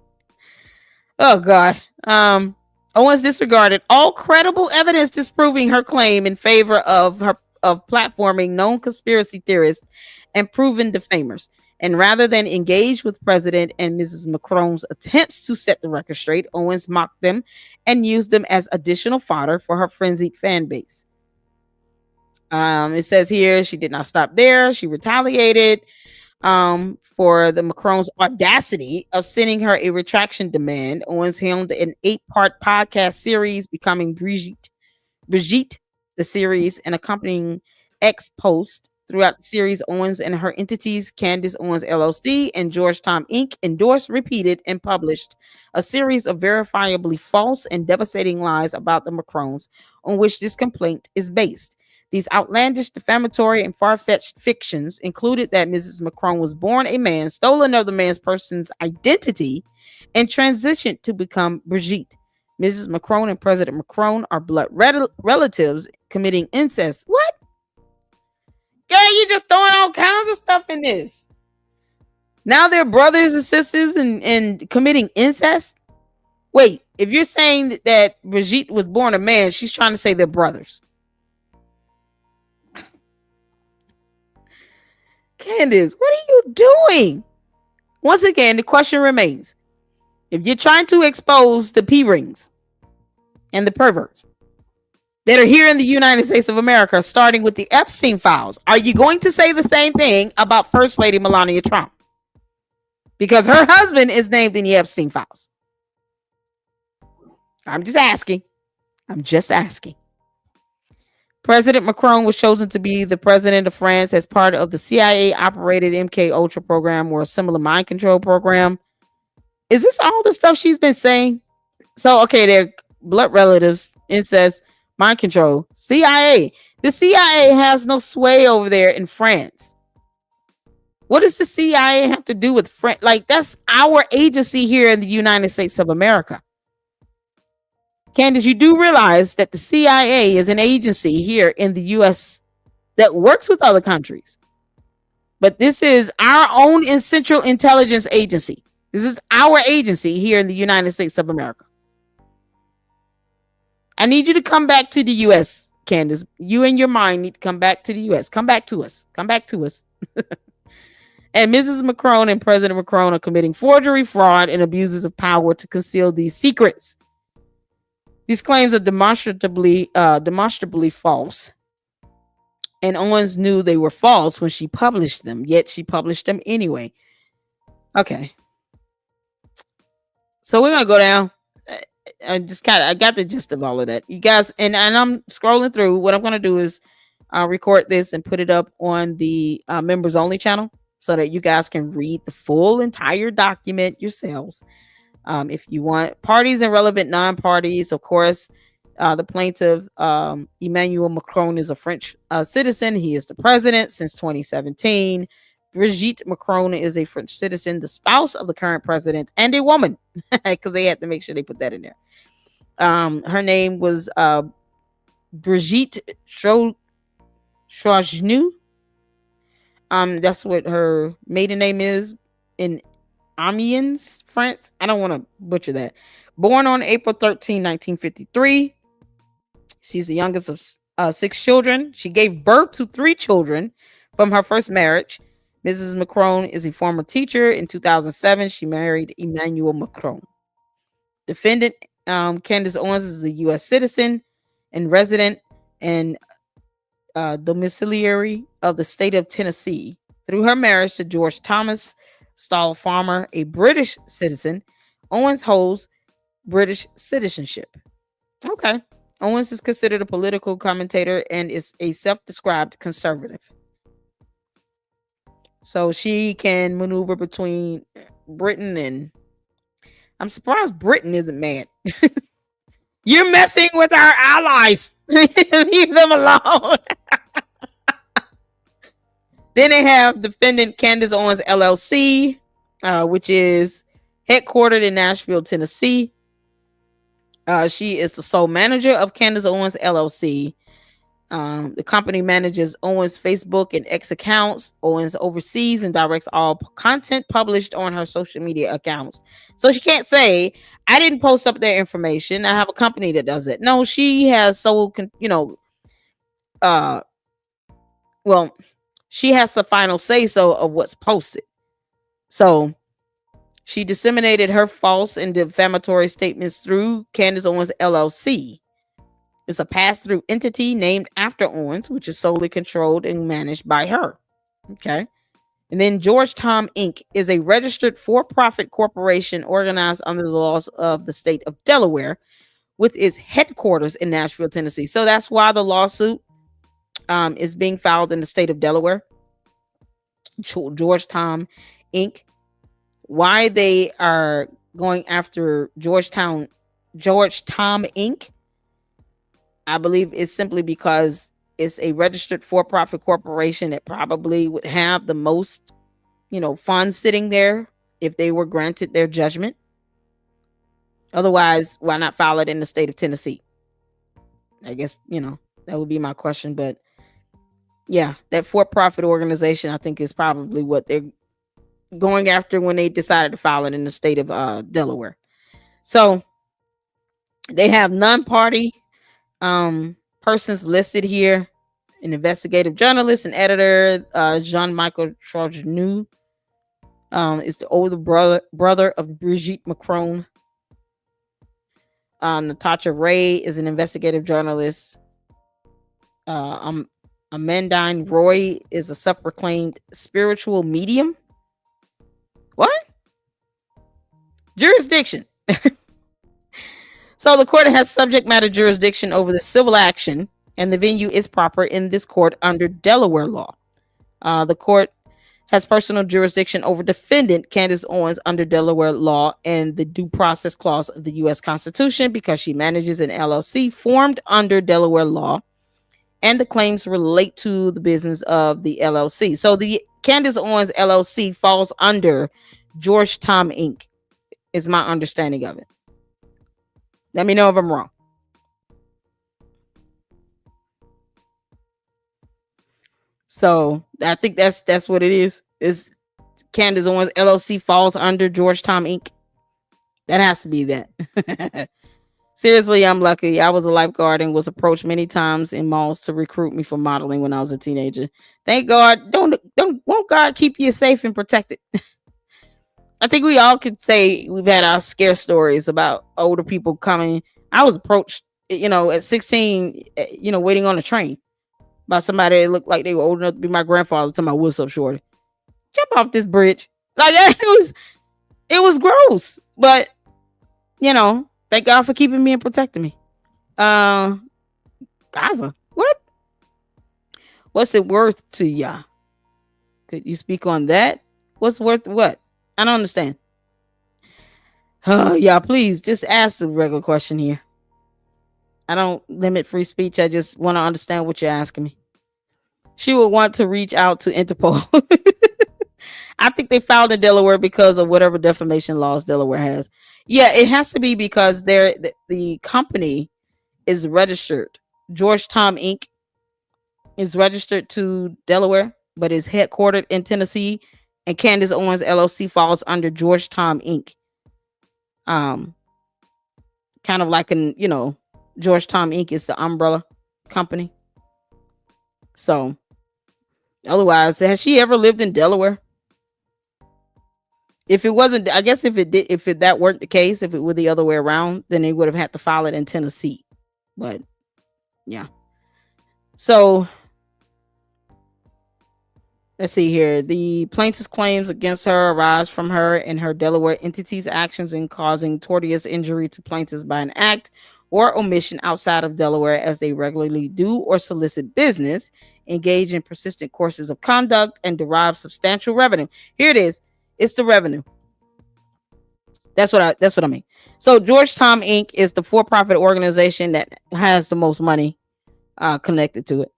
Oh, God. Owens disregarded all credible evidence disproving her claim in favor of platforming known conspiracy theorists and proven defamers. And rather than engage with President and Mrs. Macron's attempts to set the record straight, Owens mocked them and used them as additional fodder for her frenzied fan base. It says here she did not stop there. She retaliated for the Macron's audacity of sending her a retraction demand. Owens helmed an 8-part podcast series, becoming Brigitte, the series, and accompanying X post. Throughout the series, Owens and her entities, Candace Owens LLC and George Tom Inc., endorsed, repeated, and published a series of verifiably false and devastating lies about the Macrons, on which this complaint is based. These outlandish, defamatory, and far-fetched fictions included that Mrs. Macron was born a man, stole another man's person's identity, and transitioned to become Brigitte. Mrs. Macron and President Macron are blood relatives committing incest. What? Girl, you just throwing all kinds of stuff in this. Now they're brothers and sisters and committing incest? Wait, if you're saying that Brigitte was born a man, she's trying to say they're brothers. Candace, what are you doing? Once again, the question remains. If you're trying to expose the P-rings and the perverts that are here in the United States of America, starting with the Epstein files, are you going to say the same thing about First Lady Melania Trump? Because her husband is named in the Epstein files. I'm just asking. President Macron was chosen to be the president of France as part of the CIA-operated MK Ultra program or a similar mind control program. Is this all the stuff she's been saying? So, okay, they're blood relatives, incest, mind control, CIA. The CIA has no sway over there in France. What does the CIA have to do with France? Like, that's our agency here in the United States of America. Candace, you do realize that the CIA is an agency here in the U.S. that works with other countries. But this is our own Central Intelligence Agency. This is our agency here in the United States of America. I need you to come back to the U.S., Candace. You and your mind need to come back to the U.S. Come back to us. Come back to us. And Mrs. Macron and President Macron are committing forgery, fraud, and abuses of power to conceal these secrets. These claims are demonstrably false. And Owens knew they were false when she published them, yet she published them anyway. Okay. So we're gonna go down. I got the gist of all of that. You guys, and I'm scrolling through. What I'm gonna do is record this and put it up on the members only channel so that you guys can read the full entire document yourselves. If you want parties and relevant non-parties, of course, the plaintiff, Emmanuel Macron, is a French citizen. He is the president since 2017. Brigitte Macron is a French citizen, the spouse of the current president, and a woman, because they had to make sure they put that in there. Her name was Brigitte Chaugenou. That's what her maiden name is in Amiens, France. I don't want to butcher that. Born on April 13, 1953. She's the youngest of 6 children. She gave birth to 3 children from her first marriage. Mrs. Macron is a former teacher. In 2007, she married Emmanuel Macron. Defendant Candace Owens is a U.S. citizen and resident and domiciliary of the state of Tennessee. Through her marriage to George Thomas Stall Farmer, a British citizen, Owens holds British citizenship. Okay. Owens is considered a political commentator and is a self-described conservative. So she can maneuver between Britain and... I'm surprised Britain isn't mad. You're messing with our allies. Leave them alone. Then they have defendant Candace Owens LLC, which is headquartered in Nashville, Tennessee. She is the sole manager of Candace Owens LLC. The company manages Owens' Facebook and X accounts. Owens oversees and directs all content published on her social media accounts. So she can't say, I didn't post up their information. I have a company that does it. No, she has she has the final say so of what's posted. So she disseminated her false and defamatory statements through Candace Owens LLC. It's a pass-through entity named after Owens, which is solely controlled and managed by her. Okay. And then Georgetown Inc. is a registered for-profit corporation organized under the laws of the state of Delaware with its headquarters in Nashville, Tennessee. So that's why the lawsuit is being filed in the state of Delaware. Georgetown Inc. Why they are going after Georgetown Inc., I believe is simply because it's a registered for-profit corporation that probably would have the most, funds sitting there if they were granted their judgment. Otherwise, why not file it in the state of Tennessee? I guess, that would be my question. But yeah, that for-profit organization, I think, is probably what they're going after when they decided to file it in the state of Delaware. So they have non-party persons listed here: an investigative journalist and editor, Jean-Michel Chardonu, is the older brother of Brigitte Macron. Natasha Ray is an investigative journalist. Amandine Roy is a self-proclaimed spiritual medium. What? Jurisdiction. So the court has subject matter jurisdiction over the civil action, and the venue is proper in this court under Delaware law. The court has personal jurisdiction over defendant Candace Owens under Delaware law and the due process clause of the U.S. Constitution because she manages an LLC formed under Delaware law, and the claims relate to the business of the LLC. So the Candace Owens LLC falls under Georgetown Inc. is my understanding of it. Let me know if I'm wrong. So I think that's what it is. Is Candace Owens LLC falls under Georgetown Inc. That has to be that. Seriously, I'm lucky. I was a lifeguard and was approached many times in malls to recruit me for modeling when I was a teenager. Thank God. Won't God keep you safe and protected? I think we all could say we've had our scare stories about older people coming. I was approached, at 16, waiting on a train by somebody that looked like they were old enough to be my grandfather. Tell my what's up, shorty? Jump off this bridge. Like it was gross. But, thank God for keeping me and protecting me. Gaza, what? What's it worth to ya? Could you speak on that? What's worth what? I don't understand. Yeah, please just ask the regular question here. I don't limit free speech. I just want to understand what you're asking me. She would want to reach out to Interpol. I think they filed in Delaware because of whatever defamation laws Delaware has. Yeah, it has to be because the company is registered. Georgetown Inc. is registered to Delaware. but is headquartered in Tennessee. And Candace Owens LLC falls under Georgetown Inc. Kind of like Georgetown Inc. is the umbrella company. So otherwise, has she ever lived in Delaware? If it wasn't, I guess if that weren't the case, if it were the other way around, then they would have had to file it in Tennessee. But yeah. So let's see here. The plaintiff's claims against her arise from her and her Delaware entity's actions in causing tortious injury to plaintiffs by an act or omission outside of Delaware, as they regularly do or solicit business, engage in persistent courses of conduct, and derive substantial revenue. Here it is. It's the revenue. That's what I mean. So Georgetown Inc. is the for-profit organization that has the most money connected to it.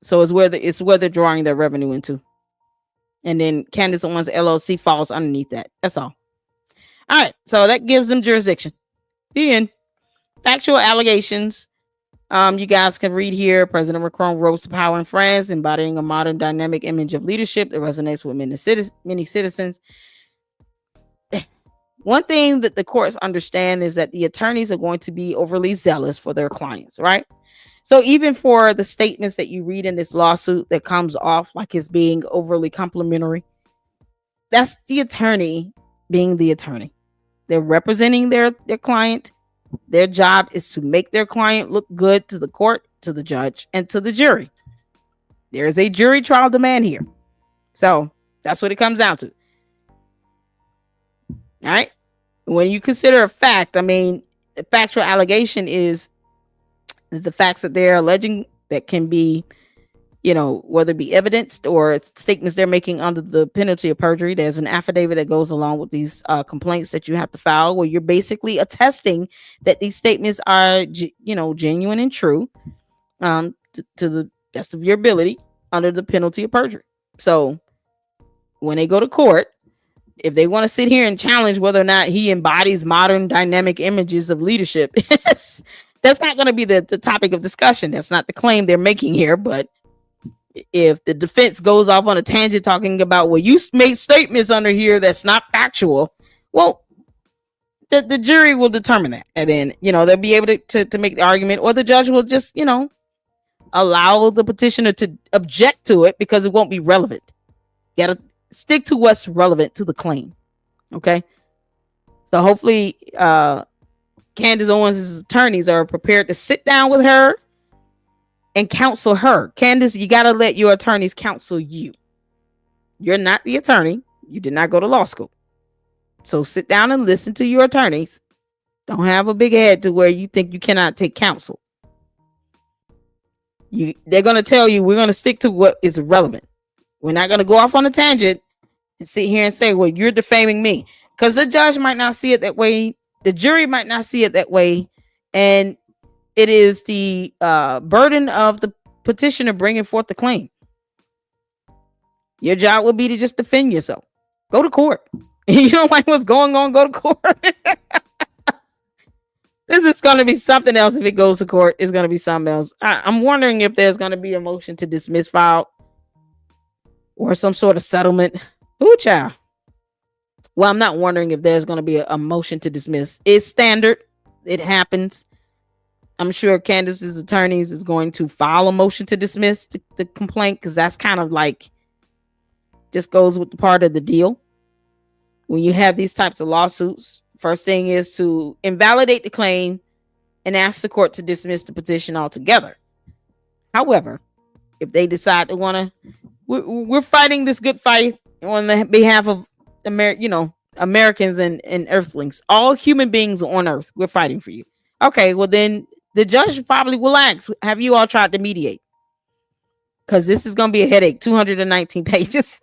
So it's where they're drawing their revenue into. And then Candace Owens LLC falls underneath that. That's all. All right. So that gives them jurisdiction. The end. Factual allegations. You guys can read here. President Macron rose to power in France, embodying a modern dynamic image of leadership that resonates with many citizens. One thing that the courts understand is that the attorneys are going to be overly zealous for their clients, right? So even for the statements that you read in this lawsuit that comes off like it's being overly complimentary, that's the attorney being the attorney. They're representing their client. Their job is to make their client look good to the court, to the judge, and to the jury. There is a jury trial demand here. So that's what it comes down to. All right. When you consider a fact, I mean, the factual allegation is the facts that they're alleging that can be, whether it be evidenced or statements they're making under the penalty of perjury. There's an affidavit that goes along with these complaints that you have to file, where you're basically attesting that these statements are, genuine and true, to the best of your ability under the penalty of perjury. So when they go to court, if they want to sit here and challenge whether or not he embodies modern dynamic images of leadership, that's not going to be the topic of discussion. That's not the claim they're making here. But if the defense goes off on a tangent talking about, well, you made statements under here that's not factual, well, the jury will determine that. And then, they'll be able to make the argument, or the judge will just, allow the petitioner to object to it because it won't be relevant. You got to stick to what's relevant to the claim. Okay. So hopefully Candace Owens' attorneys are prepared to sit down with her and counsel her. Candace, you got to let your attorneys counsel you. You're not the attorney. You did not go to law school. So sit down and listen to your attorneys. Don't have a big head to where you think you cannot take counsel. They're going to tell you, we're going to stick to what is relevant. We're not going to go off on a tangent and sit here and say, well, you're defaming me. Because the judge might not see it that way. The jury might not see it that way. And it is the burden of the petitioner bringing forth the claim. Your job would be to just defend yourself. Go to court. You don't like what's going on, go to court. This is going to be something else. If it goes to court, it's going to be something else. I'm wondering if there's going to be a motion to dismiss filed or some sort of settlement. Ooh, child. Well, I'm not wondering if there's going to be a motion to dismiss. It's standard. It happens. I'm sure Candace's attorneys is going to file a motion to dismiss the complaint, because that's kind of like just goes with the part of the deal. When you have these types of lawsuits, first thing is to invalidate the claim and ask the court to dismiss the petition altogether. However, if they decide to want to, we're fighting this good fight on the behalf of Americans and Earthlings, all human beings on Earth. We're fighting for you. Okay, well then the judge probably will ask, have you all tried to mediate? Because this is going to be a headache. 219 pages.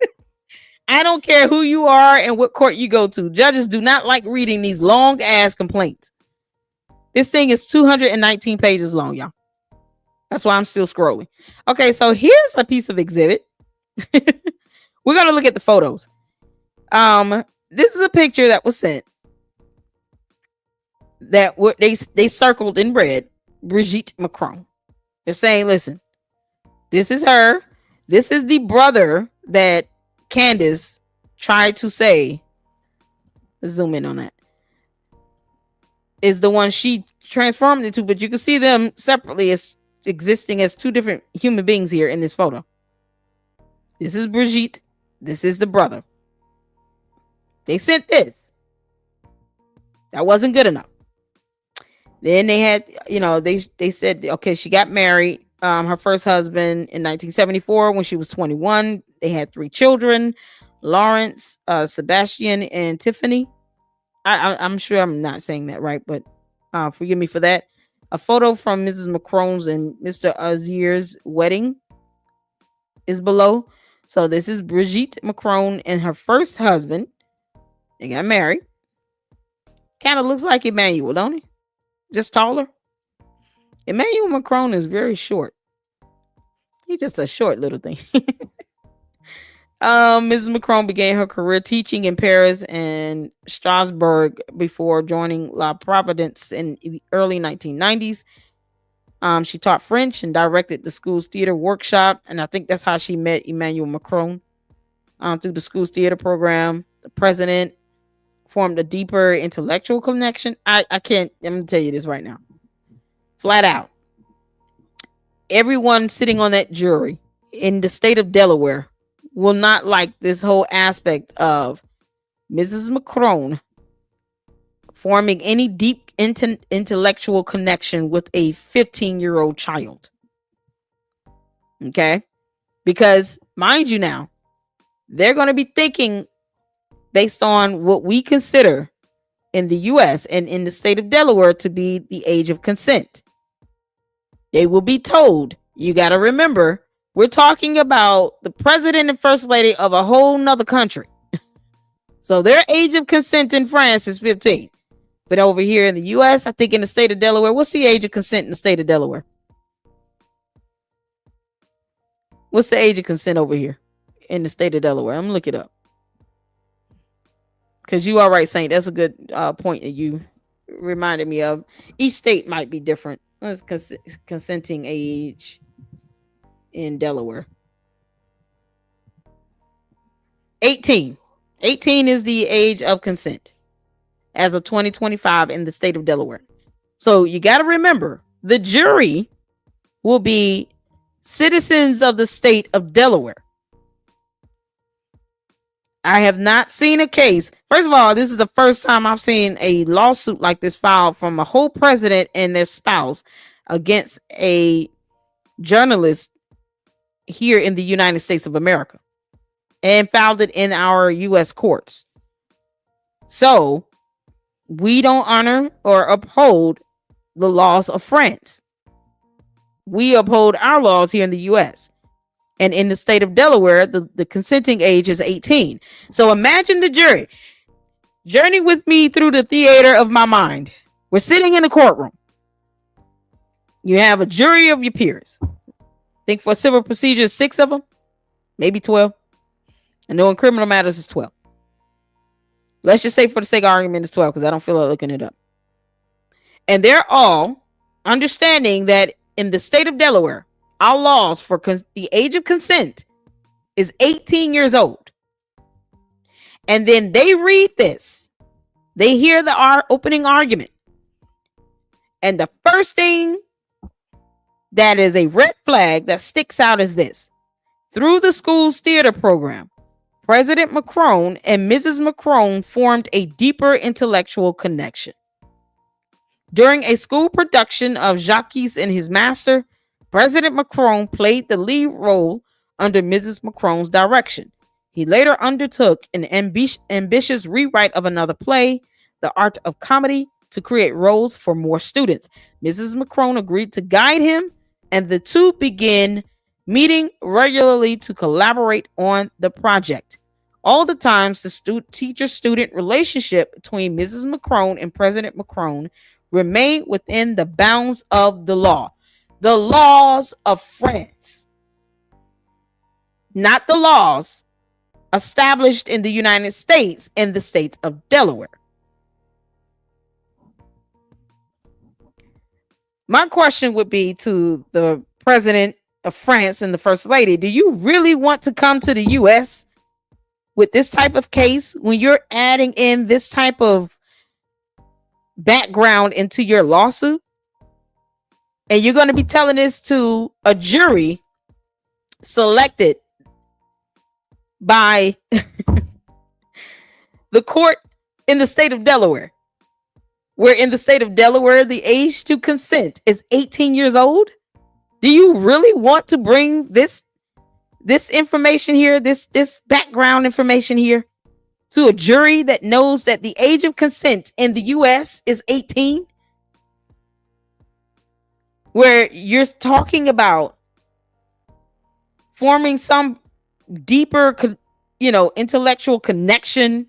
I don't care who you are and what court you go to. Judges do not like reading these long ass complaints. This thing is 219 pages long, y'all. That's why I'm still scrolling. Okay, so here's a piece of exhibit. We're going to look at the photos. This is a picture that was sent that they circled in red Brigitte Macron. They're saying, listen, this is her. This is the brother that Candace tried to say. Let's zoom in on that. Is the one she transformed into, but you can see them separately as existing as two different human beings here in this photo. This is Brigitte. This is the brother. They sent this. That wasn't good enough. Then they had, they said, okay, she got married. Her first husband in 1974 when she was 21. They had 3 children, Lawrence, Sebastian, and Tiffany. I'm sure I'm not saying that right, but forgive me for that. A photo from Mrs. Macron's and Mr. Azir's wedding is below. So this is Brigitte Macron and her first husband. They got married. Kind of looks like Emmanuel, don't he? Just taller. Emmanuel Macron is very short. He's just a short little thing. Mrs. Macron began her career teaching in Paris and Strasbourg before joining La Providence in the early 1990s. She taught French and directed the school's theater workshop, and I think that's how she met Emmanuel Macron through the school's theater program. The president formed a deeper intellectual connection. I'm gonna tell you this right now, flat out. Everyone sitting on that jury in the state of Delaware will not like this whole aspect of Mrs. Macron forming any deep intellectual connection with a 15-year-old child. Okay? Because, mind you now, they're going to be thinking based on what we consider in the U.S. and in the state of Delaware to be the age of consent. They will be told, you got to remember, we're talking about the president and first lady of a whole nother country. So their age of consent in France is 15. But over here in the U.S., I think in the state of Delaware, what's the age of consent in the state of Delaware? What's the age of consent over here in the state of Delaware? I'm going to look it up. Because you are right, Saint. That's a good point that you reminded me of. Each state might be different. What's consenting age in Delaware? 18. 18 is the age of consent as of 2025 in the state of Delaware. So you got to remember, the jury will be citizens of the state of Delaware. I have not seen a case. First of all, this is the first time I've seen a lawsuit like this filed from a whole president and their spouse against a journalist here in the United States of America and filed it in our U.S. courts. So we don't honor or uphold the laws of France. We uphold our laws here in the U.S. And in the state of Delaware, the consenting age is 18. So imagine the jury. Journey with me through the theater of my mind. We're sitting in the courtroom. You have a jury of your peers. Think for civil procedures, 6 of them, maybe 12. I know in criminal matters, it's 12. Let's just say for the sake of argument, it's 12 because I don't feel like looking it up. And they're all understanding that in the state of Delaware, our laws for the age of consent is 18 years old. And then they read this. They hear the opening argument. And the first thing that is a red flag that sticks out is this. Through the school's theater program, President Macron and Mrs. Macron formed a deeper intellectual connection. During a school production of Jacques and His Master, President Macron played the lead role under Mrs. Macron's direction. He later undertook an ambitious rewrite of another play, The Art of Comedy, to create roles for more students. Mrs. Macron agreed to guide him, and the two began meeting regularly to collaborate on the project. All the times, the teacher-student relationship between Mrs. Macron and President Macron remained within the bounds of the law. The laws of France, not the laws established in the United States and the state of Delaware. My question would be to the president of France and the first lady. Do you really want to come to the US with this type of case when you're adding in this type of background into your lawsuit? And you're going to be telling this to a jury selected by the court in the state of Delaware, where in the state of Delaware, the age to consent is 18 years old. Do you really want to bring this information here, this background information here to a jury that knows that the age of consent in the US is 18? Where you're talking about forming some deeper, intellectual connection,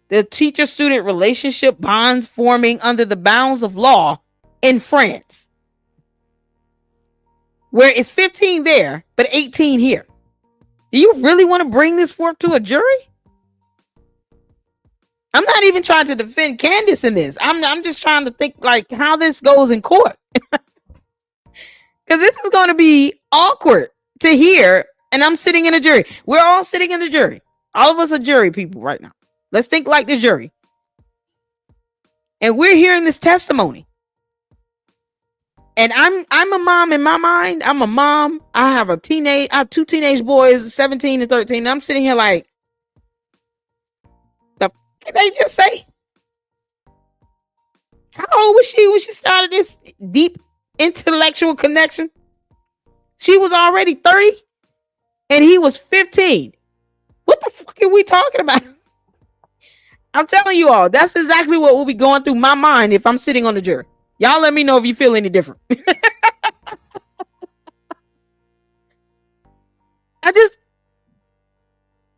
the teacher-student relationship bonds forming under the bounds of law in France, where it's 15 there, but 18 here. Do you really want to bring this forth to a jury? I'm not even trying to defend Candace in this. I'm just trying to think like how this goes in court. Because this is going to be awkward to hear. And I'm sitting in a jury. We're all sitting in the jury. All of us are jury people right now. Let's think like the jury. And we're hearing this testimony. And I'm a mom in my mind. I'm a mom. I have two teenage boys, 17 and 13. And I'm sitting here like, the f did they just say? How old was she when she started this deep intellectual connection? She was already 30 and he was 15. What the fuck are we talking about? I'm telling you all, that's exactly what will be going through my mind if I'm sitting on the jury. Y'all let me know if you feel any different.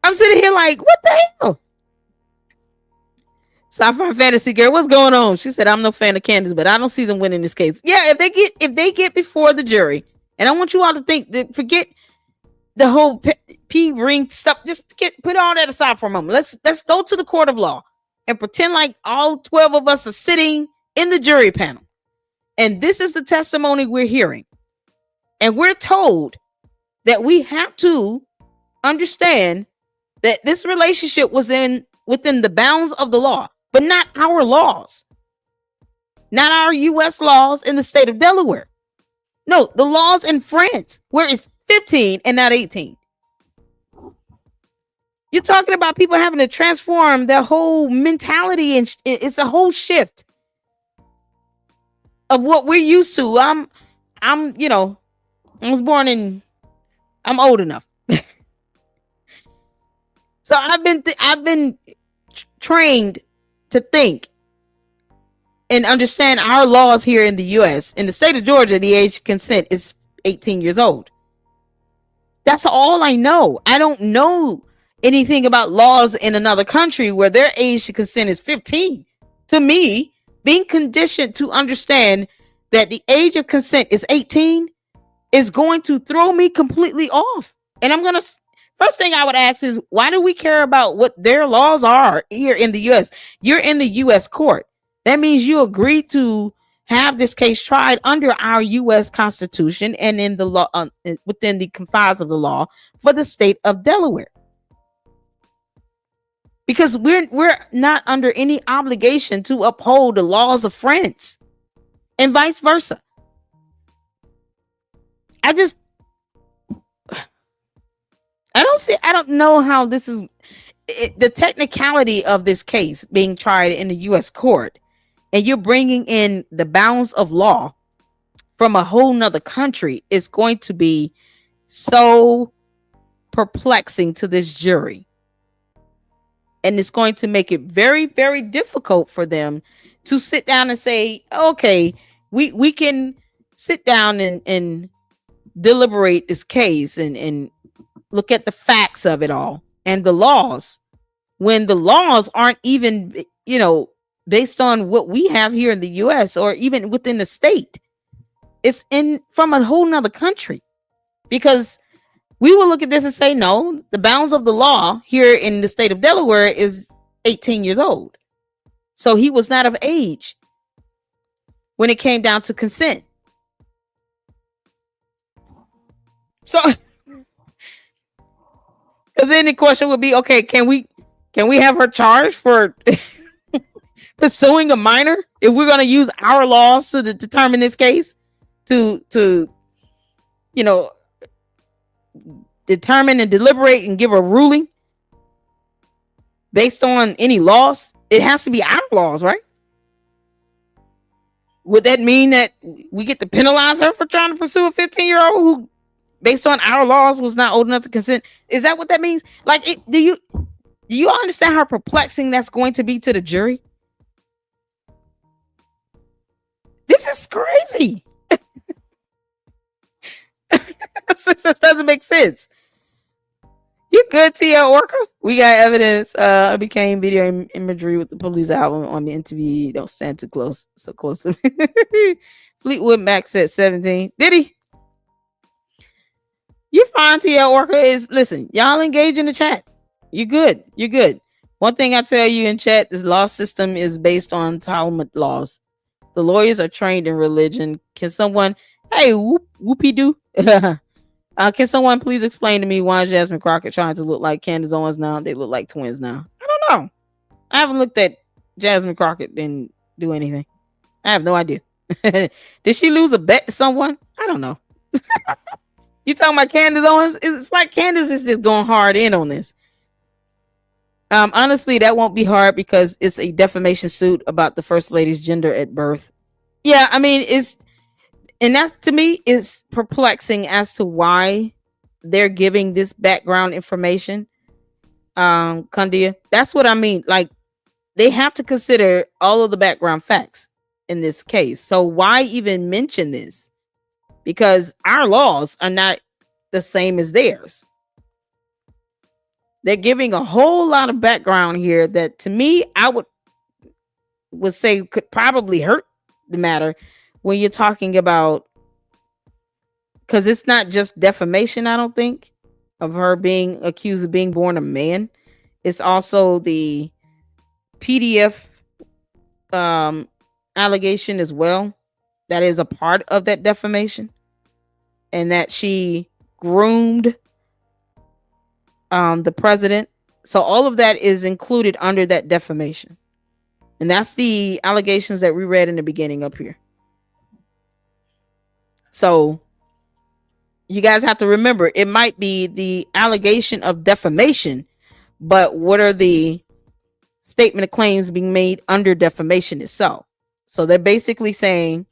I'm sitting here like, what the hell? Sci-Fi Fantasy Girl, what's going on? She said, I'm no fan of Candace, but I don't see them winning this case. Yeah, if they get before the jury, and I want you all to think that, forget the whole P ring stuff. Just put all that aside for a moment. Let's go to the court of law and pretend like all 12 of us are sitting in the jury panel. And this is the testimony we're hearing. And we're told that we have to understand that this relationship was within the bounds of the law, but not our laws. Not our US laws in the state of Delaware. No, the laws in France, where it's 15 and not 18. You're talking about people having to transform their whole mentality, and it's a whole shift of what we're used to. I'm I'm old enough. So I've been trained to think and understand our laws here in the US. In the state of Georgia, the age of consent is 18 years old. That's all I know. I don't know anything about laws in another country where their age to consent is 15. To me, being conditioned to understand that the age of consent is 18 is going to throw me completely off. And first thing I would ask is, why do we care about what their laws are here in the US? You're in the US court. That means you agree to have this case tried under our US Constitution and in the law, within the confines of the law for the state of Delaware. Because we're not under any obligation to uphold the laws of France and vice versa. I don't know how this is the technicality of this case being tried in the US court, and you're bringing in the bounds of law from a whole nother country is going to be so perplexing to this jury. And it's going to make it very, very difficult for them to sit down and say, okay, we can sit down and deliberate this case and look at the facts of it all and the laws, when the laws aren't even, based on what we have here in the US or even within the state. It's from a whole nother country, because we will look at this and say, no, the bounds of the law here in the state of Delaware is 18 years old. So he was not of age when it came down to consent. So, because then the question would be, okay, can we have her charged for pursuing a minor if we're going to use our laws to determine this case to determine and deliberate and give a ruling based on any laws? It has to be our laws, right? Would that mean that we get to penalize her for trying to pursue a 15-year-old who, based on our laws, was not old enough to consent? Is that what that means? Like, do you understand how perplexing that's going to be to the jury? This is crazy. This doesn't make sense. You good, Tia Orca? We got evidence. It became video imagery with the police album on the MTV. Don't stand too close. So close to me. Fleetwood Mac said 17. Did he? You fine, Tia Orca. Listen, y'all engage in the chat. You good. You're good. One thing I tell you in chat, this law system is based on Talmud laws. The lawyers are trained in religion. Can someone, hey, whoopie doo? Can someone please explain to me why Jasmine Crockett trying to look like Candace Owens now? They look like twins now. I don't know. I haven't looked at Jasmine Crockett, didn't do anything. I have no idea. Did she lose a bet to someone? I don't know. You talking about Candace Owens? It's like Candace is just going hard in on this. Honestly, that won't be hard because it's a defamation suit about the first lady's gender at birth. Yeah, I mean, and that to me is perplexing as to why they're giving this background information. Kandia, that's what I mean. Like, they have to consider all of the background facts in this case. So why even mention this? Because our laws are not the same as theirs. They're giving a whole lot of background here that, to me, I would say could probably hurt the matter when you're talking about, because it's not just defamation, I don't think, of her being accused of being born a man. It's also the PDF allegation as well. That is a part of that defamation, and that she groomed the president. So all of that is included under that defamation. And that's the allegations that we read in the beginning up here. So you guys have to remember, it might be the allegation of defamation, but what are the statement of claims being made under defamation itself? So they're basically saying,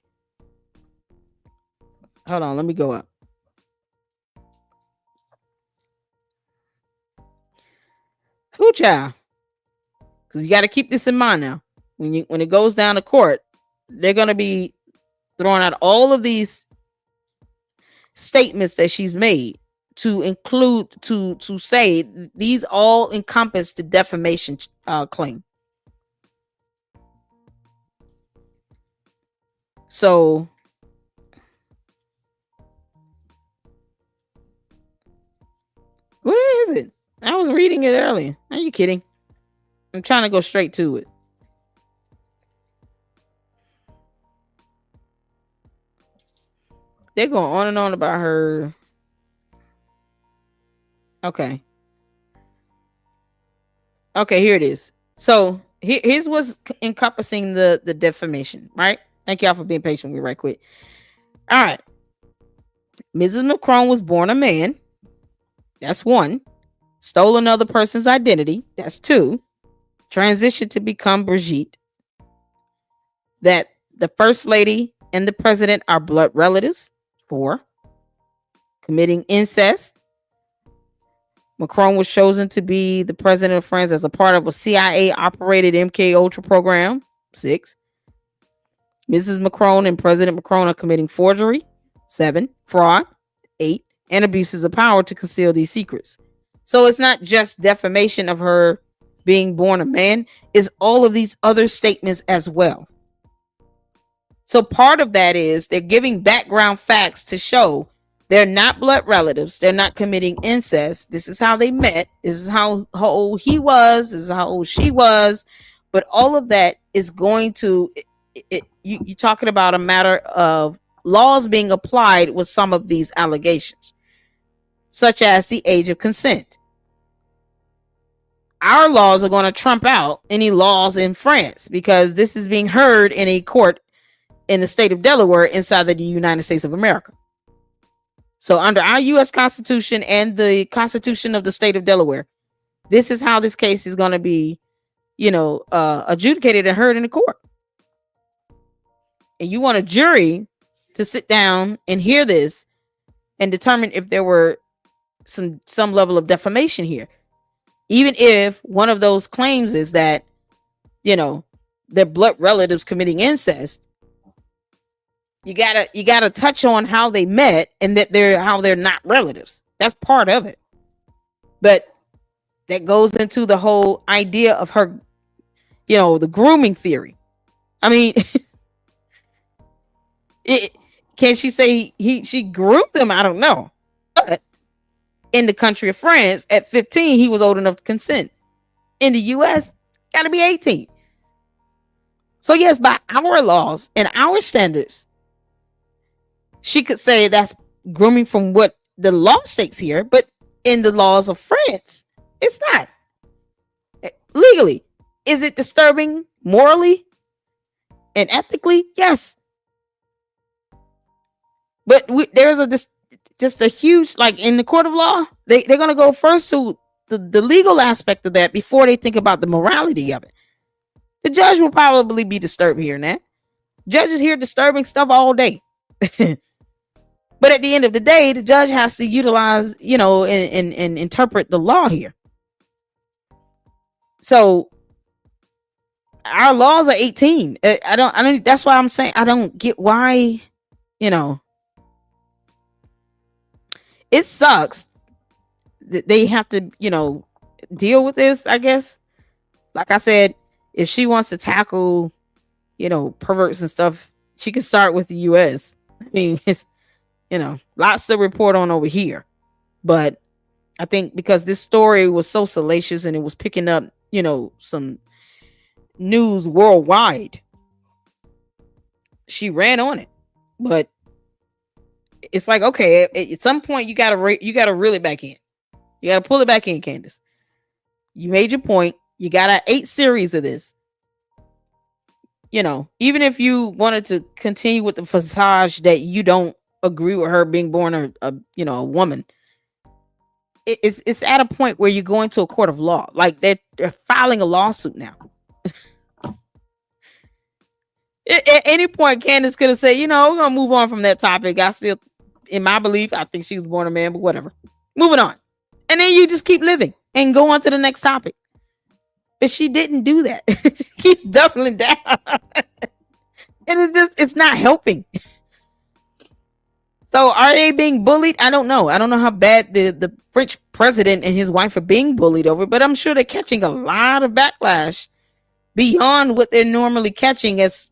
hold on, let me go up. Who child? Because you got to keep this in mind now. When it goes down to court, they're going to be throwing out all of these statements that she's made to include to say these all encompass the defamation claim. So where is it? I was reading it earlier. Are you kidding? I'm trying to go straight to it. They're going on and on about her. Okay. Okay, here it is. So here's what's encompassing the defamation, right? Thank y'all for being patient with me right quick. All right. Mrs. McCrone was born a man. That's one. Stole another person's identity. That's two. Transitioned to become Brigitte. That the first lady and the president are blood relatives. 4. Committing incest. Macron was chosen to be the president of France as a part of a CIA-operated MK Ultra program. 6. Mrs. Macron and President Macron are committing forgery. 7. Fraud. 8. And abuses of power to conceal these secrets. So it's not just defamation of her being born a man. It's all of these other statements as well. So part of that is they're giving background facts to show they're not blood relatives. They're not committing incest. This is how they met. This is how old he was. This is how old she was. But all of that is going to, you're talking about a matter of laws being applied with some of these allegations. such as the age of consent. Our laws are going to trump out any laws in France because this is being heard in a court in the state of Delaware inside the United States of America. So under our U.S. Constitution and the Constitution of the state of Delaware, this is how this case is going to be, adjudicated and heard in the court. And you want a jury to sit down and hear this and determine if there were some level of defamation here. Even if one of those claims is that, their blood relatives committing incest, you gotta touch on how they met and that they're not relatives. That's part of it. But that goes into the whole idea of her, the grooming theory. I mean, can she say she groomed them? I don't know. But in the country of France, at 15, he was old enough to consent. In the US, gotta be 18. So yes, by our laws and our standards, she could say that's grooming from what the law states here, but in the laws of France, it's not. Legally, is it disturbing morally and ethically? Yes. But there's just a huge, like in the court of law, they're going to go first to the legal aspect of that before they think about the morality of it. The judge will probably be disturbed here and that. Judges hear disturbing stuff all day. But at the end of the day, the judge has to utilize, and interpret the law here. So our laws are 18. I don't, that's why I'm saying I don't get why, it sucks that they have to, deal with this, I guess. Like I said, if she wants to tackle, perverts and stuff, she can start with the US. I mean, it's, lots to report on over here. But I think because this story was so salacious and it was picking up, some news worldwide, she ran on it. But it's like, okay, at some point you gotta reel it back in. You gotta pull it back in, Candace. You made your point. You got an 8 series of this. Even if you wanted to continue with the facade that you don't agree with her being born a woman, it's at a point where you're going to a court of law. Like they're filing a lawsuit now. At any point, Candace could have said, we're gonna move on from that topic. I still, in my belief, I think she was born a man, but whatever. Moving on. And then you just keep living and go on to the next topic. But she didn't do that. She keeps doubling down. And it's not helping. So are they being bullied? I don't know. I don't know how bad the French president and his wife are being bullied over, but I'm sure they're catching a lot of backlash beyond what they're normally catching as,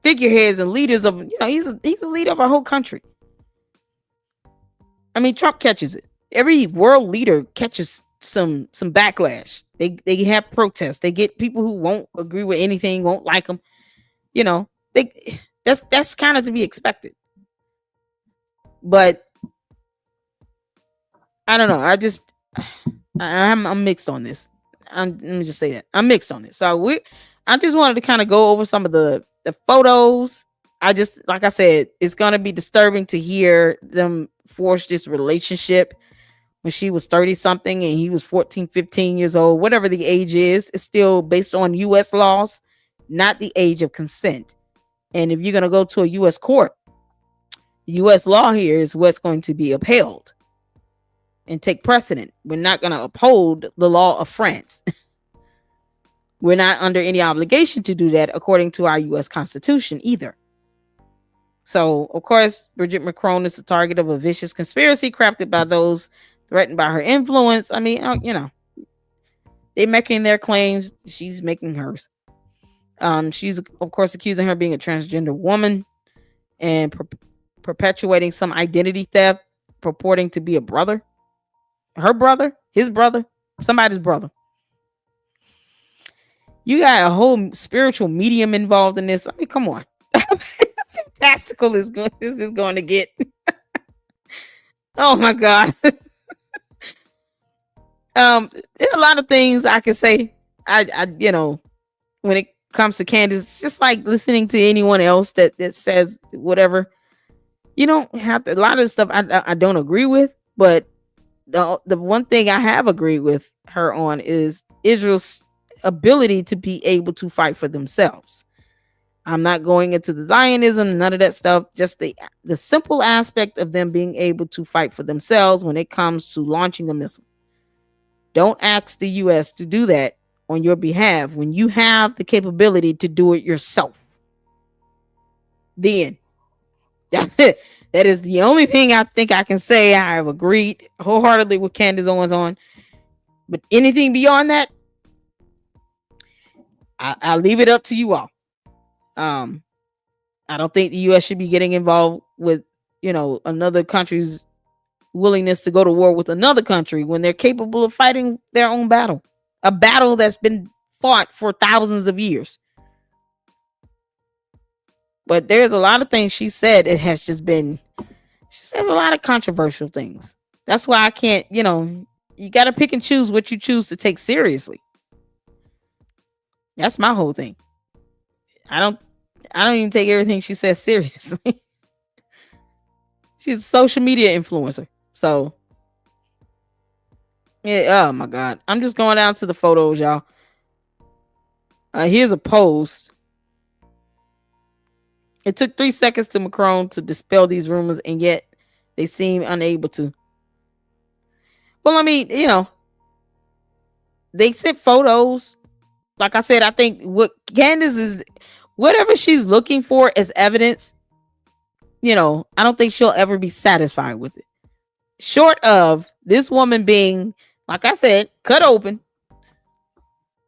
figureheads and leaders of, he's a leader of a whole country. I mean, Trump catches it. Every world leader catches some backlash. They have protests. They get people who won't agree with anything, won't like them. That's kind of to be expected. But I don't know. I'm mixed on this. Let me just say that I'm mixed on this. So I just wanted to kind of go over some of the photos. Like I said, it's gonna be disturbing to hear them force this relationship when she was 30 something and he was 14, 15 years old, whatever the age is. It's still based on US laws, not the age of consent. And if you're going to go to a US court, US law here is what's going to be upheld and take precedent. We're not going to uphold the law of France. We're not under any obligation to do that according to our US Constitution either. So, of course, Brigitte Macron is the target of a vicious conspiracy crafted by those threatened by her influence. I mean, they're making their claims. She's making hers. She's, of course, accusing her of being a transgender woman and perpetuating some identity theft, purporting to be a brother. Her brother, his brother, somebody's brother. You got a whole spiritual medium involved in this. I mean, come on. Fantastical this is going to get. Oh my God. There are a lot of things I can say. I when it comes to Candace, it's just like listening to anyone else that says whatever. You don't have to. A lot of the stuff I don't agree with, but the one thing I have agreed with her on is Israel's ability to be able to fight for themselves. I'm not going into the Zionism, none of that stuff. Just the simple aspect of them being able to fight for themselves when it comes to launching a missile. Don't ask the U.S. to do that on your behalf when you have the capability to do it yourself. Then that is the only thing I think I can say I have agreed wholeheartedly with Candace Owens on. But anything beyond that, I'll leave it up to you all. I don't think the U.S. should be getting involved with, another country's willingness to go to war with another country when they're capable of fighting their own battle, a battle that's been fought for thousands of years. But there's a lot of things she said. She says a lot of controversial things. That's why I can't, you got to pick and choose what you choose to take seriously. That's my whole thing. I don't even take everything she says seriously. She's a social media influencer. So, yeah, oh my God. I'm just going down to the photos, y'all. Here's a post. It took 3 seconds to Macron to dispel these rumors, and yet they seem unable to. Well, I mean, they sent photos. Like I said, I think what Candace is, whatever she's looking for as evidence, I don't think she'll ever be satisfied with it. Short of this woman being, like I said, cut open,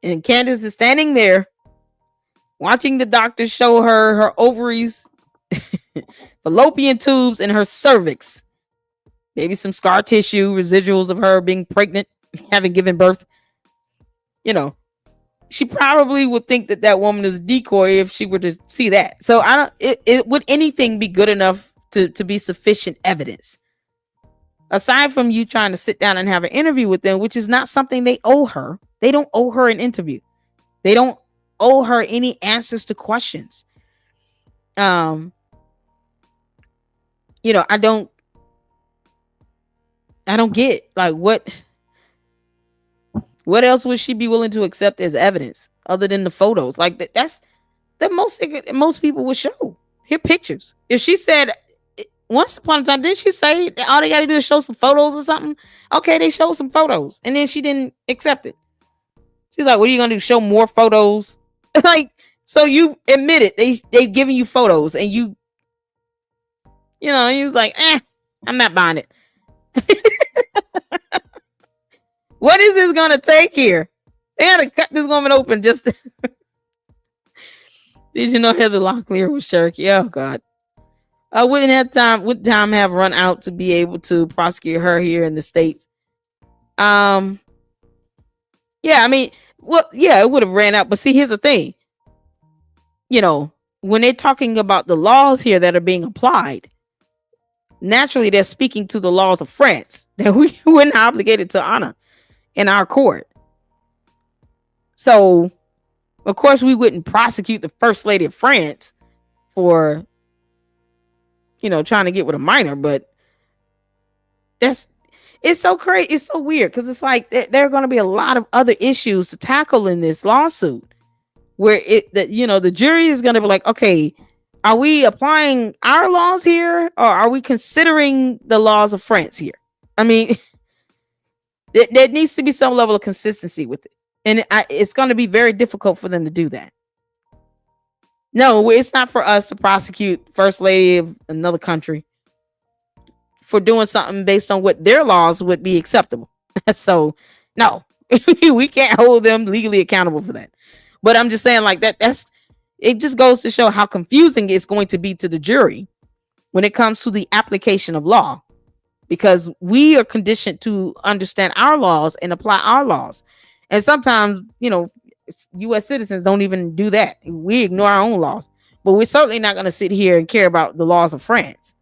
and Candace is standing there watching the doctor show her ovaries, fallopian tubes, and her cervix. Maybe some scar tissue, residuals of her being pregnant, having given birth. She probably would think that woman is a decoy if she were to see that. So would anything be good enough to be sufficient evidence? Aside from you trying to sit down and have an interview with them, which is not something they owe her. They don't owe her an interview. They don't owe her any answers to questions. I don't get, like, what else would she be willing to accept as evidence other than the photos? Like that's the most people would show. Here pictures. If she said once upon a time, didn't she say all they got to do is show some photos or something? Okay, they showed some photos, and then she didn't accept it. She's like, "What are you gonna do? Show more photos?" Like, so you admitted they've given you photos, and you was like, I'm not buying it. What is this gonna take here? They had to cut this woman open just to... Did you know Heather Locklear was Cherokee? Oh God. Wouldn't time have run out to be able to prosecute her here in the States? Yeah, I mean, well, yeah, it would have ran out. But see, here's the thing. When they're talking about the laws here that are being applied, naturally they're speaking to the laws of France that we weren't obligated to honor in our court. So, of course, we wouldn't prosecute the First Lady of France for trying to get with a minor, but it's so crazy. It's so weird because it's like there are going to be a lot of other issues to tackle in this lawsuit where the jury is going to be like, okay, are we applying our laws here or are we considering the laws of France here? I mean, there needs to be some level of consistency with it. And it's going to be very difficult for them to do that. No, it's not for us to prosecute First Lady of another country for doing something based on what their laws would be acceptable. So, no, we can't hold them legally accountable for that. But I'm just saying, like, it just goes to show how confusing it's going to be to the jury when it comes to the application of law, because we are conditioned to understand our laws and apply our laws. And sometimes, U.S. citizens don't even do that. We ignore our own laws, but we're certainly not going to sit here and care about the laws of France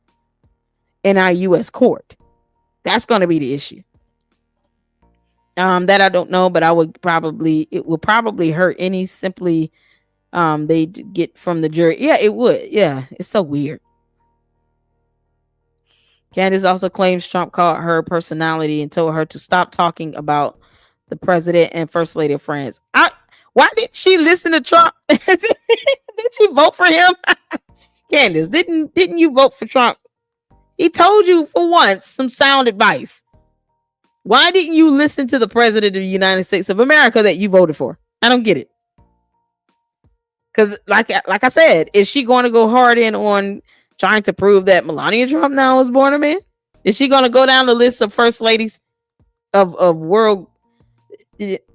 in our U.S. court. That's going to be the issue. That I don't know, but it will probably hurt any simply they get from the jury. Yeah, it would. Yeah, it's so weird. Candace also claims Trump called her personality and told her to stop talking about the president and first lady of France. Why did she listen to Trump? Did she vote for him? Candace, didn't you vote for Trump? He told you for once some sound advice. Why didn't you listen to the president of the United States of America that you voted for? I don't get it. Because like I said, is she going to go hard in on trying to prove that Melania Trump now was born a man? Is she going to go down the list of first ladies of world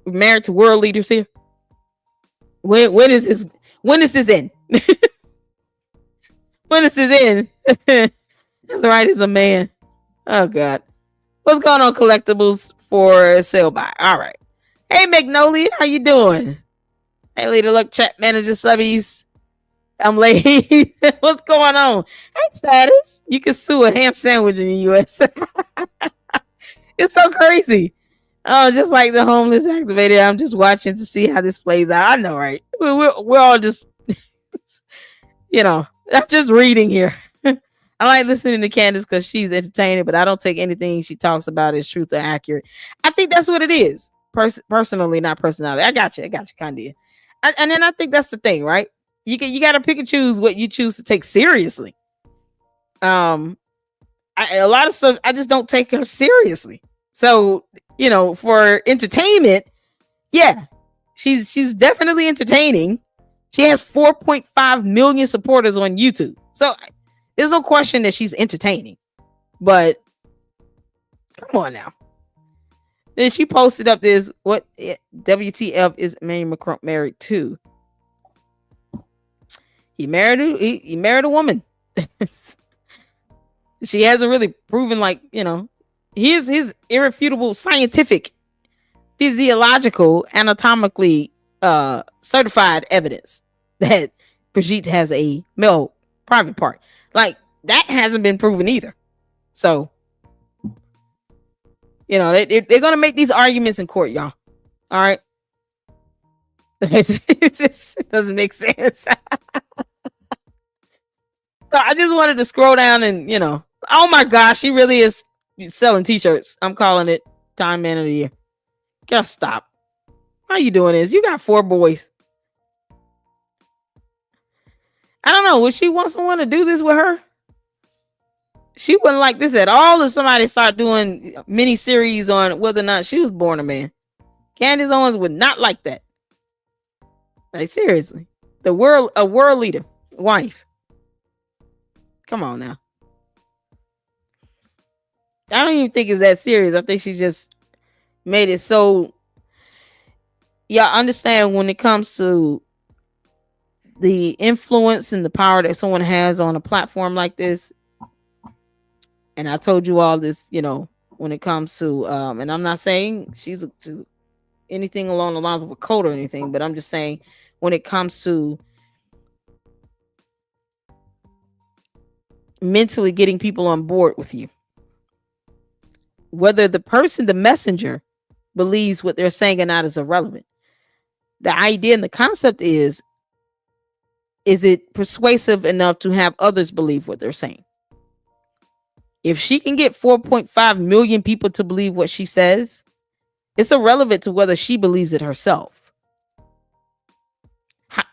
married to world leaders here? When is this end? When is this end? That's right, as a man. Oh God. What's going on, collectibles for sale by? All right. Hey Magnolia, how you doing? Hey Leader Luck Chat Manager Subbies. I'm late. What's going on? Hey Status. You can sue a ham sandwich in the US. It's so crazy. Oh, just like the homeless activated. I'm just watching to see how this plays out. I know, right? We're all just, I'm just reading here. I like listening to Candace because she's entertaining, but I don't take anything she talks about as truth or accurate. I think that's what it is. Personally, not personality. I got you, Candia. And then I think that's the thing, right? You got to pick and choose what you choose to take seriously. A lot of stuff I just don't take her seriously. So, for entertainment, yeah, she's definitely entertaining. She has 4.5 million supporters on YouTube. So there's no question that she's entertaining. But come on now. Then she posted up this, what WTF is Emmanuel Macron married to? He married a woman. She hasn't really proven, here's his irrefutable scientific, physiological, anatomically certified evidence that Brigitte has a male private part. Like, that hasn't been proven either. So, they're going to make these arguments in court, y'all. All right. It doesn't make sense. So I just wanted to scroll down and, oh my gosh, she really is selling t-shirts. I'm calling it Time Man of the Year. Girl, stop. How you doing this? You got 4 boys. I don't know. Would she want someone to do this with her? She wouldn't like this at all if somebody started doing mini series on whether or not she was born a man. Candace Owens would not like that. Like, seriously. A world leader, wife. Come on now. I don't even think it's that serious. I think she just made it so. Yeah, I understand when it comes to the influence and the power that someone has on a platform like this. And I told you all this, when it comes to, and I'm not saying she's anything along the lines of a cult or anything, but I'm just saying when it comes to mentally getting people on board with you, whether the messenger, believes what they're saying or not is irrelevant. The idea and the concept is it persuasive enough to have others believe what they're saying? If she can get 4.5 million people to believe what she says, it's irrelevant to whether she believes it herself.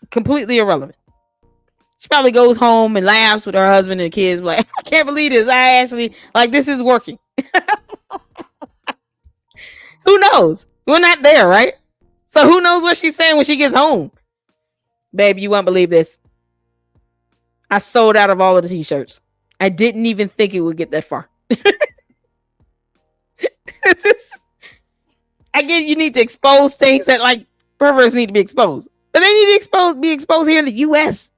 Completely irrelevant. She probably goes home and laughs with her husband and kids like, I can't believe this. I actually, this is working. Who knows? We're not there, right? So who knows what she's saying when she gets home? Babe, you won't believe this. I sold out of all of the t-shirts. I didn't even think it would get that far. I get you need to expose things that perverts need to be exposed. But they need to be exposed here in the US.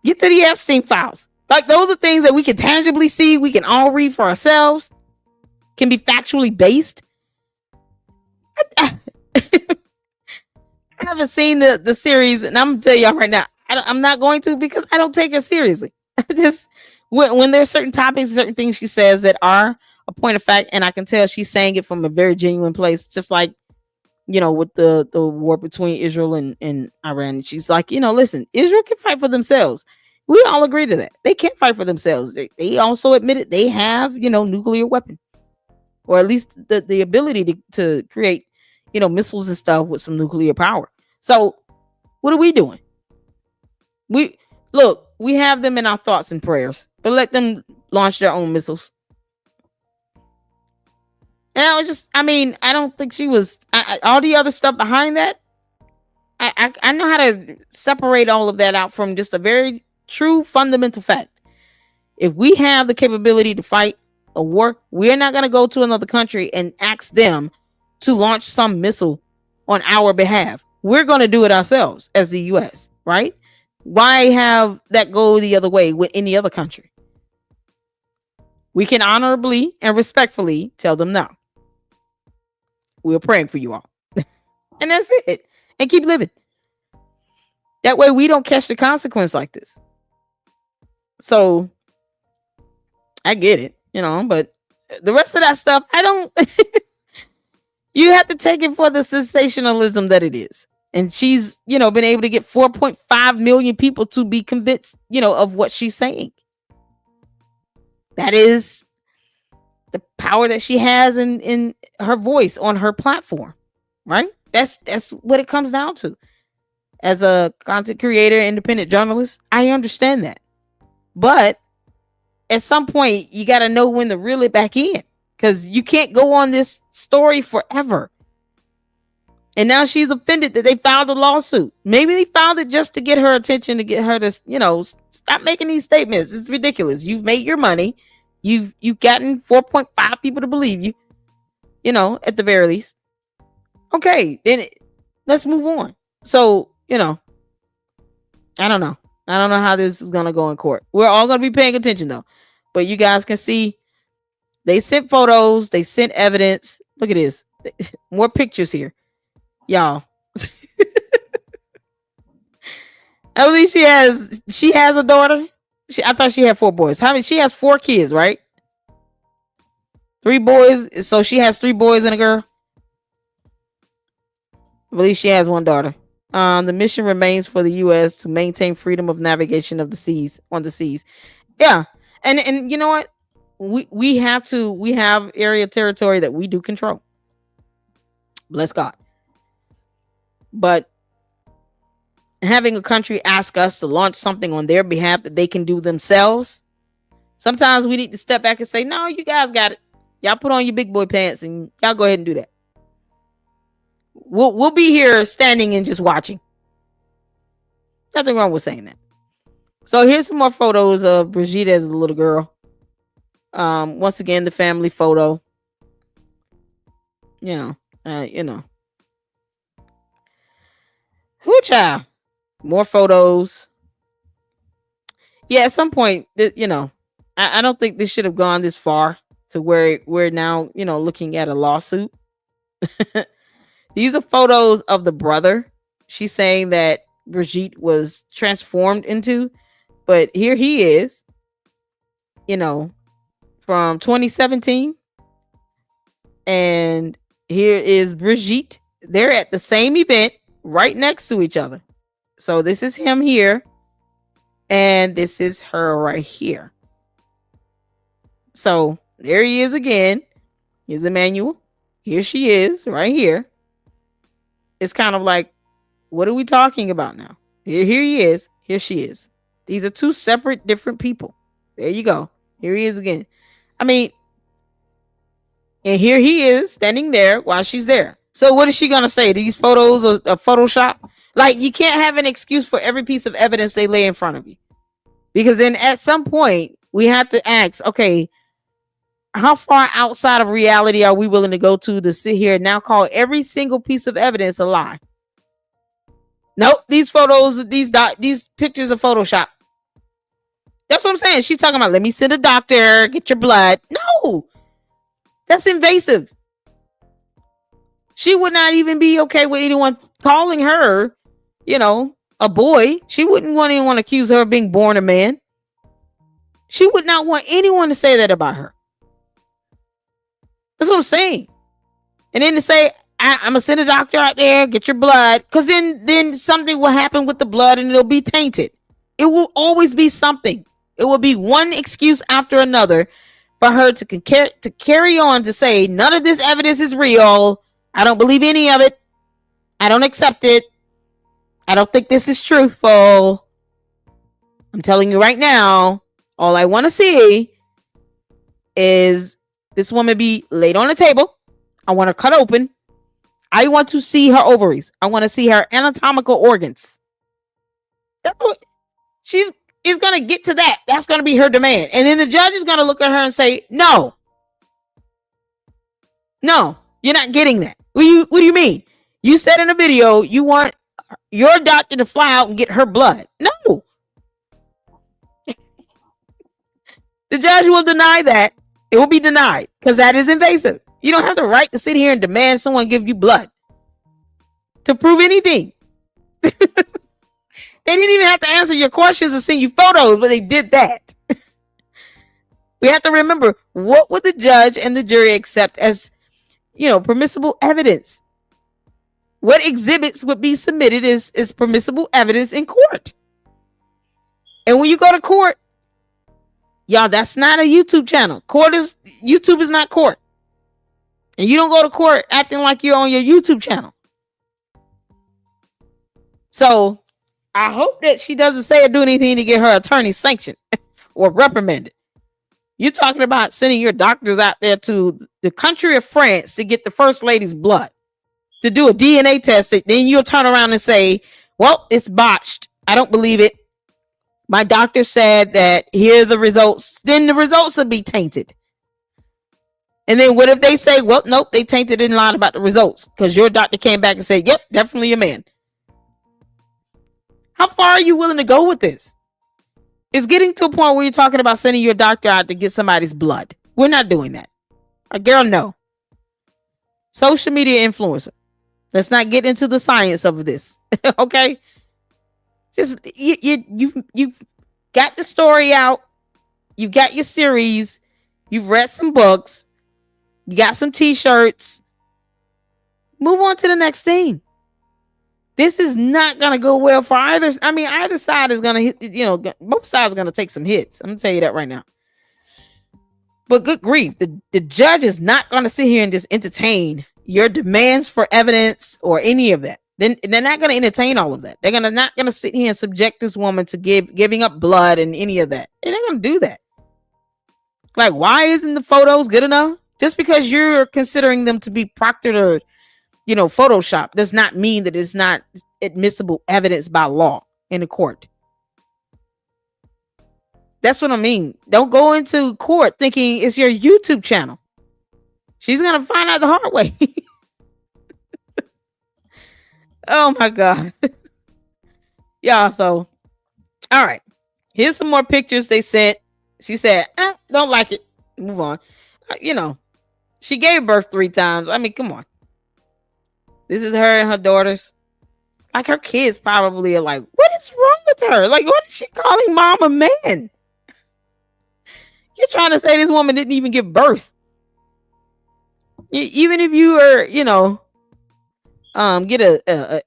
Get to the Epstein files. Those are things that we can tangibly see, we can all read for ourselves, can be factually based. I haven't seen the series, and I'm gonna tell y'all right now, I'm not going to, because I don't take her seriously. Just when there's certain topics, certain things she says that are a point of fact, and I can tell she's saying it from a very genuine place, just like, with the war between Israel and Iran. She's like, listen, Israel can fight for themselves. We all agree to that. They can't fight for themselves. They also admitted they have, nuclear weapon, or at least the ability to create, missiles and stuff with some nuclear power. So what are we doing? We have them in our thoughts and prayers, but let them launch their own missiles. And I don't think she was all the other stuff behind that. I know how to separate all of that out from just a very true fundamental fact. If we have the capability to fight a war, we're not going to go to another country and ask them to launch some missile on our behalf. We're going to do it ourselves as the US, right? Why have that go the other way with any other country? We can honorably and respectfully tell them no. We're praying for you all. And that's it. And keep living. That way we don't catch the consequence like this. So I get it, but the rest of that stuff, I don't. You have to take it for the sensationalism that it is. And she's, been able to get 4.5 million people to be convinced, of what she's saying. That is the power that she has in her voice on her platform, right? That's what it comes down to. As a content creator, independent journalist, I understand that. But at some point, you got to know when to reel it back in, because you can't go on this story forever. And now she's offended that they filed a lawsuit. Maybe they filed it just to get her attention, to get her to, stop making these statements. It's ridiculous. You've made your money. You've gotten 4.5 people to believe you, at the very least. Okay, then let's move on. So, I don't know. I don't know how this is going to go in court. We're all going to be paying attention, though. But you guys can see they sent photos. They sent evidence. Look at this. More pictures here. Y'all. At least she has a daughter. I thought she had 4 boys. How many? She has 4 kids, right? 3 boys. So she has 3 boys and a girl. I believe she has 1 daughter. The mission remains for the U.S. to maintain freedom of navigation of the seas, on the seas. Yeah. And you know what? We have area territory that we do control. Bless God. But having a country ask us to launch something on their behalf that they can do themselves, sometimes we need to step back and say, no, you guys got it. Y'all put on your big boy pants and y'all go ahead and do that. We'll be here standing and just watching. Nothing wrong with saying that. So here's some more photos of Brigitte as a little girl. Once again, the family photo. Whoo, child. More photos. Yeah, at some point, I don't think this should have gone this far to where we're now, looking at a lawsuit. These are photos of the brother. She's saying that Brigitte was transformed into, but here he is, from 2017. And here is Brigitte. They're at the same event right next to each other. So this is him here. And this is her right here. So there he is again. Here's Emmanuel. Here she is right here. It's kind of like, what are we talking about now? Here he is. Here she is. These are 2 separate, different people. There you go. Here he is again. I mean, and here he is standing there while she's there. So what is she going to say? These photos are Photoshop? Like, you can't have an excuse for every piece of evidence they lay in front of you. Because then at some point, we have to ask, okay, how far outside of reality are we willing to go to sit here and now call every single piece of evidence a lie? Nope, these photos, these pictures are Photoshop. That's what I'm saying. She's talking about, let me send a doctor, get your blood. No, that's invasive. She would not even be okay with anyone calling her, a boy. She wouldn't want anyone to accuse her of being born a man. She would not want anyone to say that about her. That's what I'm saying. And then to say, I'm gonna send a doctor out there, get your blood, because then something will happen with the blood and it'll be tainted. It will always be something. It will be one excuse after another for her to carry on to say none of this evidence is real. I don't believe any of it. I don't accept it. I don't think this is truthful. I'm telling you right now, all I want to see is this woman be laid on the table. I want her cut open. I want to see her ovaries. I want to see her anatomical organs. That's what she's going to get to that. That's going to be her demand. And then the judge is going to look at her and say, no, you're not getting that. What do you mean? You said in a video you want your doctor to fly out and get her blood. No. The judge will deny that. It will be denied because that is invasive. You don't have the right to sit here and demand someone give you blood to prove anything. They didn't even have to answer your questions or send you photos, but they did that. We have to remember, what would the judge and the jury accept as, permissible evidence? What exhibits would be submitted as permissible evidence in court? And when you go to court, y'all, that's not a YouTube channel. YouTube is not court. And you don't go to court acting like you're on your YouTube channel. So I hope that she doesn't say or do anything to get her attorney sanctioned or reprimanded. You're talking about sending your doctors out there to the country of France to get the first lady's blood, to do a DNA test. Then you'll turn around and say, well, it's botched. I don't believe it. My doctor said that here are the results. Then the results will be tainted. And then what if they say, well, nope, they tainted and lied about the results because your doctor came back and said, yep, definitely a man. How far are you willing to go with this? It's getting to a point where you're talking about sending your doctor out to get somebody's blood. We're not doing that. Girl, no. Social media influencer. Let's not get into the science of this. Okay? Just you've got the story out. You've got your series. You've read some books. You got some t-shirts. Move on to the next thing. This is not going to go well for either. I mean, either side is going to hit, both sides are going to take some hits. I'm going to tell you that right now. But good grief, the judge is not going to sit here and just entertain your demands for evidence or any of that. Then they're not going to entertain all of that. They're not going to sit here and subject this woman to giving up blood and any of that. They're not going to do that. Like, why isn't the photos good enough? Just because you're considering them to be proctored or, Photoshop does not mean that it's not admissible evidence by law in the court. That's what I mean. Don't go into court thinking it's your YouTube channel. She's going to find out the hard way. Oh my God. Yeah, so all right. Here's some more pictures they sent. She said, don't like it. Move on. She gave birth 3 times. I mean, come on. This is her and her daughters. Like, her kids probably are like, what is wrong with her? Like, what is she calling mom a man? You're trying to say this woman didn't even give birth. Even if you are, get a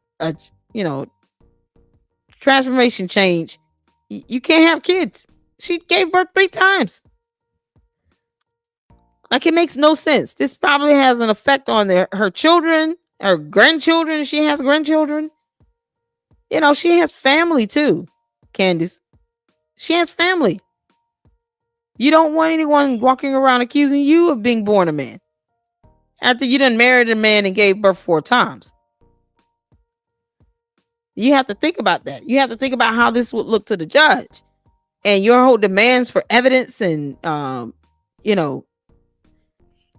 transformation change, you can't have kids. She gave birth 3 times. Like, it makes no sense. This probably has an effect on her children, her grandchildren. She has grandchildren. She has family too, Candace. She has family. You don't want anyone walking around accusing you of being born a man after you done married a man and gave birth 4 times. You have to think about that. You have to think about how this would look to the judge and your whole demands for evidence and,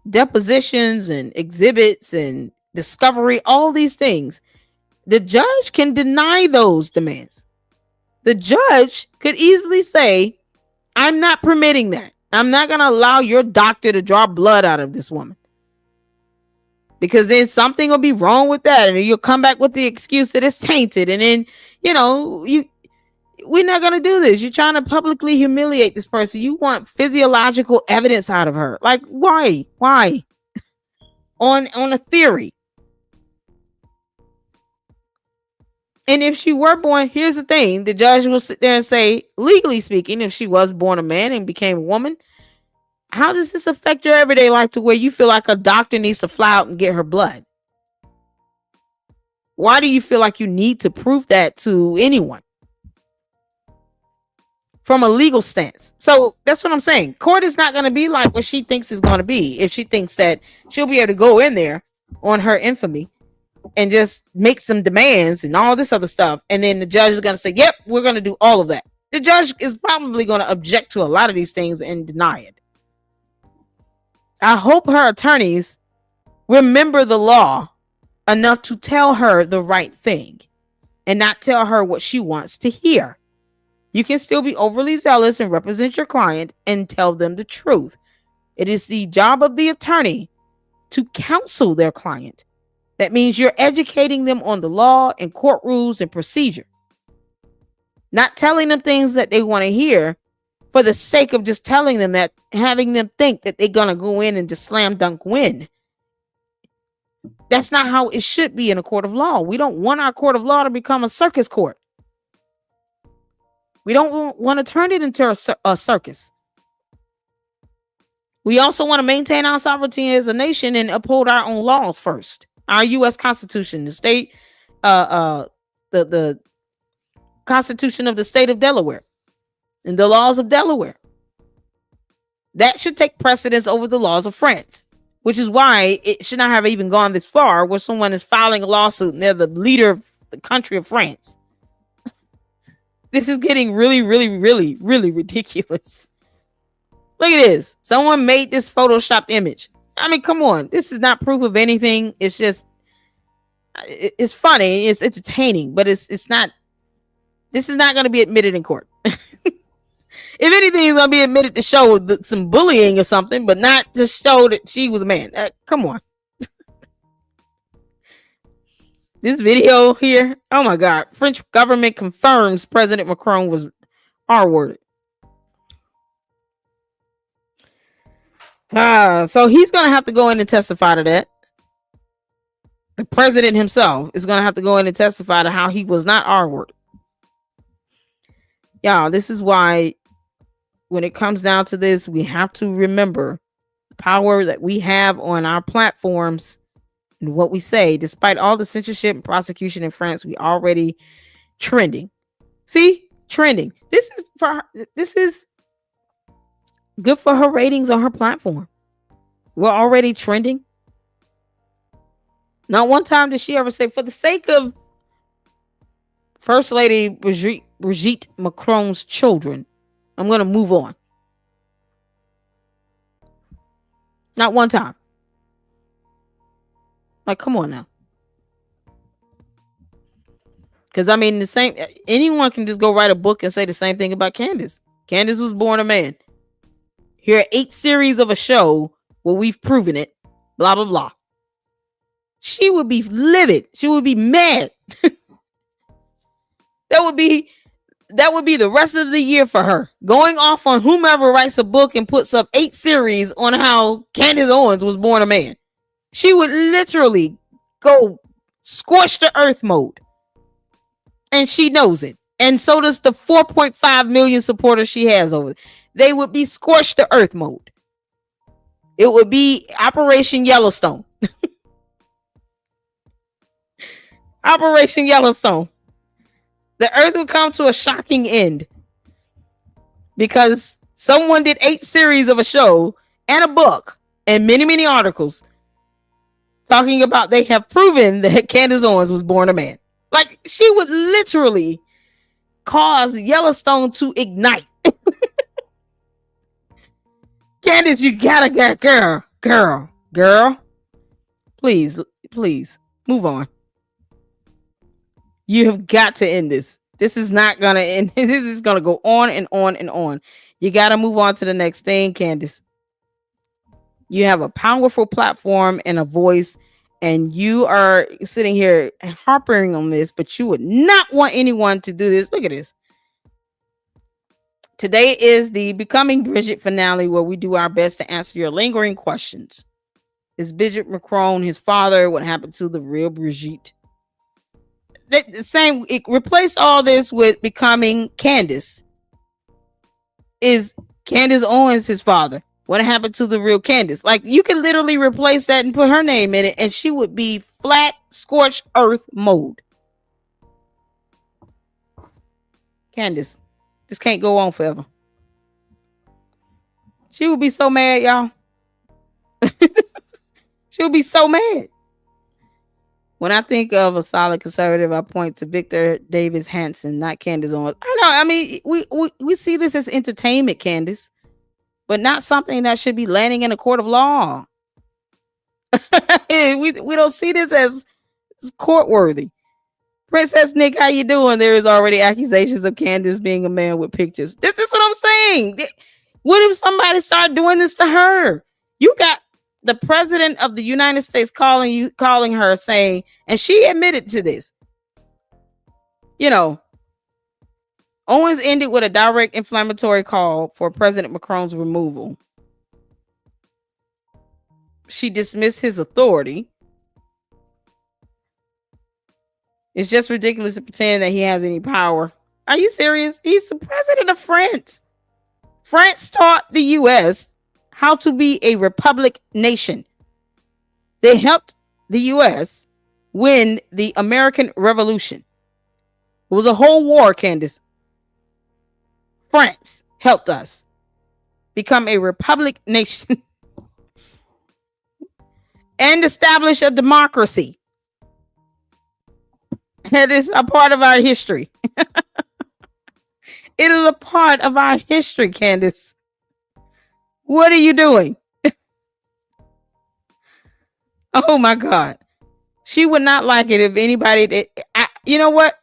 depositions and exhibits and discovery, all these things. The judge can deny those demands. The judge could easily say, I'm not permitting that. I'm not going to allow your doctor to draw blood out of this woman. Because then something will be wrong with that. And you'll come back with the excuse that it's tainted. And then, we're not going to do this. You're trying to publicly humiliate this person. You want physiological evidence out of her. Like, why? on a theory. And if she were born, here's the thing, the judge will sit there and say, legally speaking, if she was born a man and became a woman, how does this affect your everyday life to where you feel like a doctor needs to fly out and get her blood? Why do you feel like you need to prove that to anyone from a legal stance? So that's what I'm saying. Court is not going to be like what she thinks is going to be. If she thinks that she'll be able to go in there on her infamy and just make some demands and all this other stuff, and then the judge is going to say, yep, we're going to do all of that. The judge is probably going to object to a lot of these things and deny it. I hope her attorneys remember the law enough to tell her the right thing and not tell her what she wants to hear. You can still be overly zealous and represent your client and tell them the truth. It is the job of the attorney to counsel their client. That means you're educating them on the law and court rules and procedure. Not telling them things that they want to hear for the sake of just telling them that, having them think that they're going to go in and just slam dunk win. That's not how it should be in a court of law. We don't want our court of law to become a circus court. We don't want to turn it into a circus. We also want to maintain our sovereignty as a nation and uphold our own laws first. Our U.S. Constitution, the state, the Constitution of the state of Delaware, and the laws of Delaware. That should take precedence over the laws of France, which is why it should not have even gone this far where someone is filing a lawsuit and they're the leader of the country of France. This is getting really, really, really, really ridiculous. Look at this. Someone made this photoshopped image. I mean, come on. This is not proof of anything. It's just, it's funny. It's entertaining, but it's not, this is not going to be admitted in court. If anything, it's going to be admitted to show some bullying or something, but not to show that she was a man. Come on. This video here, oh my God. French government confirms President Macron was R-worded. So he's going to have to go in and testify to that. The president himself is going to have to go in and testify to how he was not R-worded. Y'all, this is why when it comes down to this, we have to remember the power that we have on our platforms and what we say. Despite all the censorship and prosecution in France, we already trending. See, trending. This is good for her ratings on her platform. We're already trending. Not one time did she ever say, for the sake of First Lady Brigitte Macron's children, I'm going to move on. Not one time. Like, come on now. Because, I mean, anyone can just go write a book and say the same thing about Candace. Candace was born a man. Here are 8 series of a show where we've proven it. Blah, blah, blah. She would be livid. She would be mad. That would be the rest of the year for her. Going off on whomever writes a book and puts up 8 series on how Candace Owens was born a man. She would literally go scorched to earth mode. And she knows it. And so does the 4.5 million supporters she has over. They would be scorched to earth mode. It would be Operation Yellowstone. Operation Yellowstone. The earth would come to a shocking end because someone did 8 series of a show and a book and many, many articles talking about they have proven that Candace Owens was born a man. Like, she would literally cause Yellowstone to ignite. Candace, you gotta get girl. Please move on. You have got to end this. This is not gonna end. This is gonna go on and on and on. You gotta move on to the next thing, Candace. You have a powerful platform and a voice, and you are sitting here harping on this, but you would not want anyone to do this. Look at this. Today is the Becoming Bridget finale, where we do our best to answer your lingering questions. Is Bishop Macron his father? What happened to the real Brigitte? The same. Replace all this with becoming Candace. Is Candace Owens his father? What happened to the real Candace? Like, you can literally replace that and put her name in it, and she would be flat, scorched earth mode. Candace, this can't go on forever. She would be so mad, y'all. She would be so mad. When I think of a solid conservative, I point to Victor Davis Hanson, not Candace Owens. I know. I mean, we see this as entertainment, Candace, but not something that should be landing in a court of law. we don't see this as court worthy. Princess Nick, how you doing? There is already accusations of Candace being a man with pictures. This is what I'm saying. What if somebody started doing this to her? You got the president of the United States calling her, saying, and she admitted to this. You know, Owens ended with a direct inflammatory call for President Macron's removal. She dismissed his authority. It's just ridiculous to pretend that he has any power. Are you serious? He's the president of France. France taught the U.S. how to be a republic nation. They helped the U.S. win the American Revolution. It was a whole war, Candace. France helped us become a republic nation and establish a democracy. It is a part of our history. It is a part of our history, Candace. What are you doing? Oh my God. She would not like it if anybody did. You know what?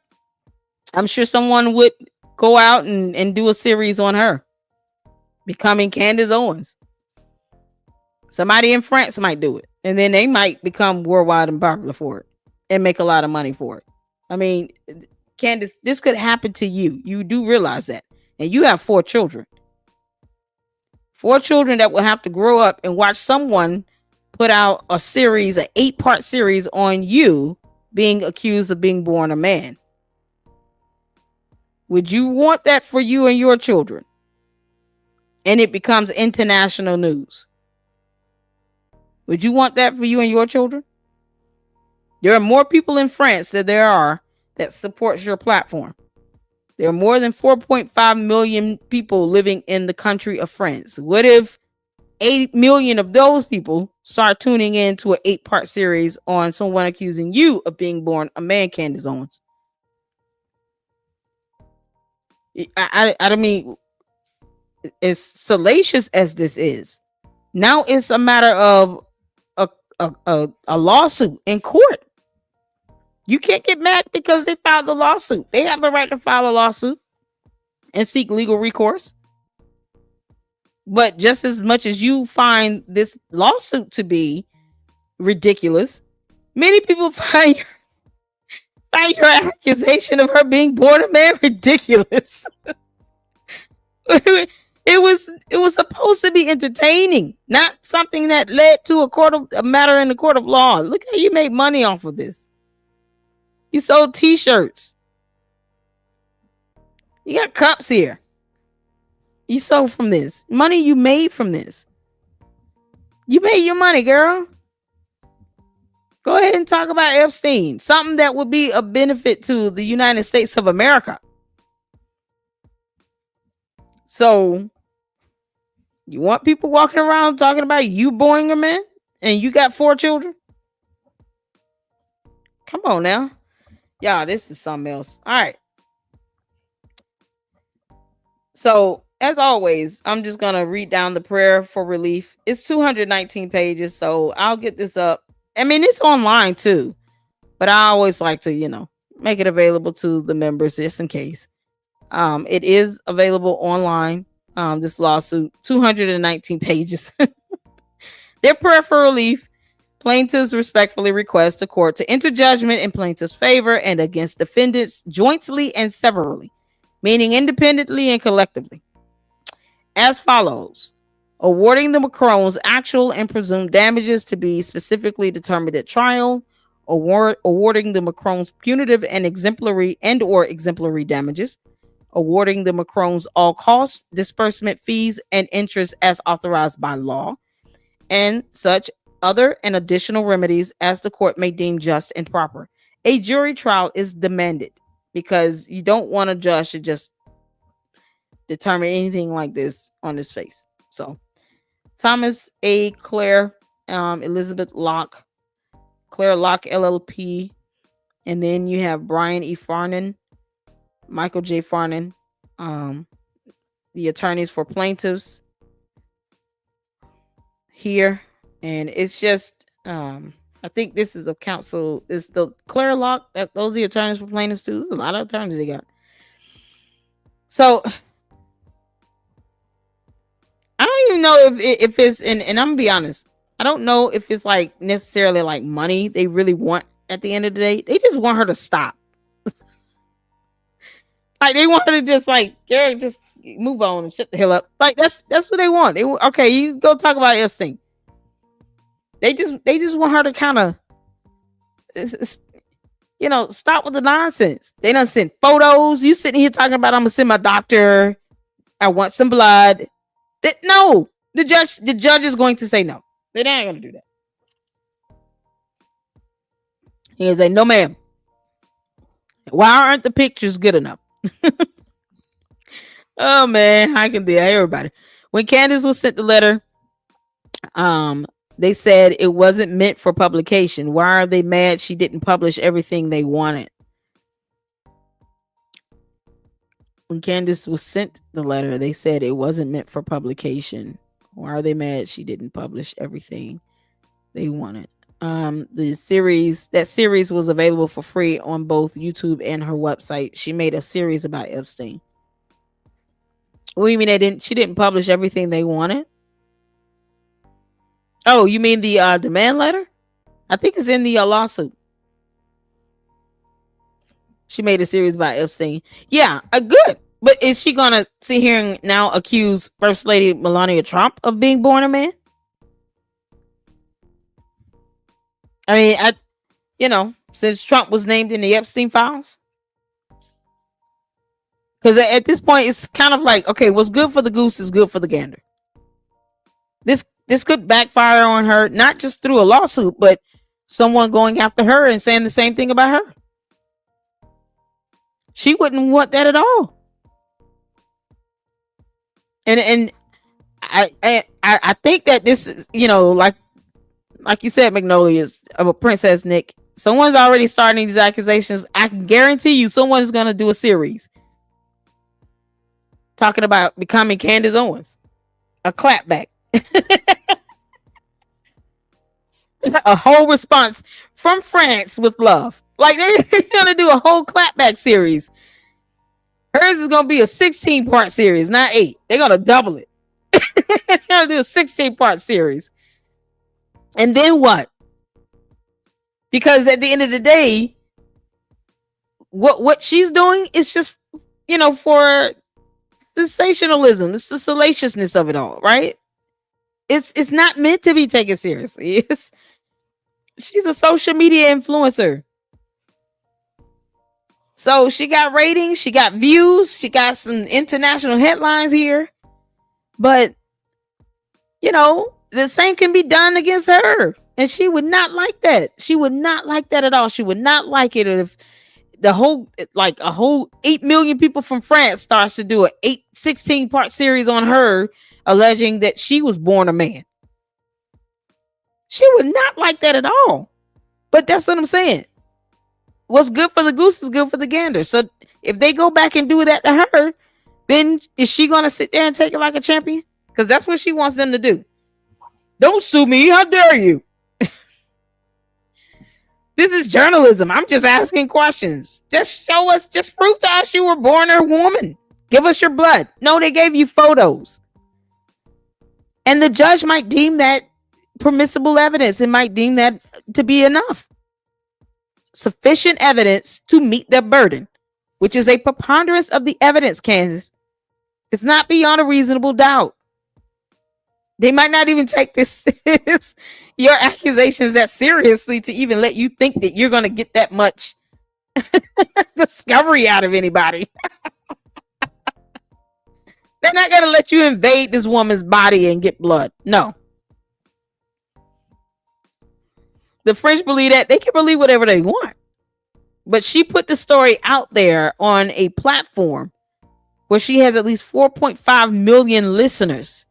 I'm sure someone would go out and do a series on her. Becoming Candace Owens. Somebody in France might do it. And then they might become worldwide and popular for it. And make a lot of money for it. I mean, Candace, this could happen to you. You do realize that. And you have 4 children. 4 children that will have to grow up and watch someone put out a series, an 8-part series on you being accused of being born a man. Would you want that for you and your children? And it becomes international news. Would you want that for you and your children? There are more people in France than there are that supports your platform. There are more than 4.5 million people living in the country of France. What if 8 million of those people start tuning in to an 8-part series on someone accusing you of being born a man, Candace Owens? I don't mean, as salacious as this is, now it's a matter of a lawsuit in court. You can't get mad because they filed the lawsuit. They have the right to file a lawsuit and seek legal recourse. But just as much as you find this lawsuit to be ridiculous, many people find your accusation of her being born a man ridiculous. It was supposed to be entertaining, not something that led to a matter in the court of law. Look how you made money off of this. You sold t-shirts. You got cups here. You sold from this. Money you made from this. You made your money, girl. Go ahead and talk about Epstein. Something that would be a benefit to the United States of America. So, you want people walking around talking about you born a man? And you got 4 children? Come on now. Y'all, this is something else. All right. So, as always, I'm just going to read down the prayer for relief. It's 219 pages, so I'll get this up. I mean, it's online too, but I always like to, make it available to the members just in case. It is available online. This lawsuit, 219 pages. Their prayer for relief. Plaintiffs respectfully request the court to enter judgment in plaintiff's favor and against defendants jointly and severally, meaning independently and collectively, as follows. awarding the Macrons actual and presumed damages to be specifically determined at trial, awarding the Macrons punitive and exemplary damages, awarding the Macrons all costs, disbursement fees, and interest as authorized by law, and such other and additional remedies as the court may deem just and proper. A jury trial is demanded because you don't want a judge to just determine anything like this on his face. So Thomas A. Claire, Elizabeth Locke, Claire Locke LLP, and then you have Brian E. Farnan, Michael J. Farnan, the attorneys for plaintiffs here. And it's just I think this is a counsel. It's the Claire Locke. Those are the attorneys for plaintiffs too. There's a lot of attorneys they got. So I don't even know if it's and I'm gonna be honest. I don't know if it's like necessarily like money they really want at the end of the day. They just want her to stop. Like they want her to just like just move on and shut the hell up. Like that's what they want. Okay, you go talk about Epstein. They just want her to kind of stop with the nonsense. They done send photos. You sitting here talking about I'm gonna send my doctor. I want some blood. No, the judge is going to say no. They're not going to do that. He is like, no, ma'am. Why aren't the pictures good enough? Oh man, I can do everybody. When Candace was sent the letter, they said it wasn't meant for publication. Why are they mad she didn't publish everything they wanted? When Candace was sent the letter, they said it wasn't meant for publication. Why are they mad she didn't publish everything they wanted? The series was available for free on both YouTube and her website. She made a series about Epstein. What do you mean she didn't publish everything they wanted? Oh, you mean the demand letter? I think it's in the lawsuit. She made a series about Epstein. Yeah, good. But is she gonna sit here and now accuse First Lady Melania Trump of being born a man? I mean, since Trump was named in the Epstein files. Because at this point, it's kind of like, okay, what's good for the goose is good for the gander. This could backfire on her, not just through a lawsuit, but someone going after her and saying the same thing about her. She wouldn't want that at all. And I think that this is, like you said, Magnolia is of a Princess Nick. Someone's already starting these accusations. I can guarantee you someone's going to do a series talking about becoming Candace Owens. A clapback. A whole response from France with love. Like they're going to do a whole clapback series. Hers is going to be a 16-part series, not 8. They're going to double it. They're going to do a 16-part series. And then what? Because at the end of the day, what she's doing is just, for sensationalism. It's the salaciousness of it all, right? It's not meant to be taken seriously. She's a social media influencer. So she got ratings, she got views, she got some international headlines here. But, the same can be done against her. And she would not like that. She would not like that at all. She would not like it if a whole 8 million people from France starts to do a 16-part series on her, alleging that she was born a man. She would not like that at all. But that's what I'm saying. What's good for the goose is good for the gander. So if they go back and do that to her, then is she going to sit there and take it like a champion? Because that's what she wants them to do. Don't sue me. How dare you? This is journalism. I'm just asking questions. Just show us, just prove to us you were born a woman. Give us your blood. No, they gave you photos. And the judge might deem that permissible evidence and might deem that to be enough. Sufficient evidence to meet their burden, which is a preponderance of the evidence, Kansas. It's not beyond a reasonable doubt. They might not even take your accusations that seriously to even let you think that you're going to get that much discovery out of anybody. They're not going to let you invade this woman's body and get blood. No. The French believe that they can believe whatever they want. But she put the story out there on a platform where she has at least 4.5 million listeners.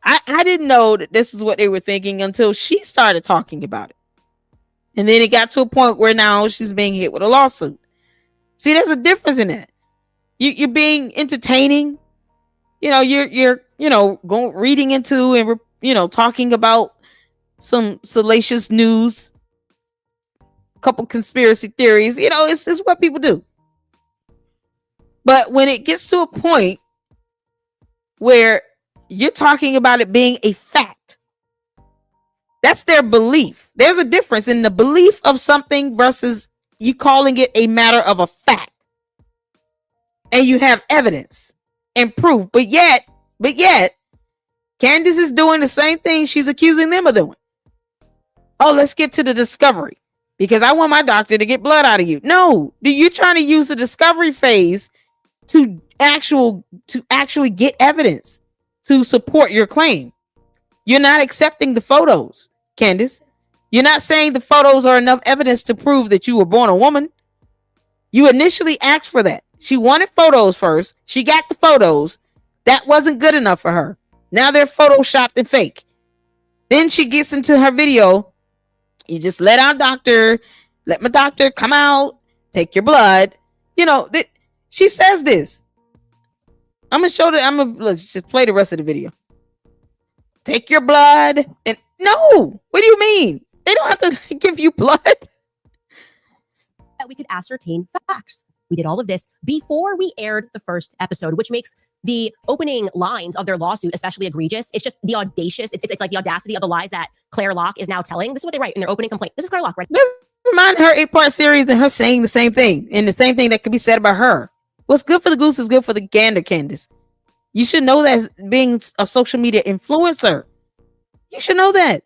I didn't know that this is what they were thinking until she started talking about it. And then it got to a point where now she's being hit with a lawsuit. See, there's a difference in that. You're being entertaining. You're going reading into and talking about some salacious news, couple conspiracy theories. It's what people do. But when it gets to a point where you're talking about it being a fact, that's their belief. There's a difference in the belief of something versus you calling it a matter of a fact. And you have evidence and proof. But yet, Candace is doing the same thing she's accusing them of doing. Oh, let's get to the discovery. Because I want my doctor to get blood out of you. No, you're trying to use the discovery phase to actually get evidence to support your claim. You're not accepting the photos, Candace. You're not saying the photos are enough evidence to prove that you were born a woman. You initially asked for that. She wanted photos first. She got the photos. That wasn't good enough for her. Now they're photoshopped and fake. Then she gets into her video. You just let my doctor come out, take your blood. She says this. Let's just play the rest of the video. Take your blood. And no, what do you mean? They don't have to give you blood. That we could ascertain facts. We did all of this before we aired the first episode, which makes the opening lines of their lawsuit especially egregious. It's just the audacious. It's like the audacity of the lies that Claire Locke is now telling. This is what they write in their opening complaint. This is Claire Locke, right? Never mind her 8-part series and her saying the same thing. And the same thing that could be said about her. What's good for the goose is good for the gander, Candace. You should know that as being a social media influencer. You should know that.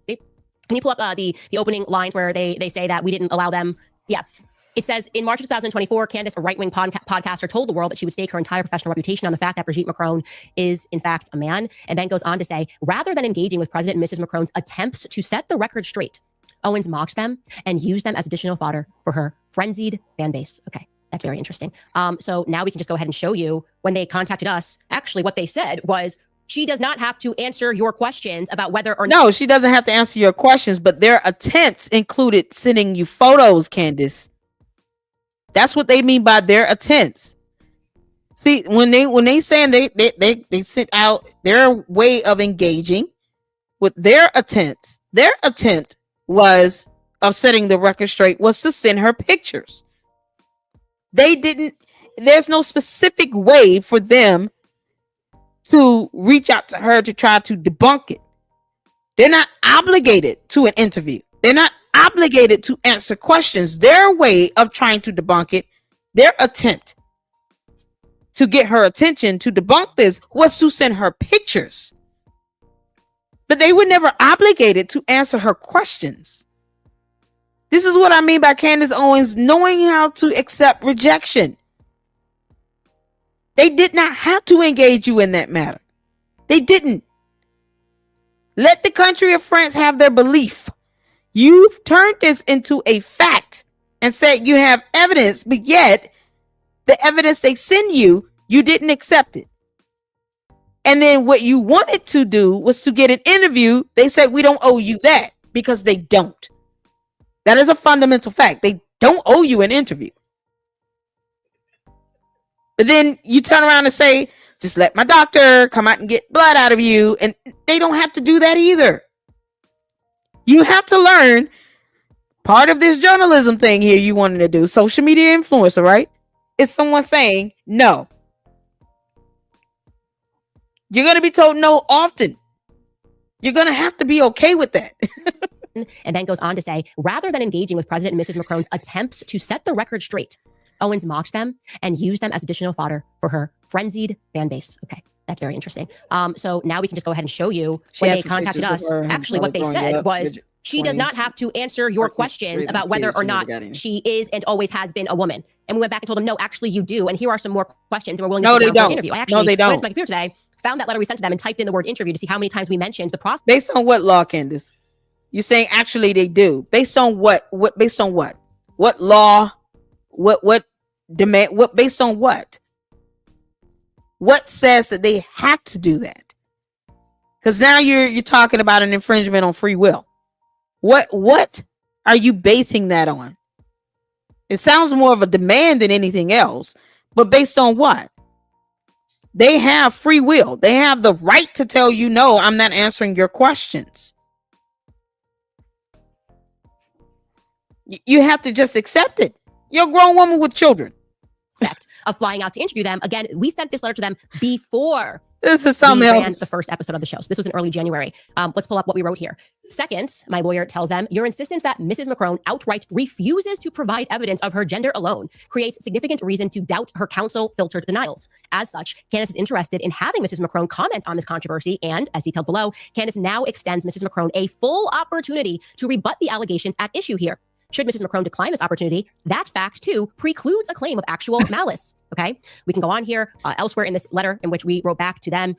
Can you pull up the opening lines where they say that we didn't allow them? Yeah. It says, in March of 2024, Candace, a right-wing podcaster, told the world that she would stake her entire professional reputation on the fact that Brigitte Macron is, in fact, a man, and then goes on to say, rather than engaging with President and Mrs. Macron's attempts to set the record straight, Owens mocked them and used them as additional fodder for her frenzied fan base. Okay, that's very interesting. So now we can just go ahead and show you when they contacted us. Actually, what they said was, she does not have to answer your questions about whether or not. No, she doesn't have to answer your questions, but their attempts included sending you photos, Candace. That's what they mean by their attempts. See, when they saying they sent out their way of engaging with their attempts, their attempt was of setting the record straight was to send her pictures. There's no specific way for them to reach out to her to try to debunk it. They're not obligated to an interview. They're not obligated to answer questions. Their way of trying to debunk it, their attempt to get her attention to debunk this was to send her pictures. But they were never obligated to answer her questions. This is what I mean by Candace Owens knowing how to accept rejection. They did not have to engage you in that matter. They didn't. Let the country of France have their belief. You've turned this into a fact and said you have evidence, but yet the evidence they send you, you didn't accept it. And then what you wanted to do was to get an interview. They said, we don't owe you that, because they don't. That is a fundamental fact. They don't owe you an interview. But then you turn around and say, just let my doctor come out and get blood out of you. And they don't have to do that either. You have to learn part of this journalism thing here you wanted to do. Social media influencer, right? It's someone saying no. You're going to be told no often. You're going to have to be okay with that. And then goes on to say, rather than engaging with President and Mrs. Macron's attempts to set the record straight, Owens mocked them and used them as additional fodder for her frenzied fan base. Okay, That's very interesting. So now we can just go ahead and show you She when has they some contacted pictures of us. her Actually, what they growing said up, was mid- she does not 20s, have to answer your working, questions raising about whether kids. or She never not got any. she is and always has been a woman. And we went back and told them, no, actually you do. And here are some more questions. And we're willing to No, sit they down for an don't. interview. I No, actually they went into don't. my computer today, found that letter we sent to them and typed in the word interview to see how many times we mentioned the prospect. Based on what law, Candace? You're saying actually they do. Based on what? What based on what? What law? What demand? What based on what? What says that they have to do that? Because now you're talking about an infringement on free will. What are you basing that on? It sounds more of a demand than anything else, but based on what? They have free will. They have the right to tell you, no, I'm not answering your questions. You have to just accept it. You're a grown woman with children. Of flying out to interview them. Again, we sent this letter to them before this is something we ran else. the first episode of the show. So this was in early January. Let's pull up what we wrote here. Second, my lawyer tells them, your insistence that Mrs. McCrone outright refuses to provide evidence of her gender alone creates significant reason to doubt her counsel-filtered denials. As such, Candace is interested in having Mrs. McCrone comment on this controversy, and as detailed below, Candace now extends Mrs. McCrone a full opportunity to rebut the allegations at issue here. Should Mrs. McCrone decline this opportunity, that fact, too, precludes a claim of actual malice. Okay, we can go on here. Elsewhere in this letter in which we wrote back to them,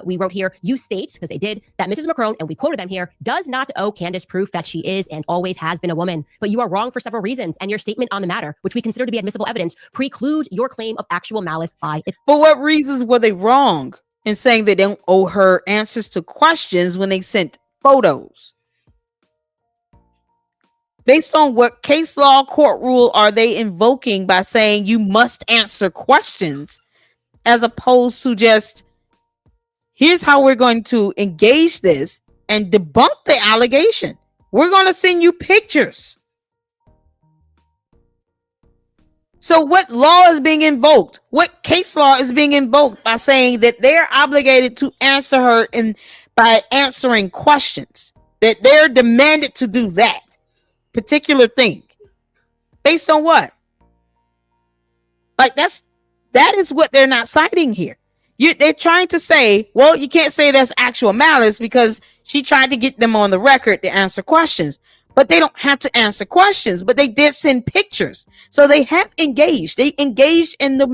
we wrote here, you state, because they did, that Mrs. McCrone, and we quoted them here, does not owe Candace proof that she is and always has been a woman. But you are wrong for several reasons, and your statement on the matter, which we consider to be admissible evidence, precludes your claim of actual malice by its... For what reasons were they wrong in saying they don't owe her answers to questions when they sent photos? Based on what case law, court rule are they invoking by saying you must answer questions, as opposed to just, here's how we're going to engage this and debunk the allegation. We're going to send you pictures. So what law is being invoked? What case law is being invoked by saying that they're obligated to answer her by answering questions? That they're demanded to do that particular thing. Based on what? Like that is what they're not citing here. They're trying to say, well, you can't say that's actual malice because she tried to get them on the record to answer questions. But they don't have to answer questions, but they did send pictures. So they have engaged. They engaged in the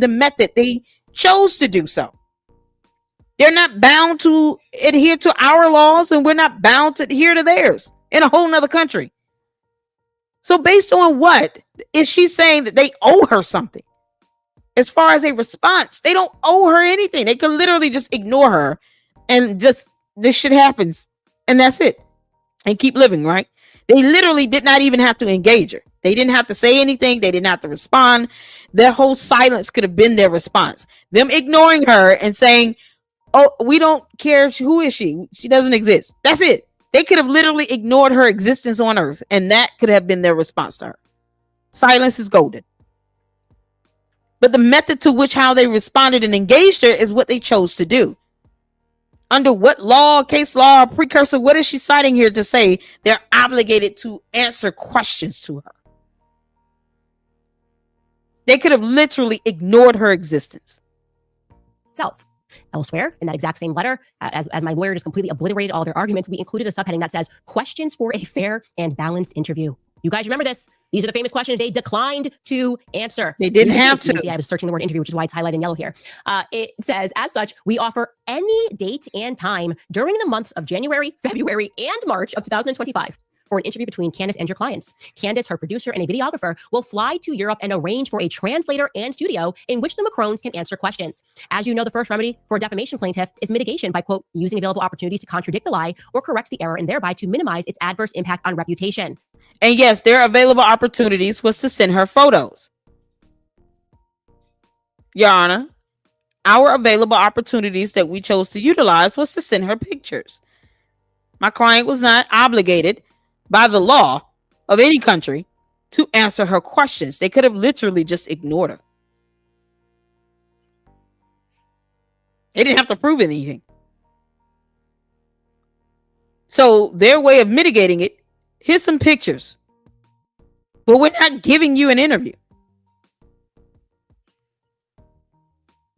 method. They chose to do so. They're not bound to adhere to our laws, and we're not bound to adhere to theirs in a whole nother country. So based on what is she saying that they owe her something? As far as a response, they don't owe her anything. They could literally just ignore her and just this shit happens and that's it. And keep living, right? They literally did not even have to engage her. They didn't have to say anything. They didn't have to respond. Their whole silence could have been their response. Them ignoring her and saying, oh, we don't care. Who is she? She doesn't exist. That's it. They could have literally ignored her existence on earth, and that could have been their response to her. Silence is golden. But the method to which how they responded and engaged her is what they chose to do. Under what law, case law, precursor, what is she citing here to say they're obligated to answer questions to her? They could have literally ignored her existence. Self. Elsewhere, in that exact same letter, as my lawyer just completely obliterated all their arguments, we included a subheading that says, questions for a fair and balanced interview. You guys remember this? These are the famous questions they declined to answer. They didn't have to. See, I was searching the word interview, which is why it's highlighted in yellow here. It says, as such, we offer any date and time during the months of January, February, and March of 2025 for an interview between Candace and your clients. Candace, her producer, and a videographer will fly to Europe and arrange for a translator and studio in which the McCrones can answer questions. As you know, the first remedy for a defamation plaintiff is mitigation by, quote, using available opportunities to contradict the lie or correct the error and thereby to minimize its adverse impact on reputation. And yes, their available opportunities was to send her photos. Your Honor, our available opportunities that we chose to utilize was to send her pictures. My client was not obligated by the law of any country to answer her questions. They could have literally just ignored her. They didn't have to prove anything. So their way of mitigating it, here's some pictures. But we're not giving you an interview.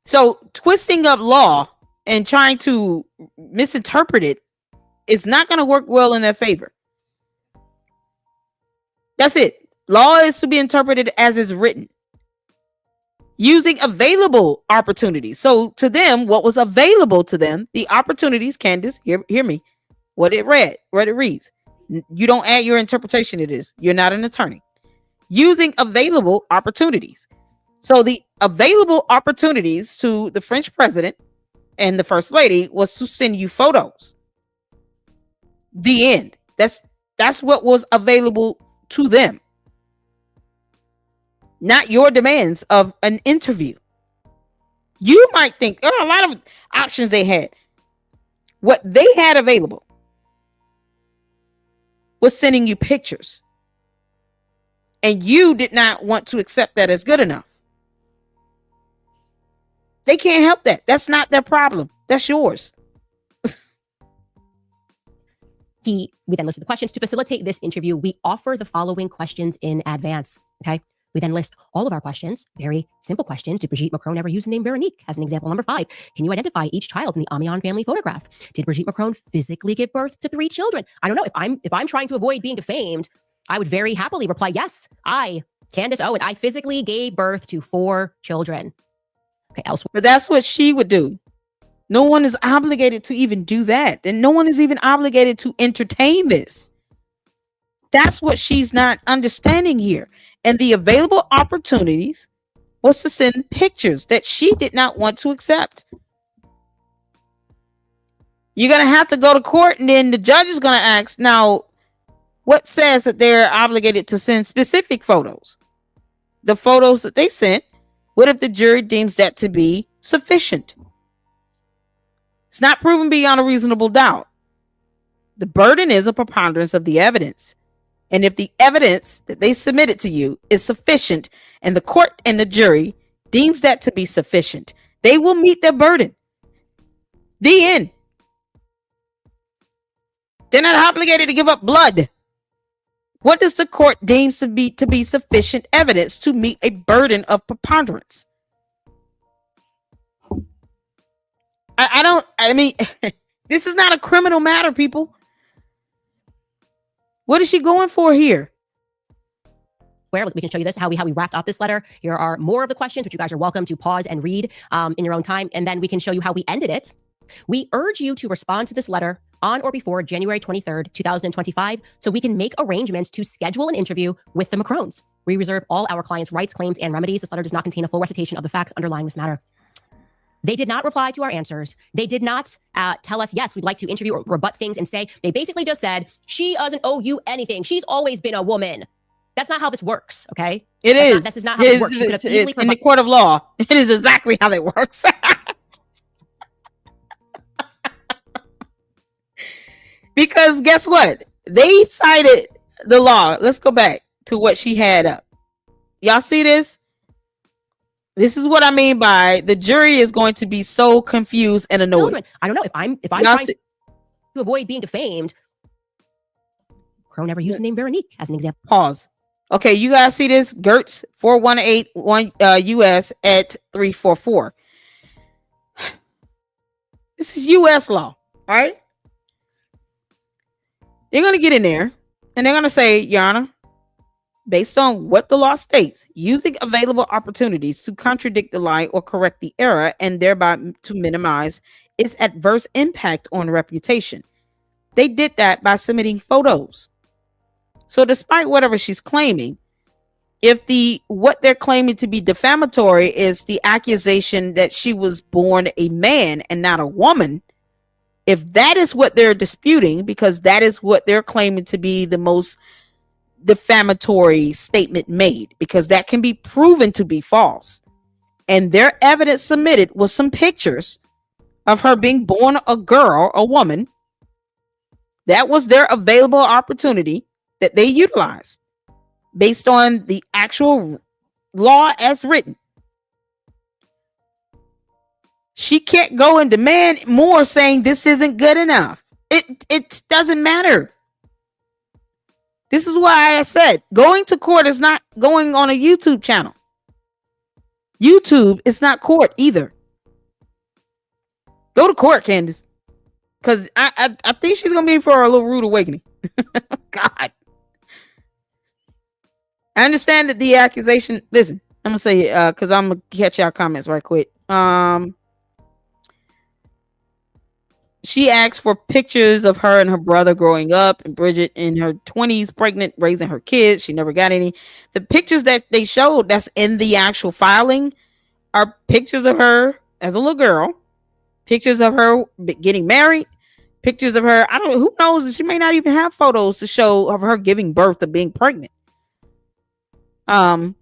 So twisting up law and trying to misinterpret it is not going to work well in their favor. That's it. Law is to be interpreted as is written, using available opportunities. So to them, what was available to them, the opportunities, Candace, hear me, what it reads. You don't add your interpretation to this. You're not an attorney. Using available opportunities. So the available opportunities to the French president and the first lady was to send you photos. The end. That's what was available to them. Not your demands of an interview. You might think there are a lot of options they had. What they had available was sending you pictures. And you did not want to accept that as good enough. They can't help that. That's not their problem. That's yours. We then listed the questions. To facilitate this interview, we offer the following questions in advance. Okay. We then list all of our questions. Very simple questions. Did Brigitte Macron ever use the name Veronique? As an example, number 5, can you identify each child in the Amiens family photograph? Did Brigitte Macron physically give birth to 3 children? I don't know. If I'm trying to avoid being defamed, I would very happily reply, yes, Candace Owens, I physically gave birth to 4 children. Okay, elsewhere. But that's what she would do. No one is obligated to even do that. And no one is even obligated to entertain this. That's what she's not understanding here. And the available opportunities was to send pictures that she did not want to accept. You're going to have to go to court, and then the judge is going to ask, now, what says that they're obligated to send specific photos? The photos that they sent, what if the jury deems that to be sufficient? It's not proven beyond a reasonable doubt. The burden is a preponderance of the evidence. And if the evidence that they submitted to you is sufficient and the court and the jury deems that to be sufficient, they will meet their burden. The end. They're not obligated to give up blood. What does the court deem to be sufficient evidence to meet a burden of preponderance? I mean, this is not a criminal matter, people. What is she going for here? Where we can show you this, how we wrapped up this letter. Here are more of the questions, which you guys are welcome to pause and read in your own time. And then we can show you how we ended it. We urge you to respond to this letter on or before January 23rd, 2025, so we can make arrangements to schedule an interview with the Macrons. We reserve all our clients' rights, claims, and remedies. This letter does not contain a full recitation of the facts underlying this matter. They did not reply to our answers. They did not tell us, yes, we'd like to interview or rebut things and say. They basically just said, she doesn't owe you anything. She's always been a woman. That's not how this works, okay? This is not how it works. It's in the court of law. It is exactly how it works. Because guess what? They cited the law. Let's go back to what she had up. Y'all see this? This is what I mean by the jury is going to be so confused and annoyed. Children. I don't know if I'm trying to avoid being defamed. Crow never used the name Veronique as an example. Pause. Okay, you guys see this? Gertz 4181 US at 344. This is US law, all right? They're going to get in there and they're going to say, Your Honor, based on what the law states, using available opportunities to contradict the lie or correct the error and thereby to minimize its adverse impact on reputation. They did that by submitting photos. So despite whatever she's claiming, if what they're claiming to be defamatory is the accusation that she was born a man and not a woman, if that is what they're disputing, because that is what they're claiming to be the most defamatory statement made, because that can be proven to be false, and their evidence submitted was some pictures of her being born a girl, a woman, that was their available opportunity that they utilized based on the actual law as written. She can't go and demand more, saying this isn't good enough. It doesn't matter. This is why I said going to court is not going on a YouTube channel. YouTube is not court either. Go to court, Candace. Because I think she's going to be for a little rude awakening. God. I understand that the accusation. Listen, I'm going to say, because I'm going to catch y'all comments right quick. She asked for pictures of her and her brother growing up, and Bridget in her 20s, pregnant, raising her kids. She never got any. The pictures that they showed that's in the actual filing are pictures of her as a little girl, pictures of her getting married, pictures of her. I don't know. Who knows? She may not even have photos to show of her giving birth or being pregnant. But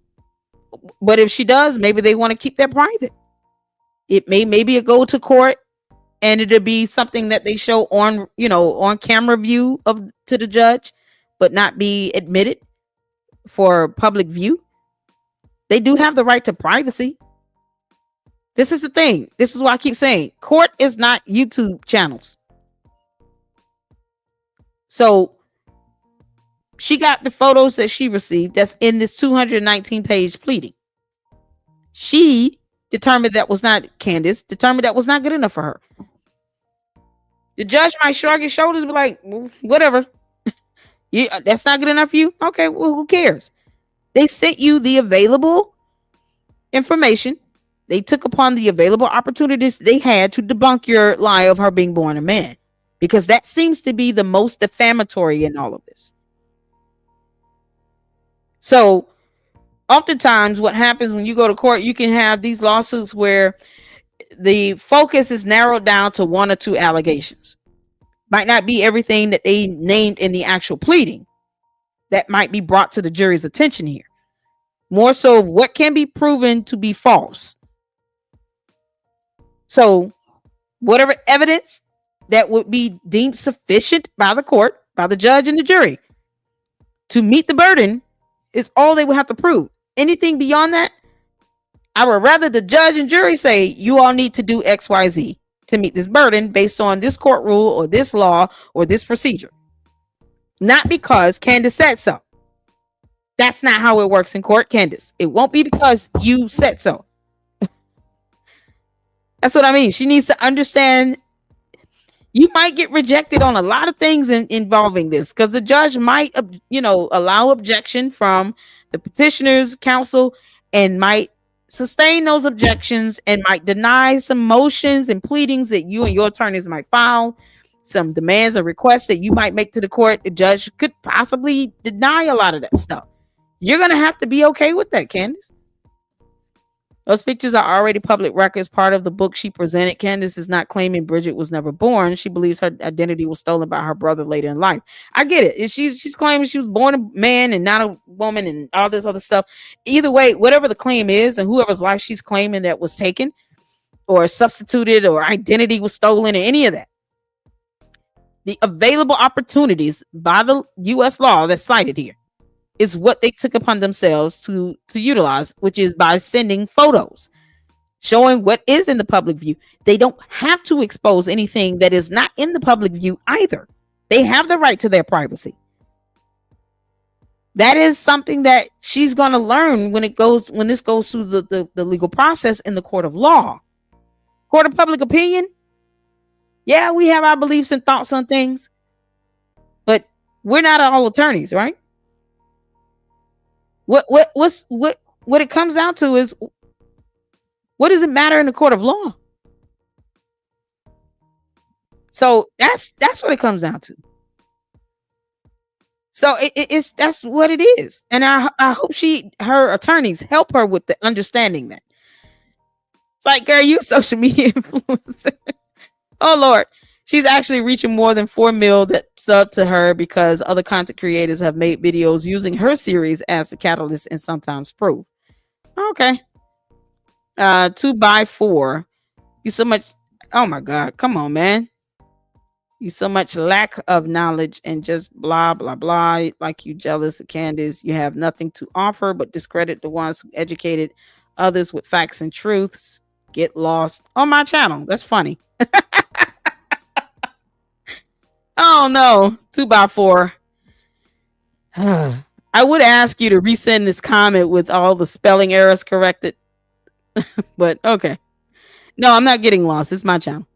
if she does, maybe they want to keep that private. It maybe it go to court. And it'll be something that they show on, on camera view to the judge, but not be admitted for public view. They do have the right to privacy. This is the thing. This is why I keep saying court is not YouTube channels. So she got the photos that she received that's in this 219-page pleading. She determined that was not, Candace determined that was not good enough for her. The judge might shrug his shoulders and be like, well, whatever. Yeah, that's not good enough for you? Okay, well, who cares? They sent you the available information. They took upon the available opportunities they had to debunk your lie of her being born a man. Because that seems to be the most defamatory in all of this. So, oftentimes what happens when you go to court, you can have these lawsuits where the focus is narrowed down to one or two allegations. Might not be everything that they named in the actual pleading that might be brought to the jury's attention here. More so what can be proven to be false. So whatever evidence that would be deemed sufficient by the court, by the judge and the jury to meet the burden is all they would have to prove. Anything beyond that, I would rather the judge and jury say, you all need to do XYZ to meet this burden based on this court rule or this law or this procedure. Not because Candace said so. That's not how it works in court, Candace. It won't be because you said so. That's what I mean. She needs to understand you might get rejected on a lot of things involving this because the judge might, allow objection from the petitioner's counsel and might sustain those objections and might deny some motions and pleadings that you and your attorneys might file, some demands or requests that you might make to the court. The judge could possibly deny a lot of that stuff. You're going to have to be okay with that, Candace. Those pictures are already public records, part of the book she presented. Candace is not claiming Bridget was never born. She believes her identity was stolen by her brother later in life. I get it. She's claiming she was born a man and not a woman and all this other stuff. Either way, whatever the claim is and whoever's life she's claiming that was taken or substituted or identity was stolen or any of that, the available opportunities by the U.S. law that's cited here is what they took upon themselves to utilize, which is by sending photos showing what is in the public view. They don't have to expose anything that is not in the public view either. They have the right to their privacy. That is something that she's going to learn when this goes through the legal process in the court of law. Court of public opinion. Yeah, we have our beliefs and thoughts on things, but we're not all attorneys, right? What it comes down to is, what does it matter in the court of law? So that's what it comes down to. So that's what it is, and I hope her attorneys help her with the understanding that. It's like, girl, you a social media influencer. Oh Lord. She's actually reaching more than 4 mil that sub to her because other content creators have made videos using her series as the catalyst and sometimes proof. Okay. 2x4. You so much. Oh my God. Come on, man. You so much lack of knowledge and just blah, blah, blah. Like you jealous of Candace. You have nothing to offer but discredit the ones who educated others with facts and truths. Get lost on my channel. That's funny. Oh no, 2x4. I would ask you to resend this comment with all the spelling errors corrected, but okay. No, I'm not getting lost. It's my channel.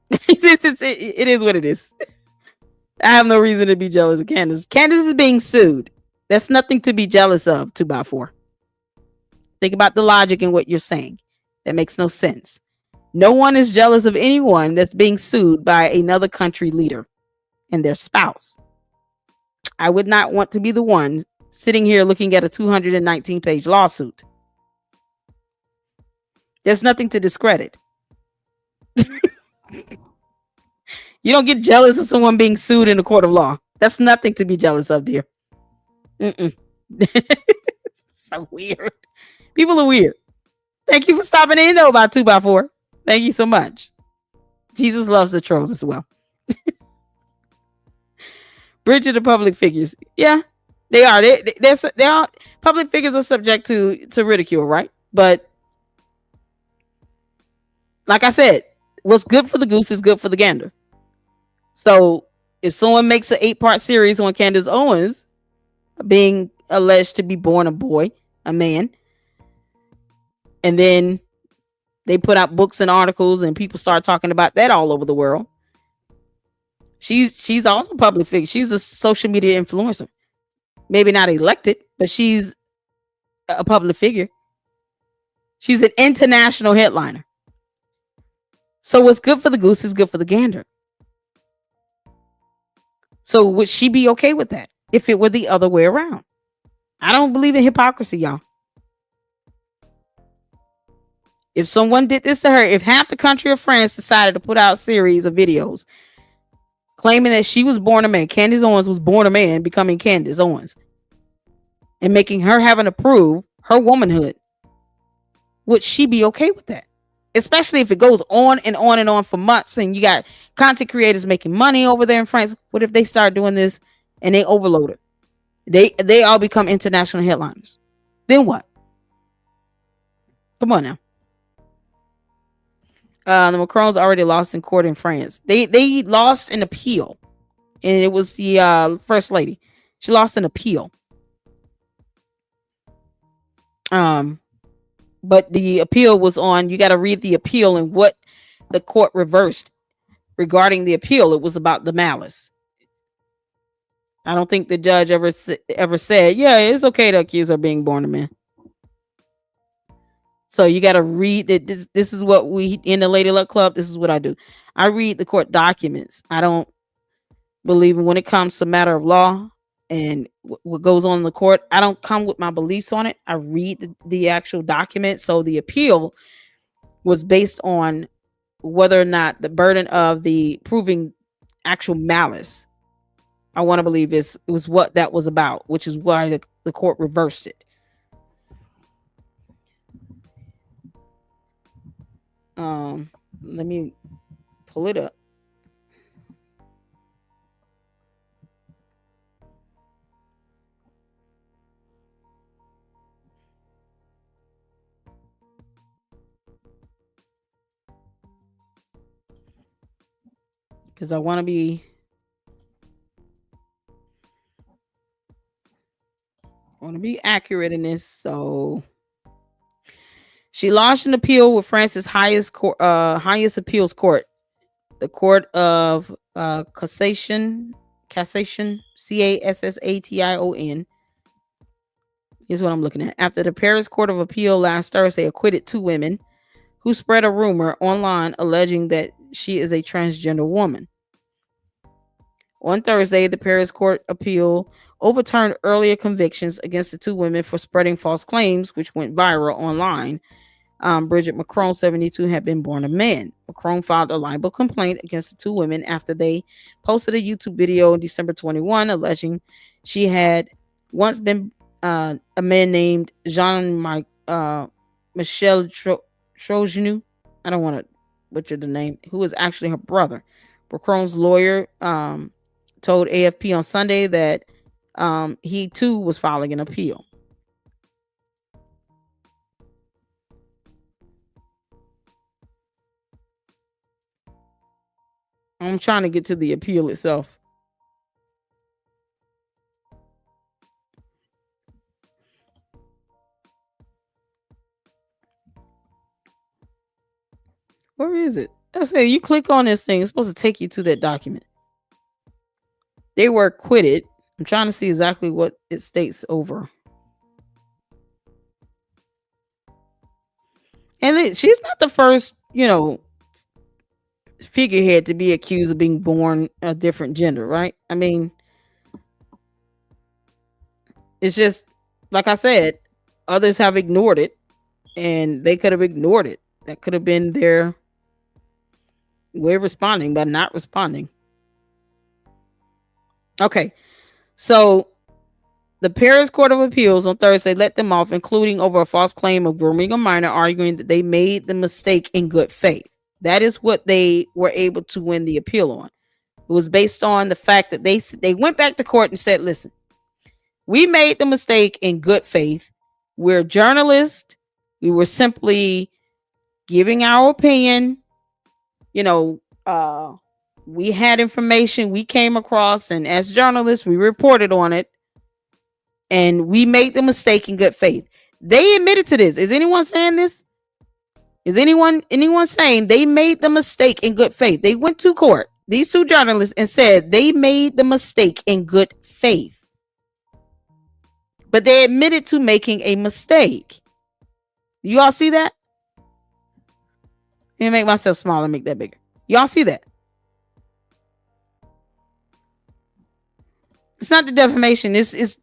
It is what it is. I have no reason to be jealous of Candace. Candace is being sued. That's nothing to be jealous of, 2x4. Think about the logic in what you're saying. That makes no sense. No one is jealous of anyone that's being sued by another country leader and their spouse. I would not want to be the one sitting here looking at a 219-page lawsuit. There's nothing to discredit. You don't get jealous of someone being sued in a court of law. That's nothing to be jealous of, dear. So weird. People are weird. Thank you for stopping in, though, about 2x4. Thank you so much. Jesus loves the trolls as well. Bridge of the public figures. Yeah, they are. They're public figures are subject to ridicule, right? But like I said, what's good for the goose is good for the gander. So if someone makes an 8-part series on Candace Owens being alleged to be born a boy, a man, and then they put out books and articles and people start talking about that all over the world. She's also a public figure. She's a social media influencer. Maybe not elected, but she's a public figure. She's an international headliner. So what's good for the goose is good for the gander. So would she be okay with that if it were the other way around? I don't believe in hypocrisy, y'all. If someone did this to her, if half the country of France decided to put out a series of videos claiming that she was born a man, Candace Owens was born a man, becoming Candace Owens, and making her having to prove her womanhood, would she be okay with that? Especially if it goes on and on and on for months and you got content creators making money over there in France. What if they start doing this and they overload it? They all become international headliners. Then what? Come on now. The Macrons already lost in court in France. They lost an appeal, and it was the first lady. She lost an appeal. But the appeal was on. You got to read the appeal and what the court reversed regarding the appeal. It was about the malice. I don't think the judge ever said, yeah, it's okay to accuse her of being born a man. So you got to read that. This is what we in the Lady Luck Club. This is what I do. I read the court documents. I don't believe when it comes to matter of law and what goes on in the court. I don't come with my beliefs on it. I read the actual document. So the appeal was based on whether or not the burden of the proving actual malice. I want to believe it was what that was about, which is why the court reversed it. Let me pull it up. Because I want to be accurate in this. So she launched an appeal with France's highest appeals court, the Court of Cassation, Cassation, is what I'm looking at. After the Paris Court of Appeal last Thursday acquitted 2 women who spread a rumor online alleging that she is a transgender woman. On Thursday, the Paris Court Appeal overturned earlier convictions against the 2 women for spreading false claims, which went viral online. Bridget Macron, 72, had been born a man. Macron filed a libel complaint against the 2 women after they posted a YouTube video on December 21, alleging she had once been a man named Jean-Michel Trojanu. I don't want to butcher the name, who was actually her brother. Macron's lawyer told AFP on Sunday that he too was filing an appeal. I'm trying to get to the appeal itself. Where is it? I say you click on this thing, it's supposed to take you to that document. They were acquitted. I'm trying to see exactly what it states over. And she's not the first, figurehead to be accused of being born a different gender, right? I mean, it's just like I said, others have ignored it, and they could have ignored it. That could have been their way of responding, but not responding. Okay, so the Paris Court of Appeals on Thursday let them off, including over a false claim of grooming a minor, arguing that they made the mistake in good faith. That is what they were able to win the appeal on. It was based on the fact that they went back to court and said, listen, we made the mistake in good faith. We're journalists. We were simply giving our opinion. We had information we came across, and as journalists, we reported on it. And we made the mistake in good faith. They admitted to this. Is anyone saying this? Is anyone saying they made the mistake in good faith? They went to court, these two journalists, and said they made the mistake in good faith. But they admitted to making a mistake. You all see that? Let me make myself smaller, make that bigger. Y'all see that? It's not the defamation. It's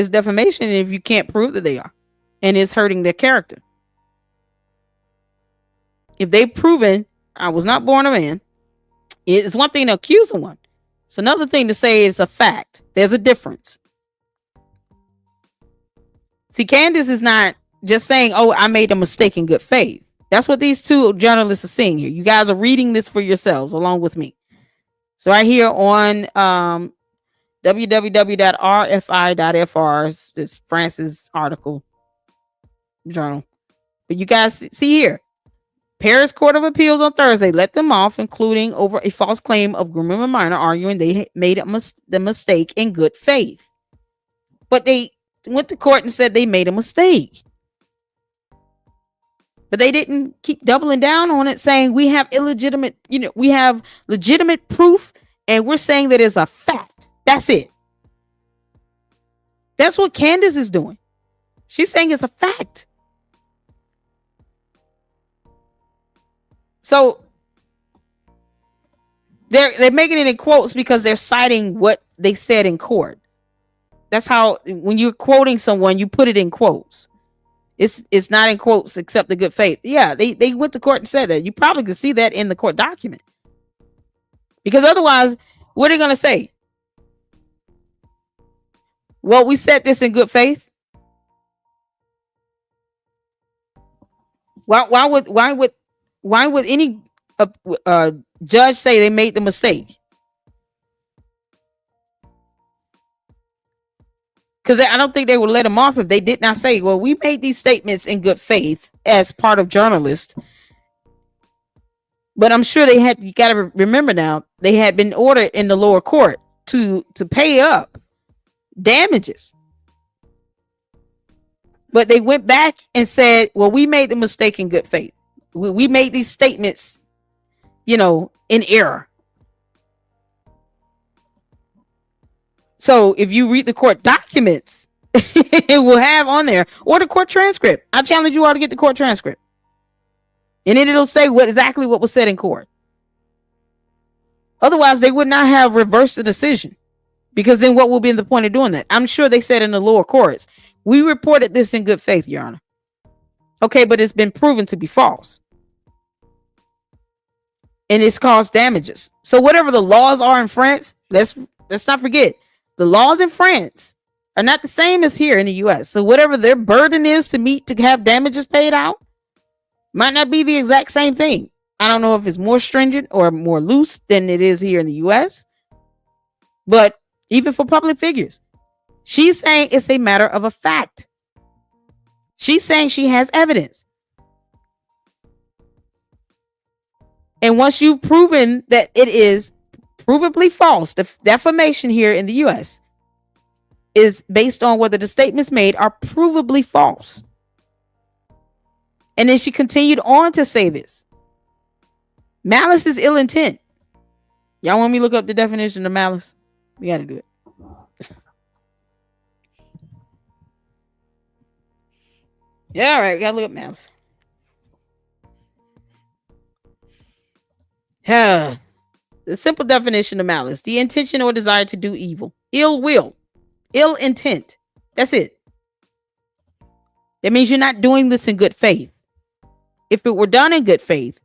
defamation if you can't prove that they are, and it's hurting their character. If they've proven I was not born a man, it's one thing to accuse someone. It's another thing to say it's a fact. There's a difference. See, Candace is not just saying, oh, I made a mistake in good faith. That's what these two journalists are saying here. You guys are reading this for yourselves along with me. So right here on www.rfi.fr, it's France's article journal. But you guys see here, Paris Court of Appeals on Thursday let them off, including over a false claim of grooming a minor, arguing they made the mistake in good faith. But they went to court and said they made a mistake. But they didn't keep doubling down on it, saying we have we have legitimate proof, and we're saying that it's a fact. That's it. That's what Candace is doing. She's saying it's a fact. So they're making it in quotes because they're citing what they said in court. That's how, when you're quoting someone, you put it in quotes. It's not in quotes except the good faith. Yeah, they went to court and said that. You probably could see that in the court document. Because otherwise, what are they going to say? Well, we said this in good faith. Why would any judge say they made the mistake? Because I don't think they would let them off if they did not say, well, we made these statements in good faith as part of journalists. But I'm sure you got to remember now, they had been ordered in the lower court to pay up damages. But they went back and said, well, we made the mistake in good faith. We made these statements, in error. So if you read the court documents, it will have on there, or the court transcript. I challenge you all to get the court transcript. And then it'll say exactly what was said in court. Otherwise, they would not have reversed the decision. Because then what will be the point of doing that? I'm sure they said in the lower courts, we reported this in good faith, Your Honor. Okay, but it's been proven to be false. And it's caused damages. So whatever the laws are in France, let's not forget, the laws in France are not the same as here in the US. So whatever their burden is to have damages paid out might not be the exact same thing. I don't know if it's more stringent or more loose than it is here in the US. But even for public figures, she's saying it's a matter of a fact. She's saying she has evidence. And once you've proven that it is provably false, the defamation here in the US is based on whether the statements made are provably false. And then she continued on to say this. Malice is ill intent. Y'all want me to look up the definition of malice? We got to do it. Yeah, all right. Got to look up malice. The simple definition of malice: the intention or desire to do evil, ill will, ill intent. That's it. That means you're not doing this in good faith. If it were done in good faith,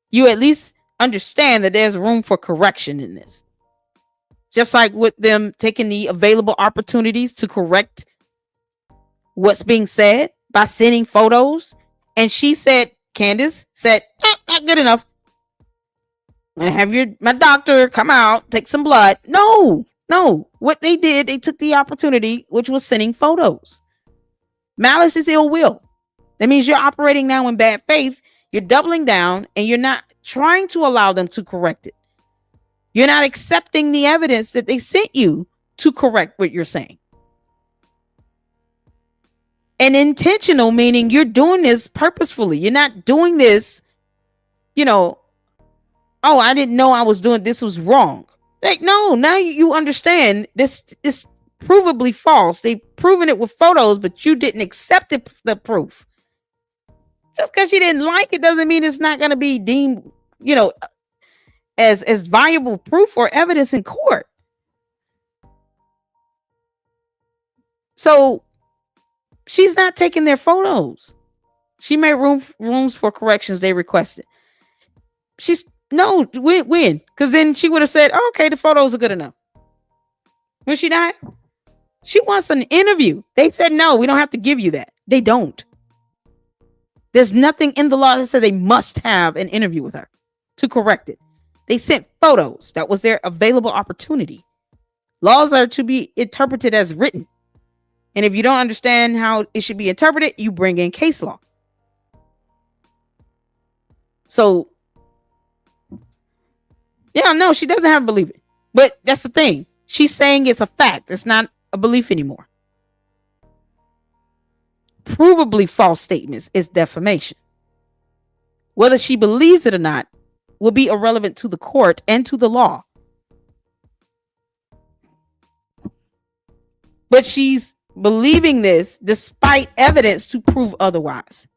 you at least understand that there's room for correction in this. Just like with them taking the available opportunities to correct what's being said by sending photos. And she said, Candace said, not good enough. And have my doctor come out, take some blood. No. What they did, they took the opportunity, which was sending photos. Malice is ill will. That means you're operating now in bad faith. You're doubling down and you're not trying to allow them to correct it. You're not accepting the evidence that they sent you to correct what you're saying. And intentional, meaning you're doing this purposefully. You're not doing this, oh, I didn't know I was doing this was wrong. Like, no, now you understand this is provably false. They've proven it with photos, but you didn't accept the proof. Just because you didn't like it doesn't mean it's not going to be deemed, as viable proof or evidence in court. So she's not taking their photos. She made rooms for corrections they requested. When? Because then she would have said, oh, okay, the photos are good enough. When she not? She wants an interview. They said, no, we don't have to give you that. They don't. There's nothing in the law that said they must have an interview with her to correct it. They sent photos. That was their available opportunity. Laws are to be interpreted as written. And if you don't understand how it should be interpreted, you bring in case law. So, yeah, no, she doesn't have to believe it. But that's the thing. She's saying it's a fact. It's not a belief anymore. Provably false statements is defamation. Whether she believes it or not will be irrelevant to the court and to the law. But she's believing this despite evidence to prove otherwise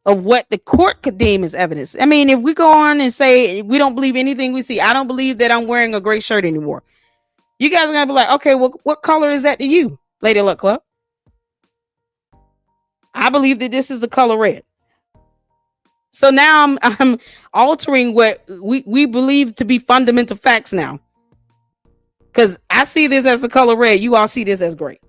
of what the court could deem as evidence. I mean, if we go on and say we don't believe anything we see, I don't believe that I'm wearing a gray shirt anymore. You guys are going to be like, okay, well, what color is that to you, Lady Luck Club? I believe that this is the color red. So now I'm altering what we believe to be fundamental facts now. Because I see this as the color red. You all see this as gray.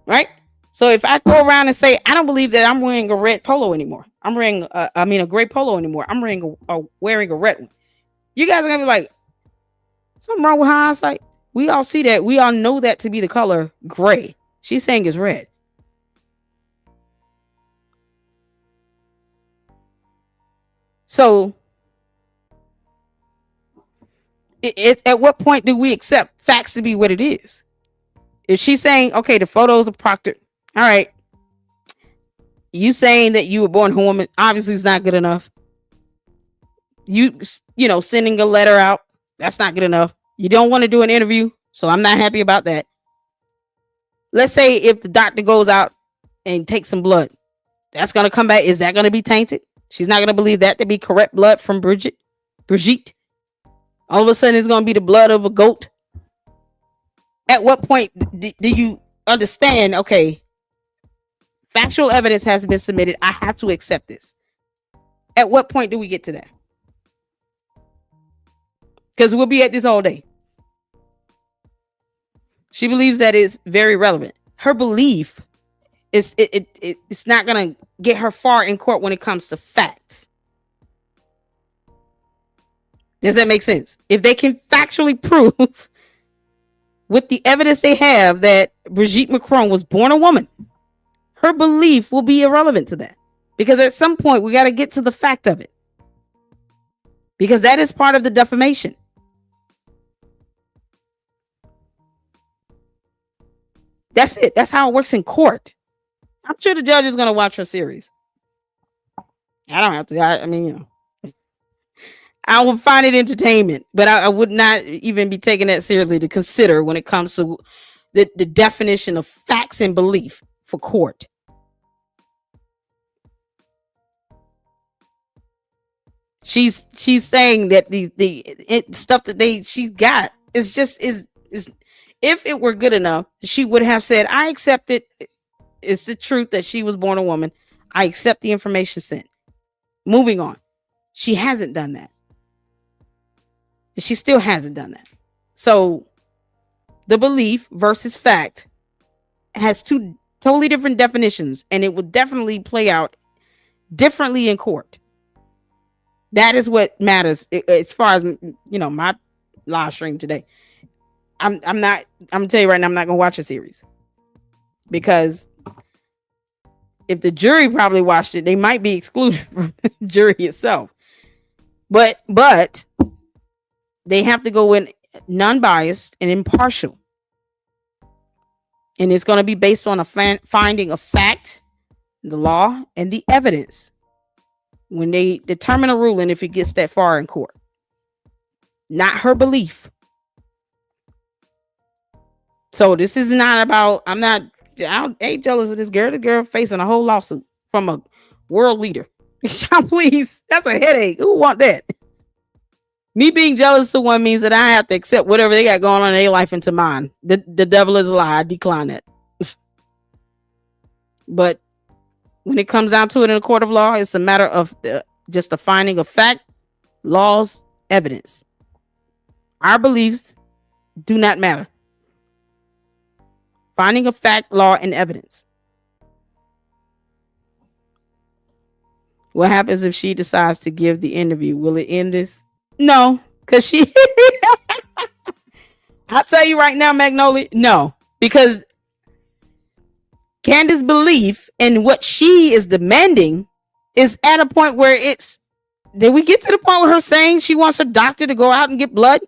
Right? So if I go around and say, I don't believe that I'm wearing a red polo anymore. I'm wearing, a gray polo anymore. I'm wearing a red one. You guys are going to be like, something wrong with her eyesight? We all see that. We all know that to be the color gray. She's saying it's red. So, at what point do we accept facts to be what it is? If she's saying, okay, the photos are proctored. All right. You saying that you were born a woman obviously is not good enough. You sending a letter out, that's not good enough. You don't want to do an interview, so I'm not happy about that. Let's say if the doctor goes out and takes some blood, that's going to come back. Is that going to be tainted? She's not going to believe that to be correct blood from Brigitte. All of a sudden, it's going to be the blood of a goat. At what point do you understand, okay, factual evidence has been submitted. I have to accept this. At what point do we get to that? Because we'll be at this all day. She believes that is very relevant. Her belief is it's not going to get her far in court when it comes to facts. Does that make sense? If they can factually prove with the evidence they have that Brigitte Macron was born a woman, her belief will be irrelevant to that. Because at some point, we got to get to the fact of it. Because that is part of the defamation. That's it. That's how it works in court. I'm sure the judge is going to watch her series. I don't have to. I mean, I would find it entertainment, but I would not even be taking that seriously to consider when it comes to the definition of facts and belief for court. She's saying that the stuff that she got is just is if it were good enough, she would have said, I accept it. It's the truth that she was born a woman. I accept the information sent. Moving on. She hasn't done that. She still hasn't done that. So the belief versus fact has two totally different definitions, and it would definitely play out differently in court. That is what matters as far as, you know, my live stream today. I'm gonna tell you right now, I'm not gonna watch a series, because if the jury probably watched it, they might be excluded from the jury itself. But they have to go in non-biased and impartial. And it's going to be based on a finding of fact, the law, and the evidence when they determine a ruling, if it gets that far in court. Not her belief. So this is not about, I ain't jealous of this girl. The girl facing a whole lawsuit from a world leader. Please, that's a headache. Who want that? Me being jealous of one means that I have to accept whatever they got going on in their life into mine. The devil is a lie. I decline that. But when it comes down to it in a court of law, it's a matter of just a finding of fact, laws, evidence. Our beliefs do not matter. Finding of fact, law, and evidence. What happens if she decides to give the interview? Will it end this? No, because she I'll tell you right now, Magnolia, no, because Candace's belief in what she is demanding is at a point where did we get to the point where her saying she wants her doctor to go out and get blood?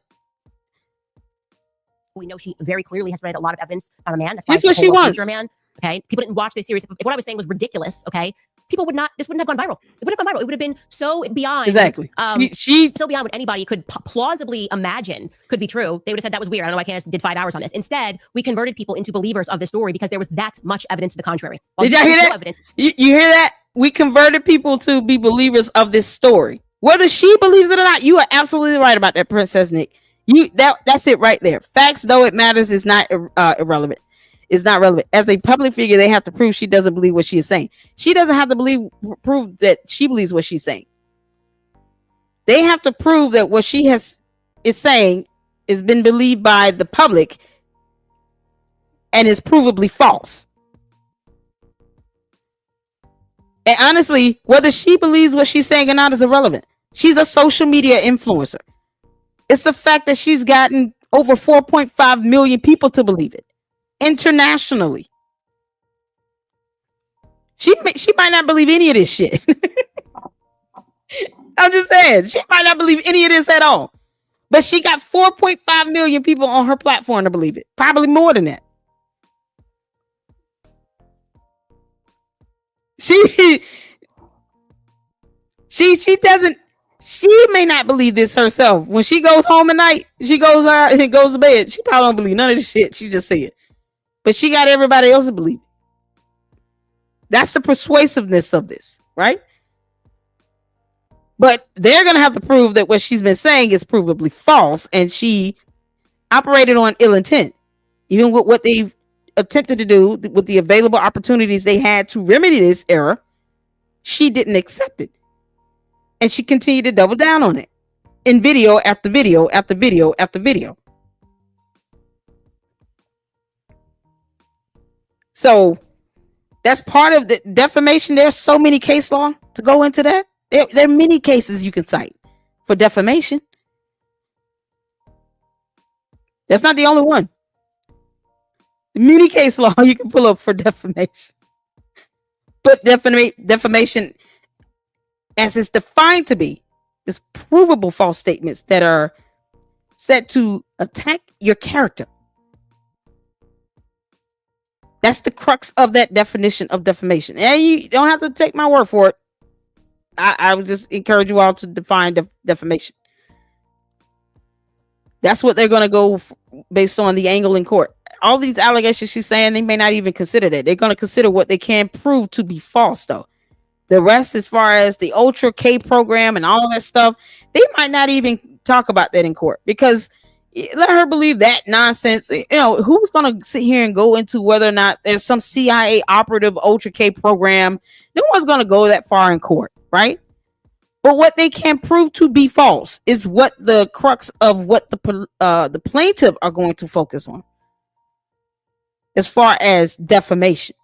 We know she very clearly has read a lot of evidence on a man. That's what she wants. A man. Okay. People didn't watch this series. If what I was saying was ridiculous, okay, people would not, this wouldn't have gone viral. It wouldn't have gone viral. It would have been so beyond. Exactly. She so beyond what anybody could plausibly imagine could be true. They would have said that was weird. I don't know why Candace did 5 hours on this. Instead, we converted people into believers of this story because there was that much evidence to the contrary. Did y'all hear that? You hear that? We converted people to be believers of this story. Whether she believes it or not, you are absolutely right about that, Princess Nick. That's it right there. Facts, though it matters, is not irrelevant. It's not relevant. As a public figure, they have to prove she doesn't believe what she is saying. She doesn't have to prove that she believes what she's saying. They have to prove that what she is saying has been believed by the public and is provably false. And honestly, whether she believes what she's saying or not is irrelevant. She's a social media influencer. It's the fact that she's gotten over 4.5 million people to believe it internationally. She might not believe any of this shit. I'm just saying, she might not believe any of this at all. But she got 4.5 million people on her platform to believe it. Probably more than that. She doesn't. She may not believe this herself. When she goes home at night, she goes out and goes to bed. She probably don't believe none of this shit. She just said. But she got everybody else to believe it. That's the persuasiveness of this, right? But they're going to have to prove that what she's been saying is provably false, and she operated on ill intent. Even with what they've attempted to do, with the available opportunities they had to remedy this error, she didn't accept it. And she continued to double down on it in video after video after video after video. So that's part of the defamation. There's so many case law to go into that. There are many cases you can cite for defamation. That's not the only one. Many case law you can pull up for defamation. But defamation, as it's defined to be, is provable false statements that are set to attack your character. That's the crux of that definition of defamation. And you don't have to take my word for it. I would just encourage you all to define defamation. That's what they're going to go based on the angle in court. All these allegations she's saying, they may not even consider that. They're going to consider what they can prove to be false, though. The rest, as far as the Ultra K program and all that stuff, they might not even talk about that in court, because let her believe that nonsense. You know, who's going to sit here and go into whether or not there's some CIA operative Ultra K program? No one's going to go that far in court, right? But what they can prove to be false is what the crux of what the plaintiff are going to focus on, as far as defamation,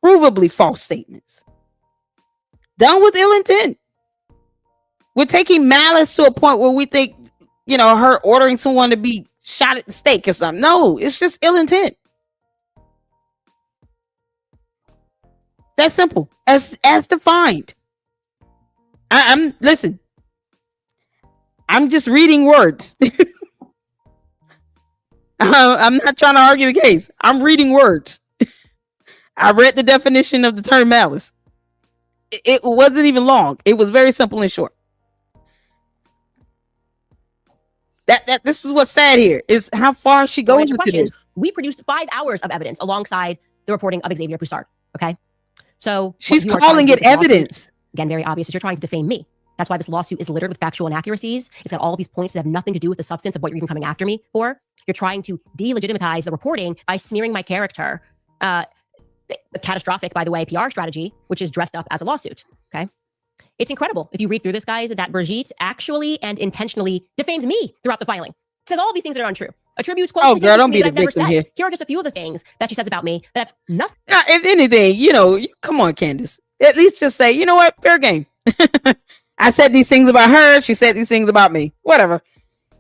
provably false statements done with ill intent. We're taking malice to a point where we think, you know, her ordering someone to be shot at the stake or something. No, it's just ill intent. That's simple, as defined. Listen, I'm just reading words. I'm not trying to argue the case. I'm reading words. I read the definition of the term malice. It wasn't even long. It was very simple and short. That this is what's sad here, is how far she goes into this. We produced 5 hours of evidence alongside the reporting of Xavier Broussard. Okay, so she's calling it evidence. Again, very obvious is you're trying to defame me. That's why this lawsuit is littered with factual inaccuracies. It's got all of these points that have nothing to do with the substance of what you're even coming after me for. You're trying to delegitimize the reporting by smearing my character. Catastrophic, by the way, PR strategy, which is dressed up as a lawsuit. Okay. It's incredible. If you read through this, guys, that Brigitte actually and intentionally defamed me throughout the filing. It says all these things that are untrue. Attributes quotes girl, don't be that the I've never victim said. here. Here are just a few of the things that she says about me that have nothing. Now, if anything, you know, come on, Candace. At least just say, you know what, fair game. I said these things about her. She said these things about me. Whatever.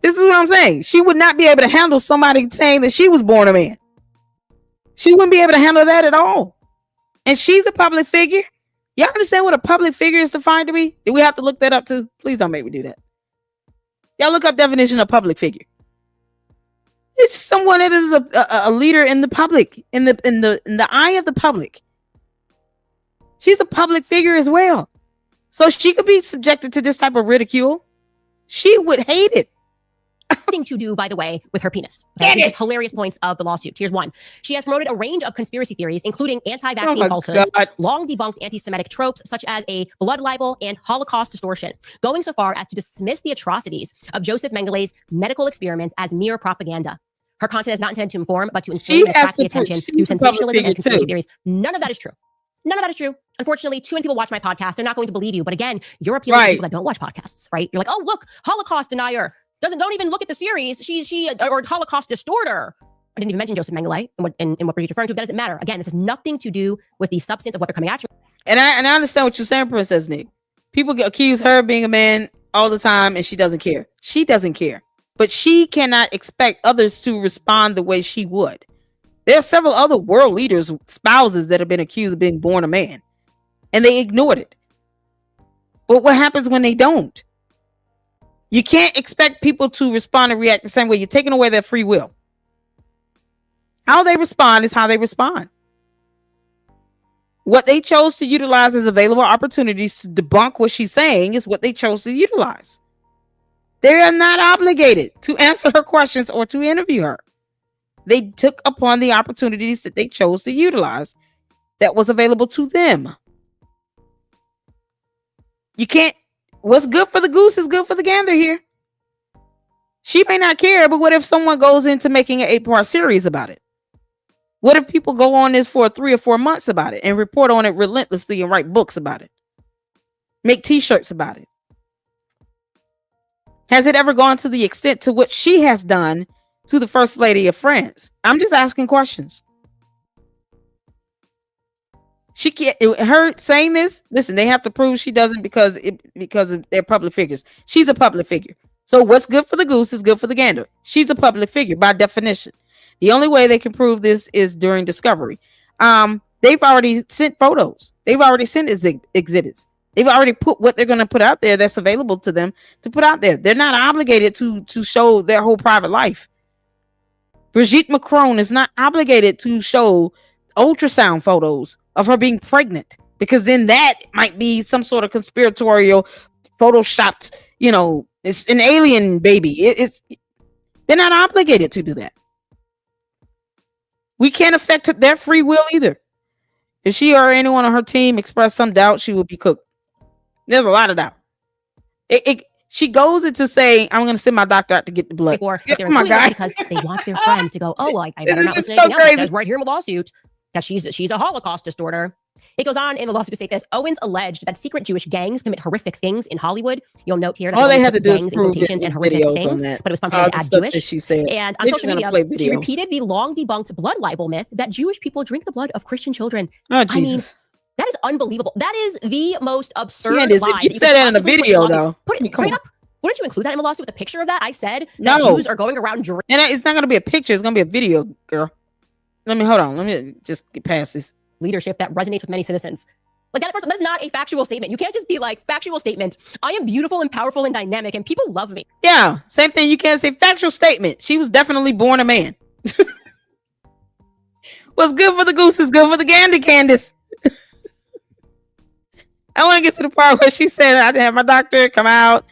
This is what I'm saying. She would not be able to handle somebody saying that she was born a man. She wouldn't be able to handle that at all. And she's a public figure. Y'all understand what a public figure is defined to be? Do we have to look that up too? Please don't make me do that. Y'all look up definition of public figure. It's someone that is a leader in the public, in the eye of the public. She's a public figure as well. So she could be subjected to this type of ridicule. She would hate it. Nothing to do, by the way, with her penis. Okay? These are hilarious points of the lawsuit. Here's one. She has promoted a range of conspiracy theories, including anti-vaccine falsehoods, long debunked anti-Semitic tropes, such as a blood libel and Holocaust distortion, going so far as to dismiss the atrocities of Joseph Mengelé's medical experiments as mere propaganda. Her content is not intended to inform, but to inflame and attract the attention to sensationalism and conspiracy theories. None of that is true. None of that is true. Unfortunately, too many people watch my podcast. They're not going to believe you. But again, you're appealing to people that don't watch podcasts, right? You're like, oh, look, Holocaust denier. Don't even look at the series. Or Holocaust distorter. I didn't even mention Joseph Mengele and what Brigitte's referring to. That doesn't matter. Again, this has nothing to do with the substance of what they're coming at you. And I understand what you're saying, Princess Nick. People accuse her of being a man all the time, and she doesn't care. She doesn't care. But she cannot expect others to respond the way she would. There are several other world leaders, spouses that have been accused of being born a man, and they ignored it. But what happens when they don't? You can't expect people to respond and react the same way. You're taking away their free will. How they respond is how they respond. What they chose to utilize as available opportunities to debunk what she's saying is what they chose to utilize. They are not obligated to answer her questions or to interview her. They took upon the opportunities that they chose to utilize that was available to them. You can't, what's good for the goose is good for the gander here. She may not care, but what if someone goes into making an 8-part series about it? What if people go on this for 3 or 4 months about it and report on it relentlessly and write books about it? Make t-shirts about it? Has it ever gone to the extent to what she has done to the First Lady of France? I'm just asking questions. She can't, her saying this, listen, they have to prove she doesn't because of their public figures. She's a public figure. So what's good for the goose is good for the gander. She's a public figure by definition. The only way they can prove this is during discovery. They've already sent photos. They've already sent exhibits. They've already put what they're going to put out there that's available to them to put out there. They're not obligated to show their whole private life. Brigitte Macron is not obligated to show ultrasound photos of her being pregnant, because then that might be some sort of conspiratorial photoshopped, it's an alien baby. They're not obligated to do that. We can't affect their free will either. If she or anyone on her team expressed some doubt, she will be cooked. There's a lot of doubt. She goes into saying, I'm going to send my doctor out to get the blood. They're including this because they want their friends to go, oh, well, I better not listen to so anything else. It crazy. says right here in the lawsuit that she's a Holocaust distorter. It goes on in the lawsuit to state this. Owens alleged that secret Jewish gangs commit horrific things in Hollywood. You'll note here that all they had to do is gangs in prove quotations and horrific things, but it was fun for them to add Jewish. She said. And on social media, she repeated the long debunked blood libel myth that Jewish people drink the blood of Christian children. Oh, Jesus. I mean, that is unbelievable. That is the most absurd lie. You said that in the video, though. Bring it up. Wouldn't you include that in the lawsuit with a picture of that? I said no. that Jews are going around drinking. And it's not going to be a picture. It's going to be a video, girl. Hold on. Let me just get past this. Leadership that resonates with many citizens. Like that's not a factual statement. You can't just be like, factual statement. I am beautiful and powerful and dynamic and people love me. Yeah, same thing. You can't say factual statement. She was definitely born a man. What's good for the goose is good for the gander, Candace. I want to get to the part where she said I didn't have my doctor come out.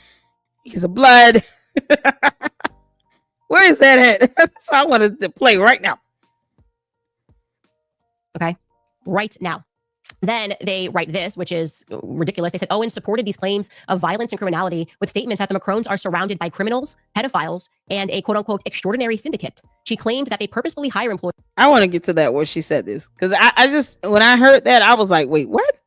He's a blood. Where is that at? That's what I wanted to play right now. Okay, right now. Then they write this, which is ridiculous. They said Owens supported these claims of violence and criminality with statements that the Macrons are surrounded by criminals, pedophiles, and a quote-unquote extraordinary syndicate. She claimed that they purposefully hire employees. I want to get to that where she said this. Because I just, when I heard that, I was like, wait, what?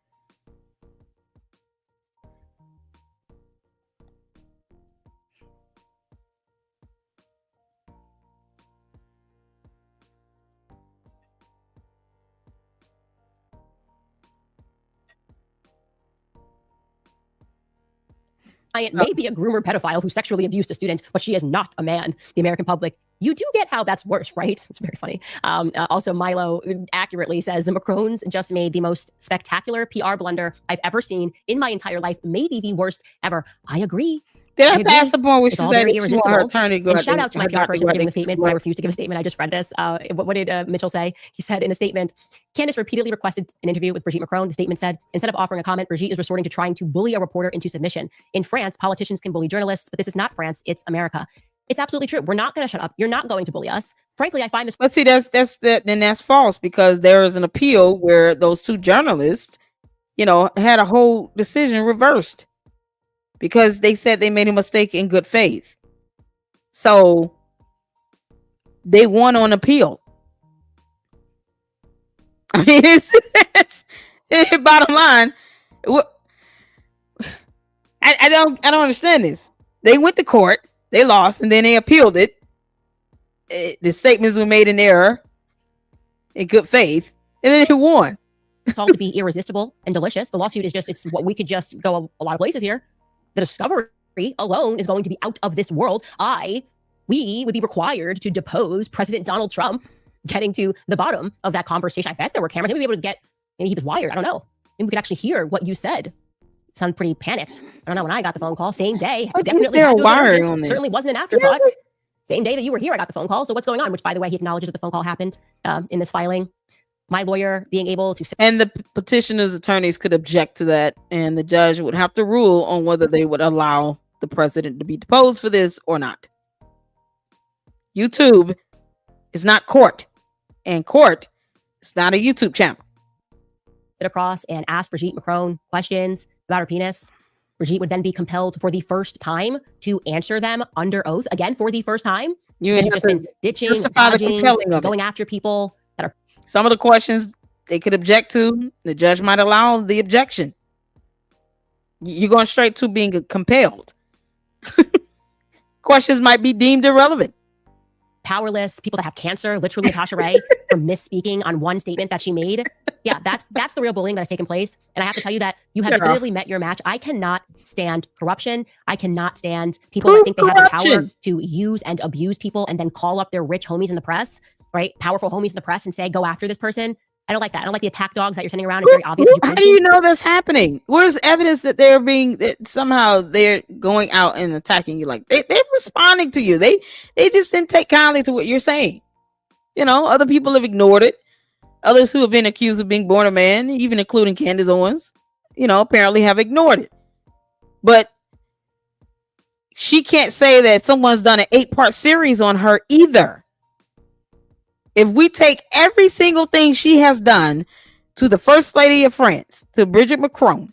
Client may be a groomer pedophile who sexually abused a student, but she is not a man. The American public, you do get how that's worse, right? It's very funny. Also, Milo accurately says the Macrons just made the most spectacular PR blunder I've ever seen in my entire life, maybe the worst ever. I agree. Did I pass the point where she said she wanted her attorney to go and out shout out to my PR person for giving a statement, but I right. refuse to give a statement. I just read this. What did Mitchell say? He said in a statement, Candace repeatedly requested an interview with Brigitte Macron. The statement said, instead of offering a comment, Brigitte is resorting to trying to bully a reporter into submission. In France, politicians can bully journalists, but this is not France, it's America. It's absolutely true. We're not going to shut up. You're not going to bully us. Frankly, I find this. But see, that's false, because there is an appeal where those two journalists, had a whole decision reversed because they said they made a mistake in good faith. So they won on appeal. I mean, it's bottom line. I don't understand this. They went to court, they lost, and then they appealed it. The statements were made in error, in good faith, and then they won. It's all to be irresistible and delicious. The lawsuit is it's what we could just go a lot of places here. The discovery alone is going to be out of this world. We would be required to depose President Donald Trump, getting to the bottom of that conversation. I bet there were cameras. Maybe we'd be able to maybe he was wired. I don't know. Maybe we could actually hear what you said. You sound pretty panicked. I don't know. When I got the phone call, same day, definitely had to alert it. Certainly wasn't an afterthought. Really? Same day that you were here, I got the phone call. So what's going on? Which, by the way, he acknowledges that the phone call happened in this filing. My lawyer being able to... And the petitioner's attorneys could object to that, and the judge would have to rule on whether they would allow the president to be deposed for this or not. YouTube is not court, and court is not a YouTube channel. Across and asked Brigitte Macron questions about her penis. Brigitte would then be compelled for the first time to answer them under oath. Again, for the first time. You've just been ditching, dodging, going after people that are... Some of the questions they could object to, the judge might allow the objection. You're going straight to being compelled. Questions might be deemed irrelevant. Powerless, people that have cancer, literally Natasha Ray, for misspeaking on one statement that she made. Yeah, that's the real bullying that has taken place. And I have to tell you that you have definitively met your match. I cannot stand corruption. I cannot stand people that think they have the power to use and abuse people and then call up their rich homies in the press, right? Powerful homies in the press and say, go after this person. I don't like that. I don't like the attack dogs that you're sending around. It's very obvious. How do you know that's happening? Where's evidence that somehow they're going out and attacking you? Like they're responding to you. They just didn't take kindly to what you're saying. Other people have ignored it. Others who have been accused of being born a man, even including Candace Owens, apparently have ignored it. But she can't say that someone's done an 8-part series on her either. If we take every single thing she has done to the First Lady of France, to Bridget Macron,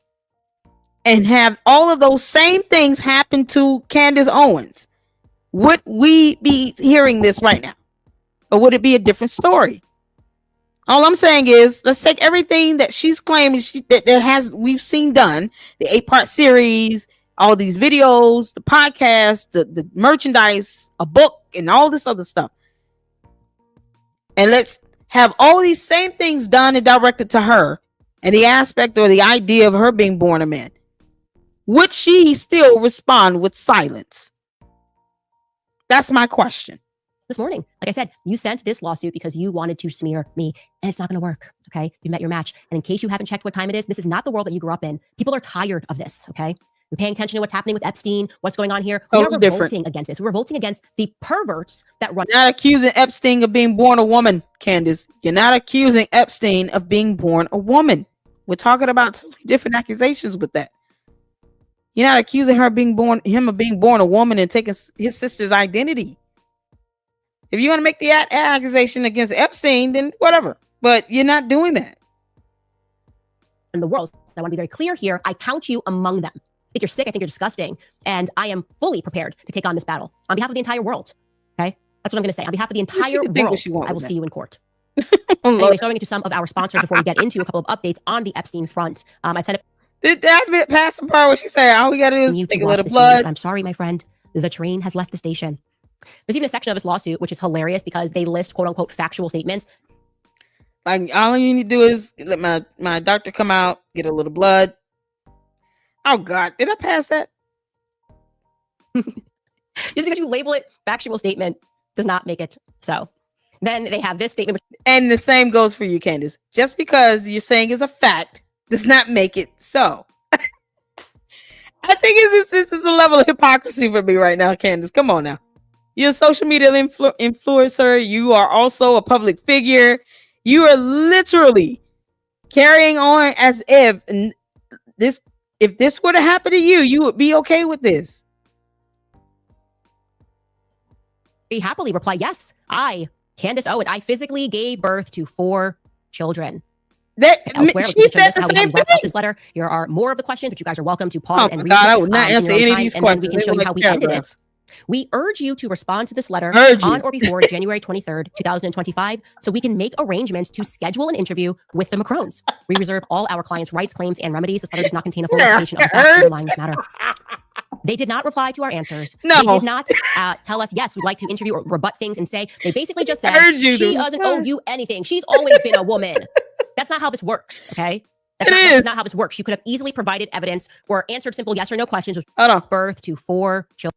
and have all of those same things happen to Candace Owens, would we be hearing this right now? Or would it be a different story? All I'm saying is, let's take everything that she's claiming we've seen done, the 8-part series, all these videos, the podcast, the merchandise, a book, and all this other stuff. And let's have all these same things done and directed to her, and the aspect or the idea of her being born a man. Would she still respond with silence? That's my question. This morning, like I said, you sent this lawsuit because you wanted to smear me, and it's not going to work. Okay, you met your match. And in case you haven't checked what time it is, this is not the world that you grew up in. People are tired of this. Okay, you're paying attention to what's happening with Epstein, what's going on here. We are revolting against this. We're revolting against the perverts that run. You're not accusing Epstein of being born a woman, Candace. You're not accusing Epstein of being born a woman. We're talking about totally different accusations with that. You're not accusing him of being born a woman and taking his sister's identity. If you want to make the accusation against Epstein, then whatever. But you're not doing that. In the world, I want to be very clear here. I count you among them. I think you're sick. I think you're disgusting. And I am fully prepared to take on this battle on behalf of the entire world. Okay? That's what I'm going to say. On behalf of the entire world, I will see you in court. Anyways, going into some of our sponsors before we get into a couple of updates on the Epstein front. I said it. Did that pass the part where she said, all we got to do is take a little blood? I'm sorry, my friend. The train has left the station. There's even a section of this lawsuit which is hilarious because they list quote unquote factual statements. Like all you need to do is let my doctor come out, get a little blood. Oh God, did I pass that? Just because you label it factual statement does not make it so. Then they have this statement. And the same goes for you, Candace. Just because you're saying it's a fact does not make it so. I think this is a level of hypocrisy for me right now, Candace. Come on now. You're a social media influencer. You are also a public figure. You are literally carrying on as if this were to happen to you, you would be okay with this. They happily reply, yes, Candace Owens, I physically gave birth to 4 children. Elsewhere, she said the same thing. This letter. Here are more of the questions, which you guys are welcome to pause and read. God, I would not answer any of these questions. And then we can show you how we ended it. We urge you to respond to this letter on or before January 23rd, 2025, so we can make arrangements to schedule an interview with the Macrons. We reserve all our clients' rights, claims, and remedies. This letter does not contain a full recitation of the facts underlying this matter. They did not reply to our answers. No. They did not tell us, yes, we'd like to interview or rebut things and say. They basically just said, she doesn't owe you anything. She's always been a woman. That's not how this works, okay? That's not how this works. You could have easily provided evidence or answered simple yes or no questions with birth to 4 children.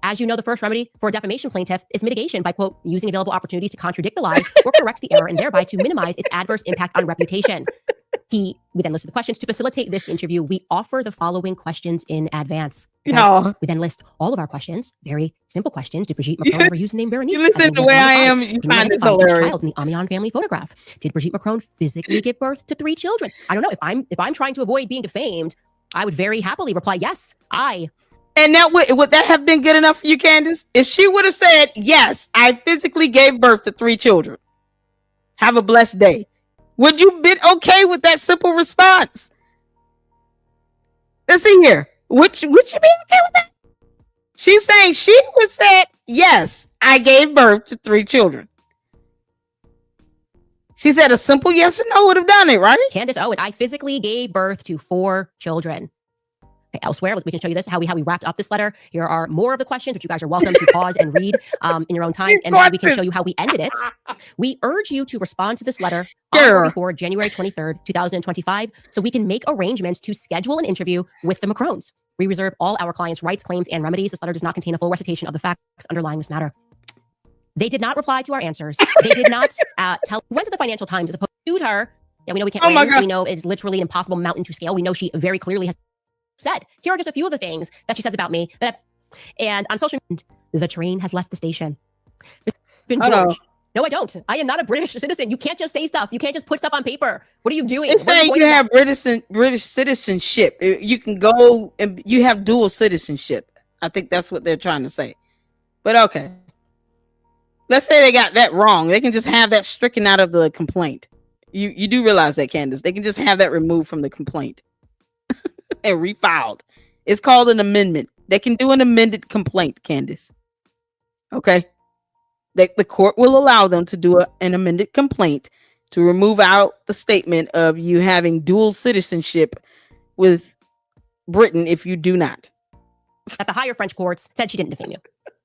As you know, the first remedy for a defamation plaintiff is mitigation by, quote, using available opportunities to contradict the lies or correct the error and thereby to minimize its adverse impact on reputation. We then listed the questions. To facilitate this interview, we offer the following questions in advance. Okay? No. We then list all of our questions, very simple questions. Did Brigitte Macron ever use the name Veronique? You listen to the way I am, you find it hilarious. Child in the Amiens family photograph. Did Brigitte Macron physically give birth to 3 children? I don't know. If I'm trying to avoid being defamed, I would very happily reply, yes, And that would that have been good enough for you, Candace? If she would have said, yes, I physically gave birth to 3 children. Have a blessed day. Would you been okay with that simple response? Let's see here. Would you be okay with that? She's saying she would say, yes, I gave birth to 3 children. She said a simple yes or no would have done it, right? Candace Owens, I physically gave birth to 4 children. Okay, elsewhere, we can show you this, how we wrapped up this letter. Here are more of the questions, which you guys are welcome to pause and read in your own time. And then we can show you how we ended it. We urge you to respond to this letter on or before January 23rd, 2025, so we can make arrangements to schedule an interview with the Macrons. We reserve all our clients' rights, claims, and remedies. This letter does not contain a full recitation of the facts underlying this matter. They did not reply to our answers. They did not went to the Financial Times as opposed to her. Yeah, we know we can't win. We know it's literally an impossible mountain to scale. We know she very clearly has said. Here are just a few of the things that she says about me. And on social media, the train has left the station. George. No, I don't. I am not a British citizen. You can't just say stuff. You can't just put stuff on paper. What are you doing? It's saying you have British citizenship. You can go and you have dual citizenship. I think that's what they're trying to say. But okay. Let's say they got that wrong. They can just have that stricken out of the complaint. You do realize that, Candace. They can just have that removed from the complaint and refiled. It's called an amendment. They can do an amended complaint, Candace. Okay? The court will allow them to do an amended complaint to remove out the statement of you having dual citizenship with Britain if you do not. At the higher French courts said she didn't defame you.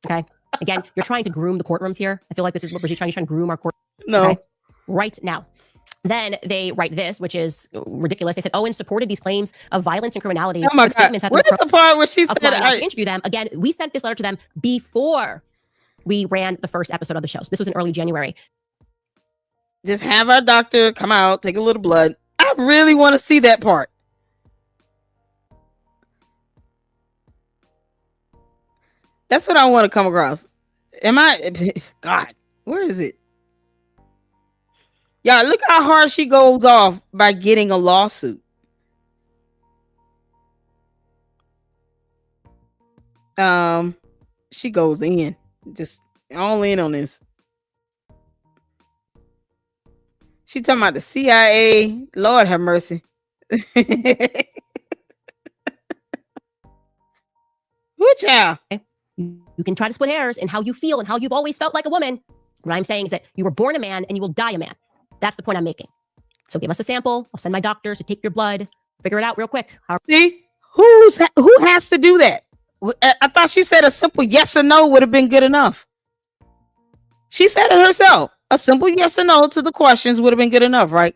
Okay. Again, you're trying to groom the courtrooms here. I feel like this is what Brigitte trying to groom our court. No. Okay? Right now. Then they write this, which is ridiculous. They said Owens supported these claims of violence and criminality. Oh my God. Where's the part where she said to interview them? Again, we sent this letter to them before we ran the first episode of the show. So this was in early January. Just have our doctor come out, take a little blood. I really want to see that part. That's what I want to come across. God, where is it? Y'all, look how hard she goes off by getting a lawsuit. She goes in. Just all in on this. She talking about the CIA. Lord have mercy. Who child? You can try to split hairs in how you feel and how you've always felt like a woman. What I'm saying is that you were born a man and you will die a man. That's the point I'm making. So give us a sample. I'll send my doctors to take your blood. Figure it out real quick. See? Who has to do that? I thought she said a simple yes or no would have been good enough. She said it herself. A simple yes or no to the questions would have been good enough, right?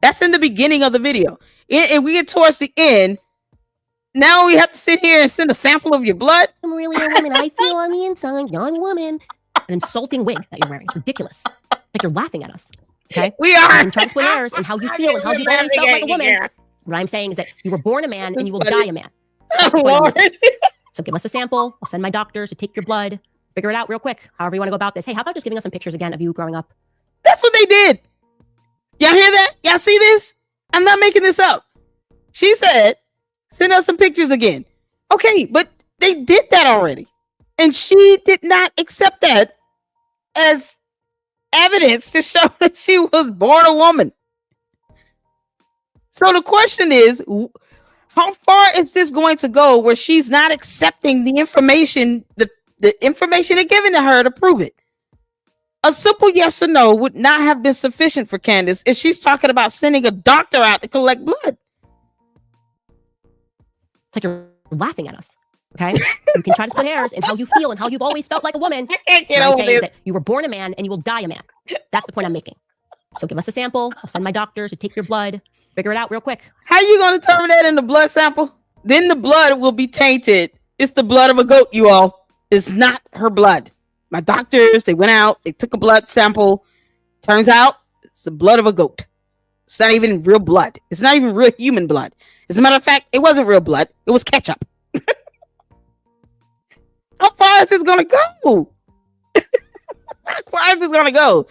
That's in the beginning of the video. And we get towards the end. Now we have to sit here and send a sample of your blood. I'm really a woman. I feel on the inside. I'm a woman. An insulting wig that you're wearing. It's ridiculous. It's like you're laughing at us. Okay? We are. You can try to split hairs and how you feel and how you've always felt like a woman. What I'm saying is that you were born a man and you will die a man. That's the point I'm making. So give us a sample. I'll send my doctors to take your blood. Figure it out real quick. However you want to go about this. Hey, how about just giving us some pictures again of you growing up? That's what they did. Y'all hear that? Y'all see this? I'm not making this up. She said, send us some pictures again. Okay, but they did that already. And she did not accept that as evidence to show that she was born a woman. So the question is, how far is this going to go where she's not accepting the information, the information they're giving to her to prove it? A simple yes or no would not have been sufficient for Candace if she's talking about sending a doctor out to collect blood. It's like you're laughing at us. Okay? You can try to split hairs and how you feel and how you've always felt like a woman. I can't get what I'm over saying is this. that you were born a man and you will die a man. That's the point I'm making. So give us a sample. I'll send my doctors to take your blood. Figure it out real quick. How you going to determine that in the blood sample? Then the blood will be tainted. It's the blood of a goat, you all. It's not her blood. My doctors, they went out, they took a blood sample. Turns out it's the blood of a goat. It's not even real blood. It's not even real human blood. As a matter of fact, it wasn't real blood. It was ketchup. How far is this going to go? How far is this going to go?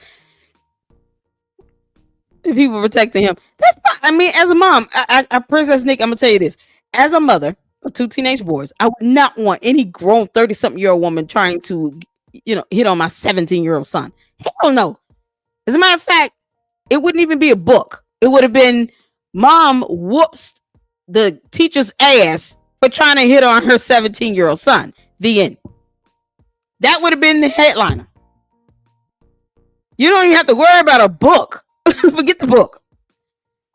The people protecting him. That's not, I mean, as a mom, I Princess Nick, I'm going to tell you this. As a mother of two teenage boys, I would not want any grown 30-something-year-old woman trying to, hit on my 17-year-old son. Hell no. As a matter of fact, it wouldn't even be a book. It would have been mom whoops the teacher's ass for trying to hit on her 17-year-old son. The end. That would have been the headliner. You don't even have to worry about a book. Forget the book.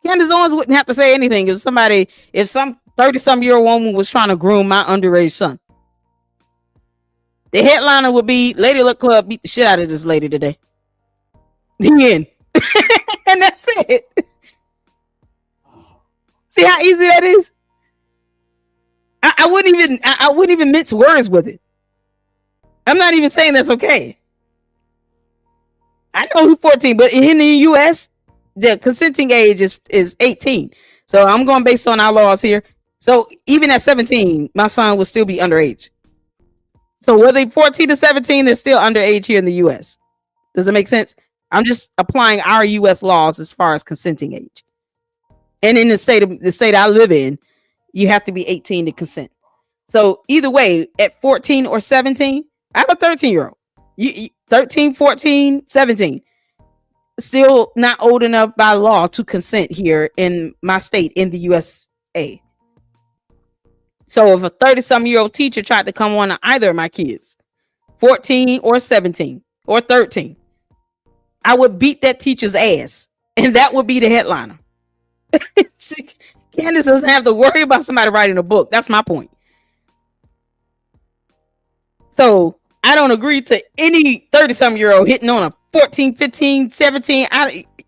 Candace Owens wouldn't have to say anything if some 30-some-year-old woman was trying to groom my underage son. The headliner would be Lady Luck Club beat the shit out of this lady today. The end. And that's it. See how easy that is? I wouldn't even mince words with it. I'm not even saying that's okay. I know who's 14, but in the US, the consenting age is 18. So I'm going based on our laws here. So even at 17, my son would still be underage. So whether 14 to 17, they're still underage here in the US. Does it make sense? I'm just applying our US laws as far as consenting age. And in the state I live in, you have to be 18 to consent. So either way, at 14 or 17, I have a 13-year-old. 13, 14, 17. Still not old enough by law to consent here in my state in the USA. So if a 30-some-year-old teacher tried to come on either of my kids, 14 or 17 or 13, I would beat that teacher's ass. And that would be the headliner. Candace doesn't have to worry about somebody writing a book. That's my point. So I don't agree to any 30-some-year-old hitting on a 14, 15, 17,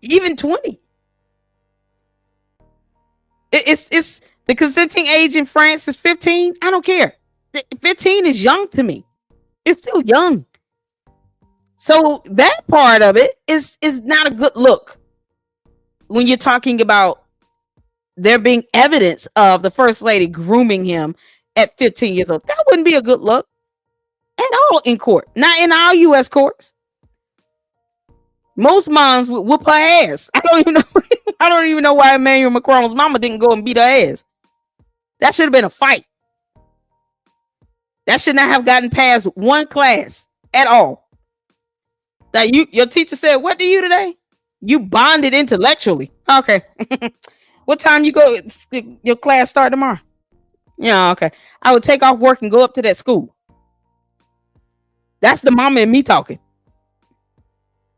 even 20. It's the consenting age in France is 15. I don't care. 15 is young to me. It's still young. So that part of it is not a good look when you're talking about there being evidence of the first lady grooming him at 15 years old. That wouldn't be a good look at all in court. Not in our U.S. courts. Most moms would whoop her ass. I don't even know why Emmanuel Macron's mama didn't go and beat her ass. That should have been a fight. That should not have gotten past one class at all. That your teacher said, "What do you today?" You bonded intellectually. Okay. What time you go? Your class start tomorrow? Yeah, okay. I would take off work and go up to that school. That's the mama and me talking.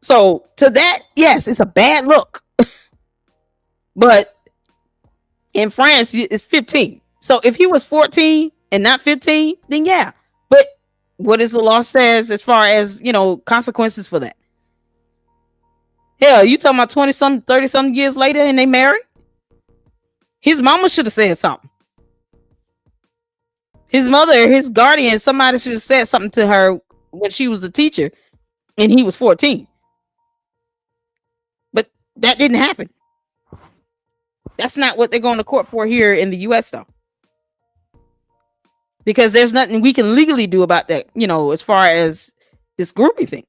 So to that, yes, it's a bad look. But in France, it's 15. So if he was 14 and not 15, then yeah. But what does the law says as far as, consequences for that? Hell, you talking about 20-some, 30-some years later and they married? His mama should have said something. His mother, his guardian, somebody should have said something to her when she was a teacher and he was 14. But that didn't happen. That's not what they're going to court for here in the U.S. though. Because there's nothing we can legally do about that, as far as this grooming thing.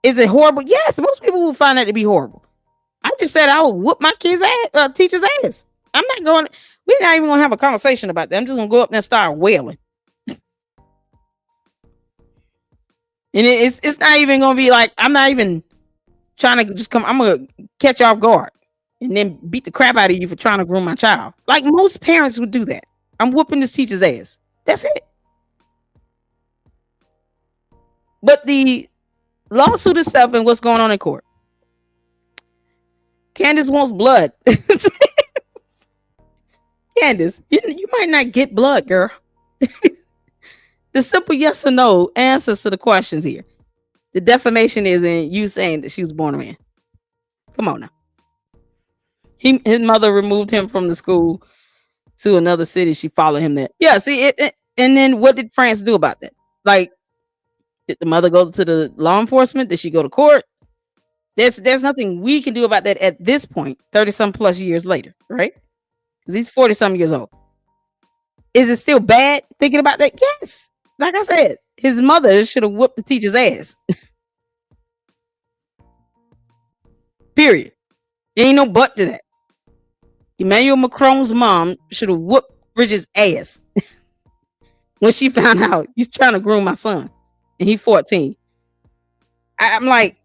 Is it horrible? Yes, most people will find that to be horrible. I just said I would whoop my kids' ass, teacher's ass. I'm not going. We're not even going to have a conversation about that. I'm just going to go up there and start wailing. And it's not even going to be like, I'm not even trying to just come. I'm going to catch you off guard and then beat the crap out of you for trying to groom my child. Like most parents would do that. I'm whooping this teacher's ass. That's it. But the lawsuit itself and what's going on in court. Candace wants blood. Candace, you might not get blood, girl. The simple yes or no answers to the questions here. The defamation is in you saying that she was born a man. Come on now. His mother removed him from the school to another city. She followed him there. Yeah, see it. And then what did France do about that? Like, did the mother go to the law enforcement? Did she go to court? There's nothing we can do about that at this point, 30-some plus years later, right? Because he's 40-some years old. Is it still bad thinking about that? Yes. Like I said, his mother should have whooped the teacher's ass. Period. There ain't no but to that. Emmanuel Macron's mom should have whooped Bridget's ass when she found out you're trying to groom my son and he's 14. I'm like,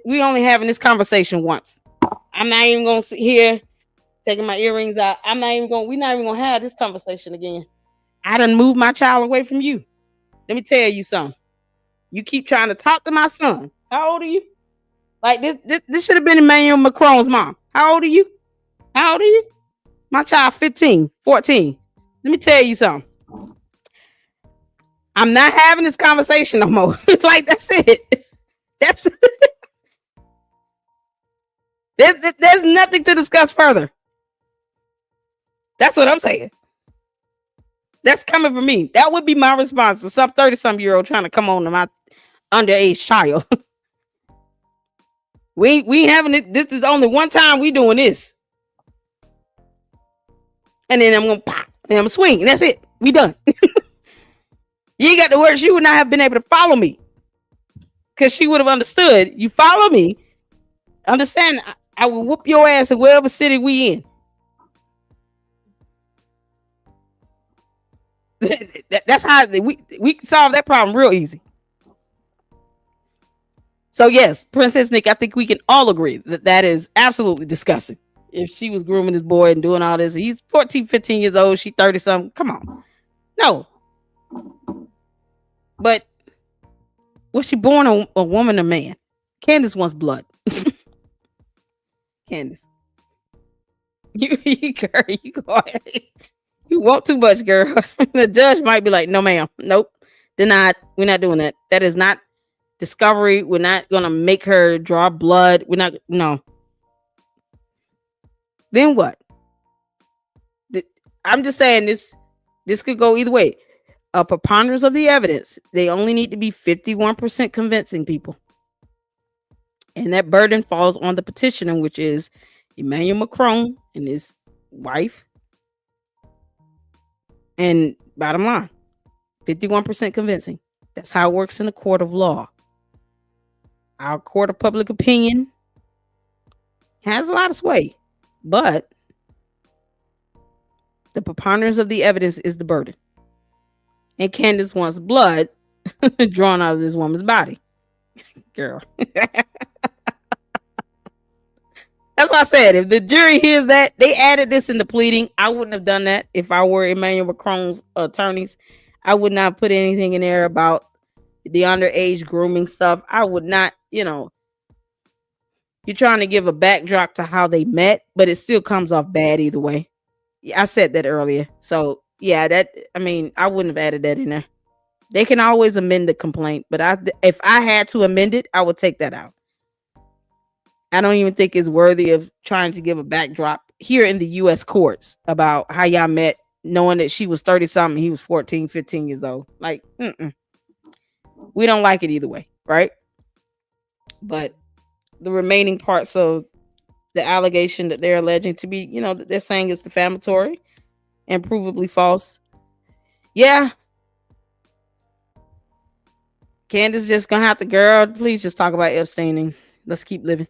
we only having this conversation once. I'm not even gonna sit here taking my earrings out. We're not even gonna have this conversation again. I done moved my child away from you. Let me tell you something. You keep trying to talk to my son. How old are you? Like this should have been Emmanuel Macron's mom. How old are you? How old are you? My child 15, 14. Let me tell you something. I'm not having this conversation no more. Like, that's it. That's there's nothing to discuss further. That's what I'm saying. That's coming from me. That would be my response to some 30-some-year-old trying to come on to my underage child. we having it. This is only one time we doing this. And then I'm gonna pop and I'm gonna swing. And that's it. We done. You ain't got the words. She would not have been able to follow me. Because she would have understood. You follow me. Understand, I will whoop your ass in wherever city we in. That's how we solve that problem real easy. So yes, Princess Nick, I think we can all agree that is absolutely disgusting. If she was grooming this boy and doing all this, he's 14, 15 years old, she 30 something. Come on. No. But was she born a woman or man? Candace wants blood. Candace. You girl, you go ahead. You want too much, girl. The judge might be like, no, ma'am. Nope. Denied. We're not doing that. That is not discovery. We're not gonna make her draw blood. We're not, no. Then what? I'm just saying this could go either way. A preponderance of the evidence. They only need to be 51% convincing, people. And that burden falls on the petitioner, which is Emmanuel Macron and his wife. And bottom line, 51% convincing. That's how it works in the court of law. Our court of public opinion has a lot of sway, but the preponderance of the evidence is the burden. And Candace wants blood drawn out of this woman's body. Girl. That's why I said, if the jury hears that, they added this in the pleading. I wouldn't have done that if I were Emmanuel Macron's attorneys. I would not put anything in there about the underage grooming stuff. I would not, you're trying to give a backdrop to how they met, but it still comes off bad either way. I said that earlier. So yeah, I wouldn't have added that in there. They can always amend the complaint, but if I had to amend it, I would take that out. I don't even think it's worthy of trying to give a backdrop here in the U.S. courts about how y'all met, knowing that she was 30 something, he was 14, 15 years old. Like, we don't like it either way, right? But the remaining parts of the allegation that they're alleging to be, that they're saying is defamatory and provably false. Yeah. Candace just gonna have to, girl, please just talk about abstaining. Let's keep living.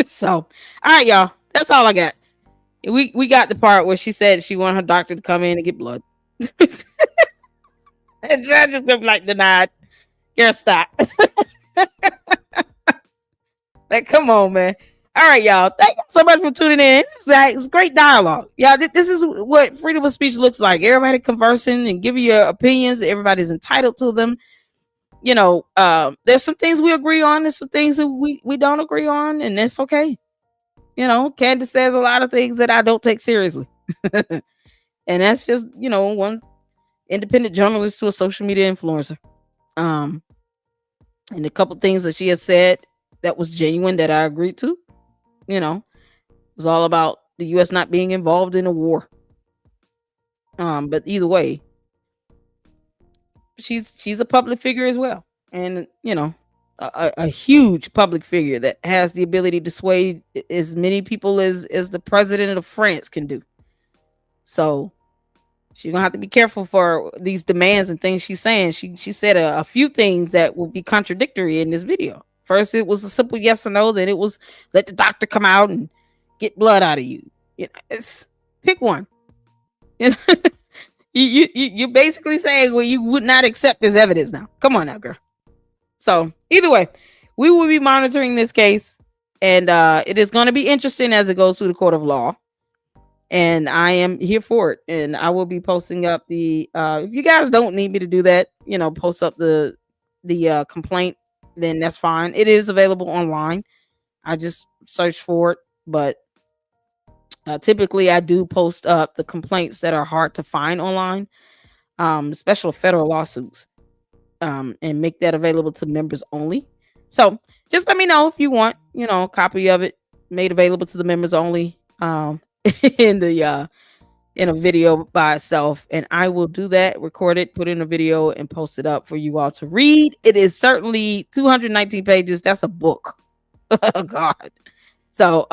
So, all right, y'all. That's all I got. We got the part where she said she wanted her doctor to come in and get blood. And judge is gonna be like, denied. Girl, stop. Like, come on, man. All right, y'all. Thank you so much for tuning in. It's great dialogue. Y'all, this is what freedom of speech looks like. Everybody conversing and giving your opinions. Everybody's entitled to them. There's some things we agree on. There's some things that we don't agree on, and that's okay. Candace says a lot of things that I don't take seriously. And that's just, one independent journalist to a social media influencer. And a couple things that she has said that was genuine that I agreed to. It was all about the U.S. not being involved in a war. But either way, she's a public figure as well, and a huge public figure that has the ability to sway as many people as the president of France can do. So she's gonna have to be careful for these demands and things she's saying. She said a few things that will be contradictory in this video. First, it was a simple yes or no. Then it was let the doctor come out and get blood out of you. It's pick one. You're basically saying, well, you would not accept this evidence now. Come on now, girl. So either way, we will be monitoring this case, and it is going to be interesting as it goes through the court of law. And I am here for it. And I will be posting up the if you guys don't need me to do that, post up the complaint, then that's fine. It is available online. I just searched for it, but typically I do post up the complaints that are hard to find online, special federal lawsuits, and make that available to members only. So just let me know if you want, a copy of it made available to the members only, in a video by itself, and I will do that, record it, put in a video, and post it up for you all to read. It is certainly 219 pages. That's a book. Oh God. So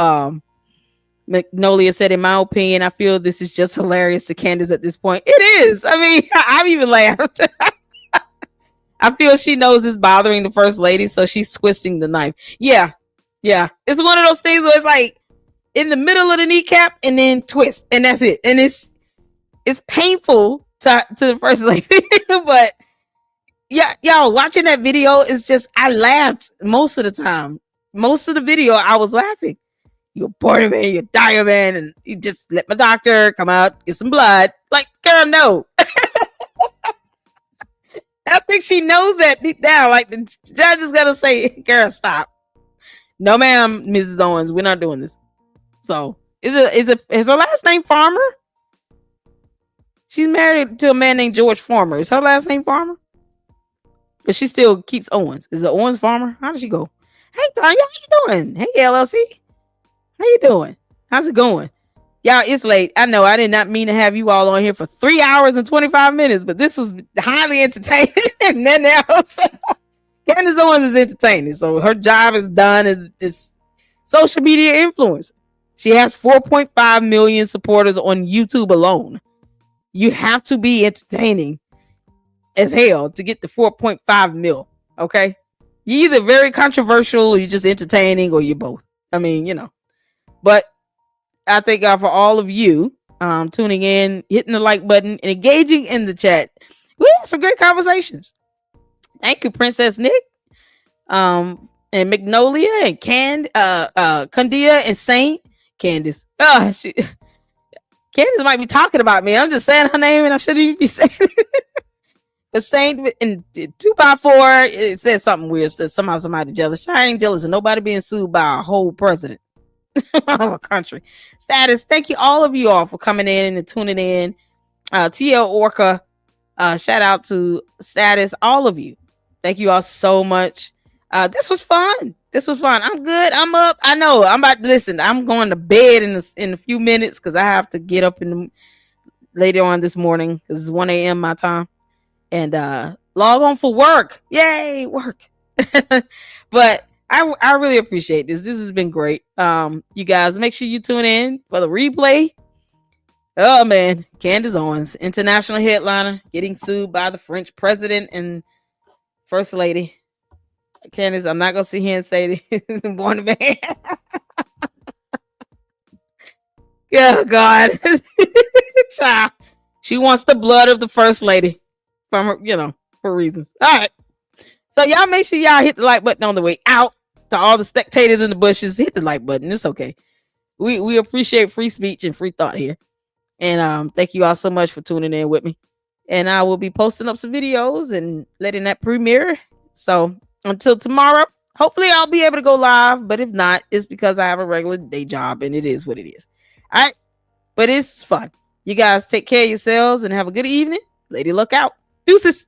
Magnolia said, in my opinion, I feel this is just hilarious to Candace at this point. It is. I mean, I've even laughed. I feel she knows it's bothering the first lady, so she's twisting the knife. Yeah. It's one of those things where it's like in the middle of the kneecap and then twist, and that's it. And it's painful to the first lady. But yeah, y'all watching that video is just, I laughed most of the time. Most of the video, I was laughing. You're born man, you're dire man, and you just let my doctor come out, get some blood. Like, girl, no. I think she knows that deep down. Like, the judge is gonna say, girl, stop. No, ma'am, Mrs. Owens, we're not doing this. So, is her last name Farmer? She's married to a man named George Farmer. Is her last name Farmer? But she still keeps Owens. Is it Owens Farmer? How does she go? Hey, Tanya, how you doing? Hey, LLC. How you doing? How's it going? Y'all, it's late. I know I did not mean to have you all on here for 3 hours and 25 minutes, but this was highly entertaining. And then else, Candace Owens is entertaining. So her job is done as social media influencer. She has 4.5 million supporters on YouTube alone. You have to be entertaining as hell to get the 4.5 mil. Okay. You're either very controversial or you're just entertaining or you're both. I mean, you know, but I thank God for all of you tuning in, hitting the like button, and engaging in the chat. We had some great conversations. Thank you, Princess Nick, and Magnolia, and Candia, and Saint Candace. Candace might be talking about me. I'm just saying her name, and I shouldn't even be saying it. But Saint in 2x4, it says something weird. Somehow somebody jealous. I ain't jealous of nobody being sued by a whole president of a country. Status, thank you all of you all for coming in and tuning in. TL Orca, shout out to Status, all of you. Thank you all so much. This was fun. I'm good. I'm up. I know. I'm about to listen. I'm going to bed in a few minutes because I have to get up later on this morning because it's 1 a.m. my time. And log on for work. Yay, work. But I really appreciate this. This has been great. You guys, make sure you tune in for the replay. Oh man, Candace Owens, international headliner, getting sued by the French president and first lady. Candace, I'm not gonna sit here and say this. Born a man. Oh God, child. She wants the blood of the first lady from her, for reasons. All right. So y'all make sure y'all hit the like button on the way out. To all the spectators in the bushes, hit the like button. It's okay. We appreciate free speech and free thought here. And thank you all so much for tuning in with me. And I will be posting up some videos and letting that premiere. So until tomorrow, hopefully I'll be able to go live. But if not, it's because I have a regular day job and it is what it is. All right. But it's fun. You guys take care of yourselves and have a good evening. Lady Luck out. Deuces.